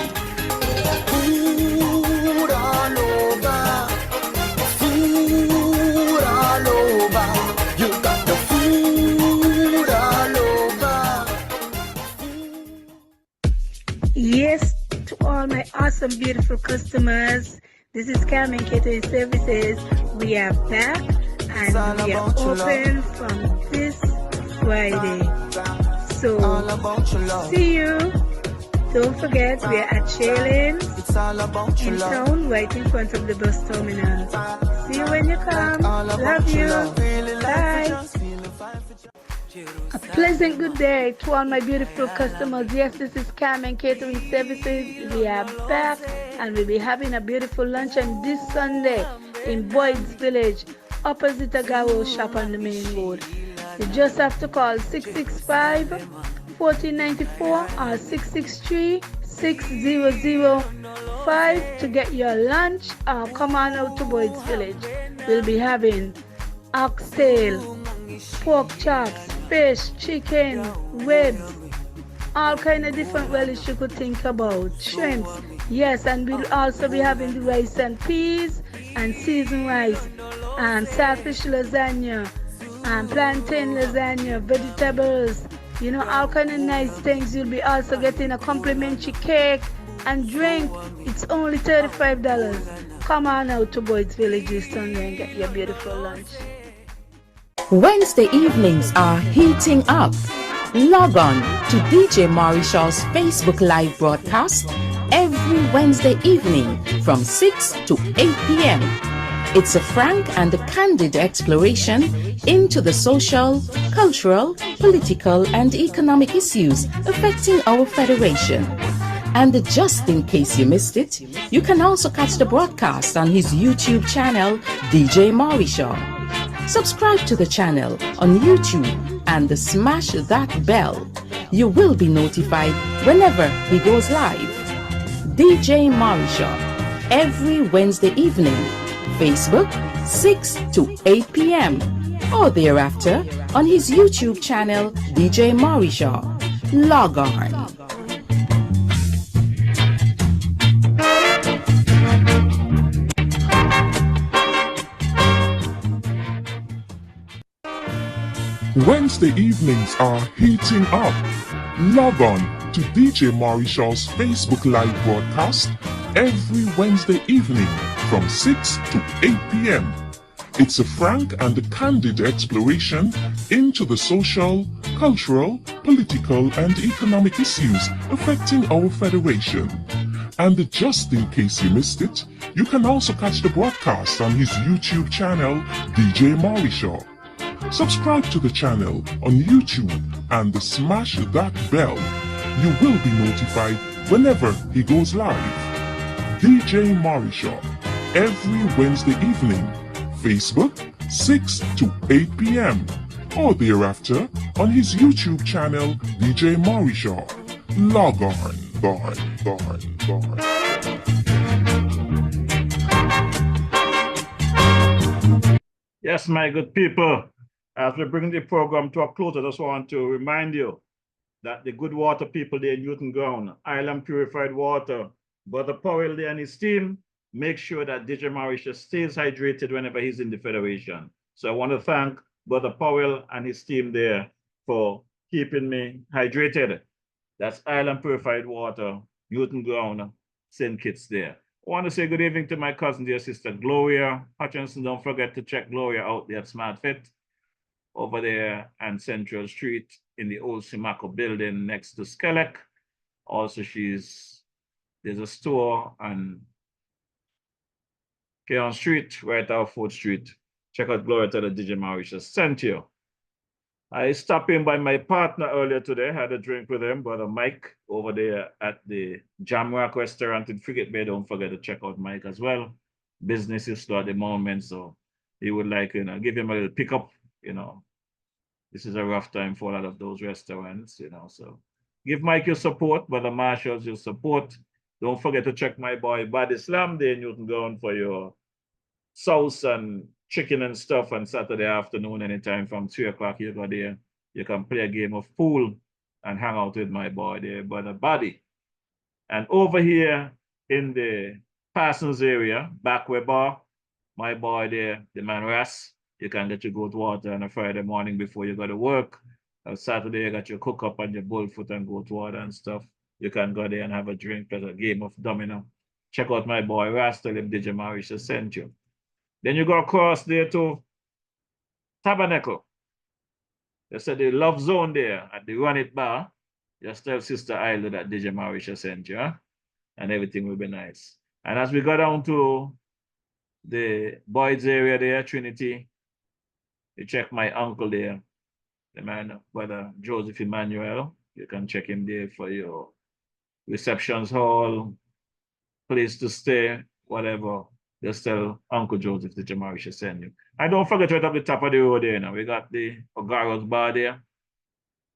Food all over. Food all over. You got the food all over. Yes, to all my awesome, beautiful customers, this is Carmen Catering Services. We are back and we are open from this Friday. So, see you. Don't forget, we are at Shaylin in town, right in front of the bus terminal. See you when you come. Love you. Bye. A pleasant good day to all my beautiful customers. Yes, this is Carmen Catering Services. We are back and we'll be having a beautiful luncheon this Sunday in Boyd's Village, opposite the Garo shop on the main road. You just have to call 665-1494 or 663-6005 to get your lunch or come on out to Boyd's Village. We'll be having oxtail, pork chops, fish, chicken, ribs, all kind of different relish you could think about, shrimps, yes, and we'll also be having the rice and peas and seasoned rice and saltfish lasagna and plantain lasagna, vegetables, you know, all kind of nice things. You'll be also getting a complimentary cake and drink. It's only $35. Come on out to Boyd's Village this Sunday and get your beautiful lunch. Wednesday evenings are heating up. Log on to DJ Marishall's Facebook Live broadcast every Wednesday evening from 6 to 8 p.m. It's a frank and candid exploration into the social, cultural, political, and economic issues affecting our federation. And just in case you missed it, you can also catch the broadcast on his YouTube channel, DJ Marishall. Subscribe to the channel on YouTube and smash that bell. You will be notified whenever he goes live. DJ Marishall, every Wednesday evening, Facebook 6 to 8 p.m. or thereafter on his YouTube channel, DJ Marishall. Log on. Wednesday evenings are heating up. Log on to DJ Marishall's Facebook Live broadcast every Wednesday evening from 6 to 8 p.m. It's a frank and candid exploration into the social, cultural, political, and economic issues affecting our federation. And just in case you missed it, you can also catch the broadcast on his YouTube channel, DJ Marishall. Subscribe to the channel on YouTube and smash that bell. You will be notified whenever he goes live. DJ Marishall, every Wednesday evening, Facebook 6 to 8 p.m. or thereafter on his YouTube channel, DJ Marishall. Log on. Yes, my good people. As we bring the program to a close, I just want to remind you that the good water people there in Newton Ground, Island Purified Water, Brother Powell there and his team, make sure that DJ Marishall stays hydrated whenever he's in the Federation. So I want to thank Brother Powell and his team there for keeping me hydrated. That's Island Purified Water, Newton Ground, St. Kitts there. I want to say good evening to my cousin, dear sister Gloria Hutchinson. Don't forget to check Gloria out there at Smart Fit over there and Central Street in the old Simaco building next to Skelec. Also, there's a store on Keon Street, right off 4th Street. Check out Gloria to the DJ Marishall sent you. I stopped in by my partner earlier today, had a drink with him, Brother Mike, over there at the Jamrock restaurant in Frigate Bay. Don't forget to check out Mike as well. Business is slow at the moment, so he would like, give him a little pickup, This is a rough time for a lot of those restaurants, So give Mike your support, Brother Marshalls your support. Don't forget to check my boy Bad Islam there in Newton Ground for your sauce and chicken and stuff on Saturday afternoon, anytime from 3 o'clock. You go there. You can play a game of pool and hang out with my boy there, Brother Buddy. And over here in the Parsons area, Backway Bar, my boy there, the man Ras, you can get your goat water on a Friday morning before you go to work. On Saturday, you got your cook up and your bullfoot and goat water and stuff. You can go there and have a drink, there's a game of domino. Check out my boy Ras, tell him DJ Marish sent you. Then you go across there to Tabernacle. They said the Love Zone there at the Run It Bar. Just tell Sister Isla that DJ Marisha sent you, and everything will be nice. And as we go down to the Boyd's area there, Trinity, you check my uncle there, the man, Brother Joseph Emmanuel. You can check him there for your receptions hall, place to stay, whatever. Just tell Uncle Joseph that Marisha send you. And don't forget right up the top of the road there now. We got the Ogaro's bar there.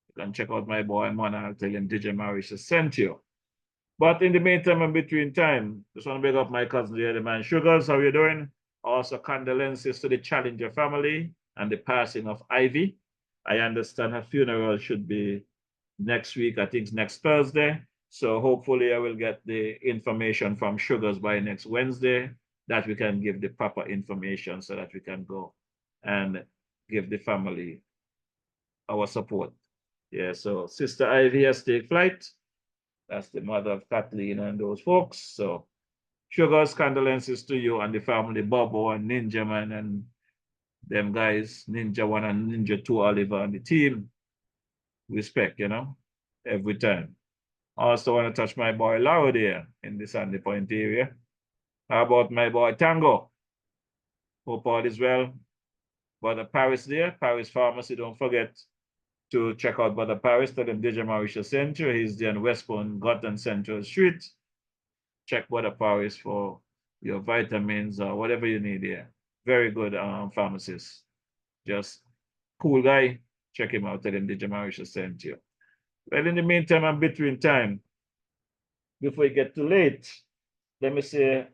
You can check out my boy man and I'll tell him DJ Marisha sent you. But in the meantime and between time, just want to big up my cousin there, the man Sugars. How you doing? Also condolences to the Challenger family and the passing of Ivy. I understand her funeral should be next week, I think next Thursday. So hopefully I will get the information from Sugars by next Wednesday, that we can give the proper information so that we can go and give the family our support. Yeah, so Sister Ivy has taken flight. That's the mother of Kathleen and those folks. So Sugar's condolences to you and the family, Bobo and Ninja Man and them guys, Ninja 1 and Ninja 2, Oliver and the team. Respect, every time. I also want to touch my boy Lauro there in the Sandy Point area. How about my boy Tango? Hope all is well. Brother Paris there, Paris Pharmacy. Don't forget to check out Brother Paris. Tell them DJ Marisha Center. He's there in Westbourne, Gotham Central Street. Check Brother Paris for your vitamins or whatever you need there. Very good pharmacist. Just cool guy. Check him out. Tell him DJ Marisha sent you. Well, in the meantime and between time, before it get too late, let me say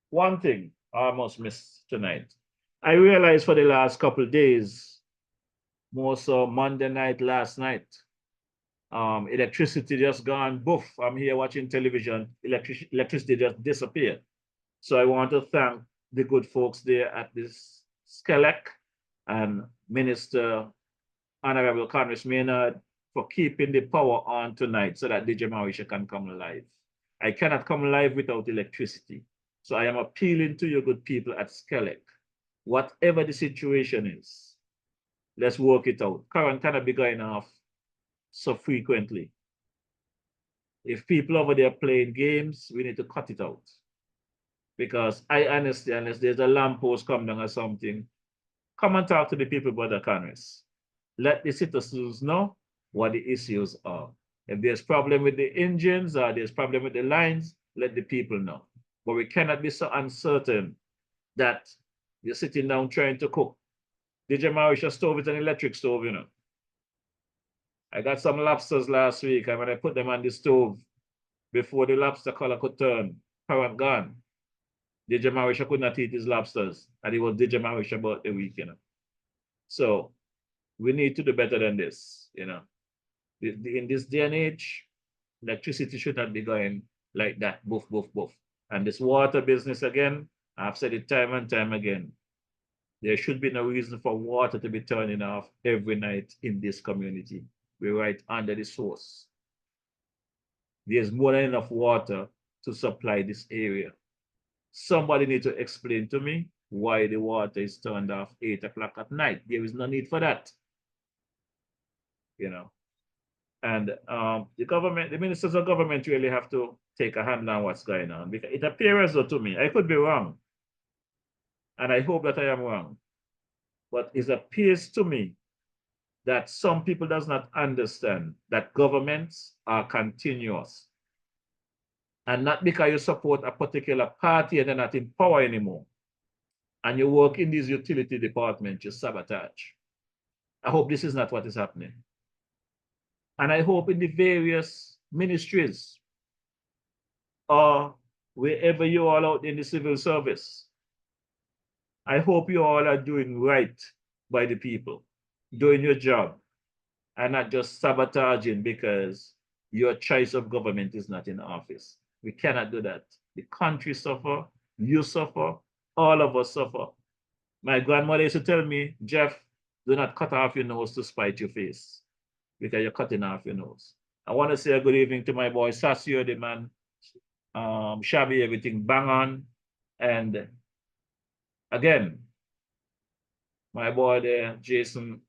one thing I almost missed tonight. I realized for the last couple of days, more so Monday night, last night, electricity just gone boof. I'm here watching television, electricity just disappeared. So I want to thank the good folks there at this SCELEC and Minister Honorable Congress Maynard for keeping the power on tonight so that DJ Marisha can come live. I cannot come live without electricity. So I am appealing to you good people at SCELEC. Whatever the situation is, let's work it out. Current cannot be going off so frequently. If people over there playing games, we need to cut it out. Because I honestly, unless there's a lamppost come down or something, come and talk to the people, Brother Congress. Let the citizens know what the issues are. If there's problem with the engines or there's problem with the lines, let the people know. But we cannot be so uncertain that you're sitting down trying to cook. DJ Marisha stove is an electric stove, I got some lobsters last week, and when I put them on the stove, before the lobster color could turn, current gone. DJ Marisha could not eat his lobsters, and it was DJ Marisha about a week, So we need to do better than this, In this day and age, electricity should not be going like that, boof, boof, boof. And this water business again, I've said it time and time again. There should be no reason for water to be turning off every night in this community. We're right under the source. There's more than enough water to supply this area. Somebody needs to explain to me why the water is turned off 8 o'clock at night. There is no need for that. And the government, the ministers of government really have to take a hand on what's going on. Because it appears though to me, I could be wrong, and I hope that I am wrong, but it appears to me that some people does not understand that governments are continuous. And not because you support a particular party and they're not in power anymore. and you work in these utility departments, you sabotage. I hope this is not what is happening. And I hope in the various ministries or wherever you all out in the civil service, I hope you all are doing right by the people, doing your job, and not just sabotaging because your choice of government is not in office. We cannot do that. The country suffer, you suffer, all of us suffer. My grandmother used to tell me, Jeff, do not cut off your nose to spite your face, because you're cutting off your nose. I want to say a good evening to my boy Sasio, the man, Shabby, everything bang on. And again, my boy there, Jason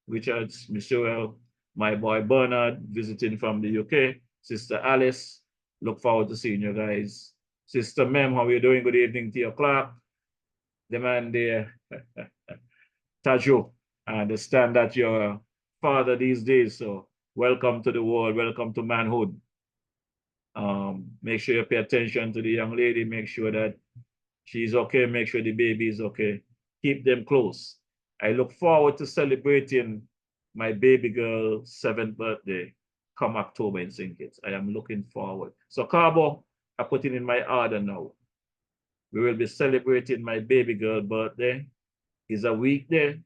Richards, Michelle, my boy Bernard, visiting from the UK, Sister Alice, look forward to seeing you guys. Sister Mem, how are you doing? Good evening to your Clark. The man there, Tajo, I understand that you're a father these days, so welcome to the world, welcome to manhood. Make sure you pay attention to the young lady, make sure that she's okay, make sure the baby is okay. Keep them close. I look forward to celebrating my baby girl's 7th birthday come October in St. Kitts. I am looking forward. So Cabo, I put it in my order now. We will be celebrating my baby girl birthday. It's a weekday.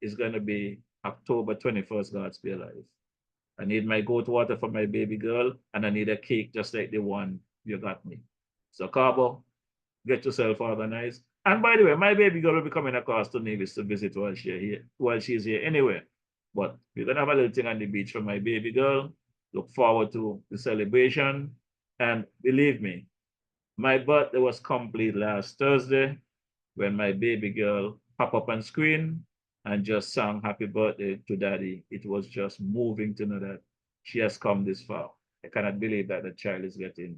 It's gonna be October 21st, God spare life. I need my goat water for my baby girl, and I need a cake just like the one you got me. So Cabo, get yourself organized. And by the way, my baby girl will be coming across to Nevis to visit while she's here anyway. But we're gonna have a little thing on the beach for my baby girl. Look forward to the celebration. And believe me, my birthday was complete last Thursday when my baby girl popped up on screen and just sang happy birthday to daddy. It was just moving to know that she has come this far. I cannot believe that the child is getting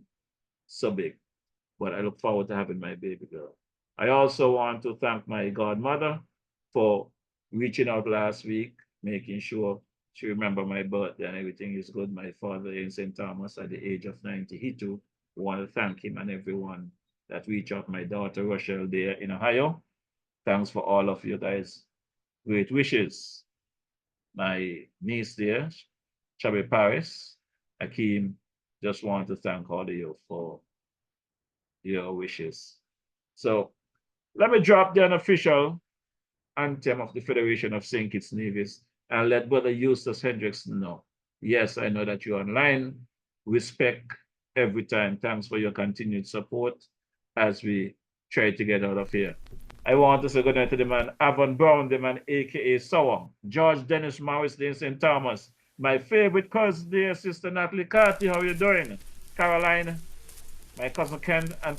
so big, but I look forward to having my baby girl. I also want to thank my godmother for reaching out last week, making sure she remembered my birthday and everything is good. My father in St. Thomas at the age of 90, he too. I want to thank him and everyone that reached out. My daughter Rochelle there in Ohio. Thanks for all of you guys. Great wishes. My niece there, Chubby Paris, Akeem, just want to thank all of you for your wishes. So let me drop the unofficial anthem of the Federation of St. Kitts Nevis and let Brother Eustace Hendricks know. Yes, I know that you're online. Respect every time. Thanks for your continued support as we try to get out of here. I want to say good night to the man Avon Brown, the man aka Sour, George Dennis Morris, the St. Thomas, my favorite cousin, dear sister Natalie Carty, how are you doing? Caroline, my cousin Ken, and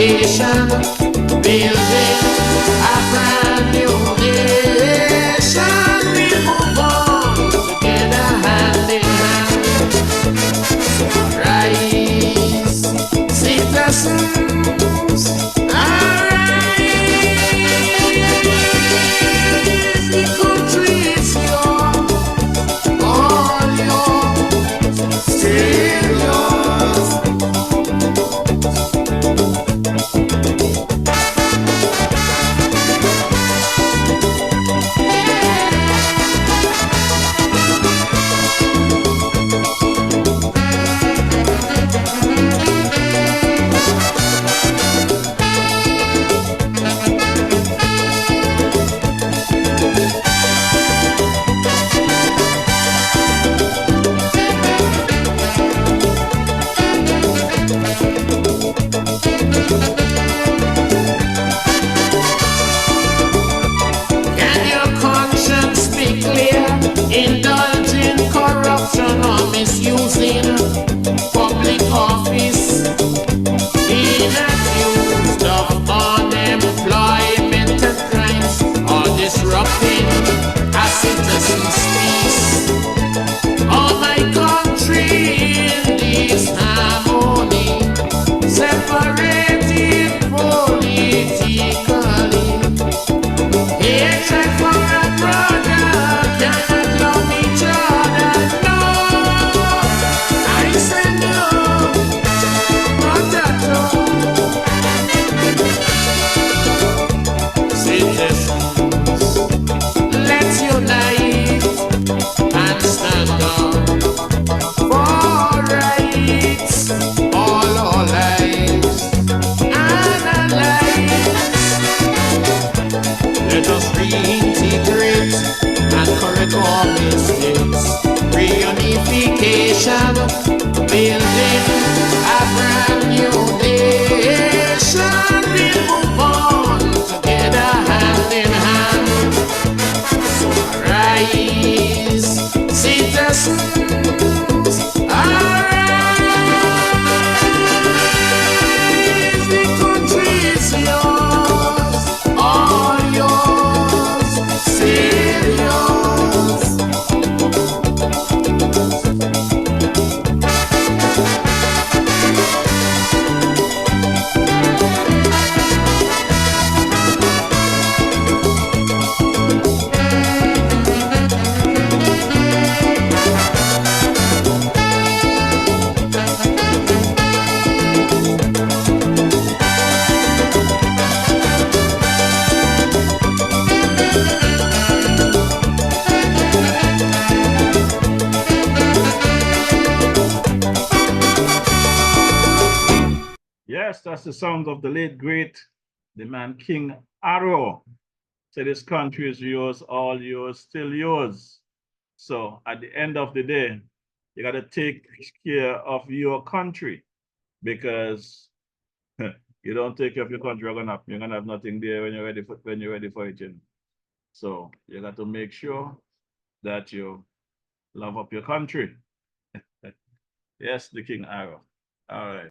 unification, building a brand new nation. We move on together hand in hand. Rise, citizens, arise. The country is yours, all yours, still yours. Can your conscience be clear? Indulging corruption or misusing public office, being accused of unemployment and crimes, or disrupting a citizen's peace. Oh, my country in this harmony, separated politically. Hatred for a brother, cannot love each other. No, I say no, not at all. Citizens, let's unite and stand up for rights, all our lives and our lives. Let us reintegrate and correct our mistakes. Reunification, building a brand new nation. We move on together hand in hand. So rise, citizens, arise. The country is yours, all yours, still yours. Yes, that's the sound of the late great, the man King Arrow. So this country is yours, all yours, still yours. So at the end of the day, you got to take care of your country, because you don't take care of your country, you're gonna have nothing there when you're ready for it. You know? So you got to make sure that you love up your country. Yes, the King Arrow. All right.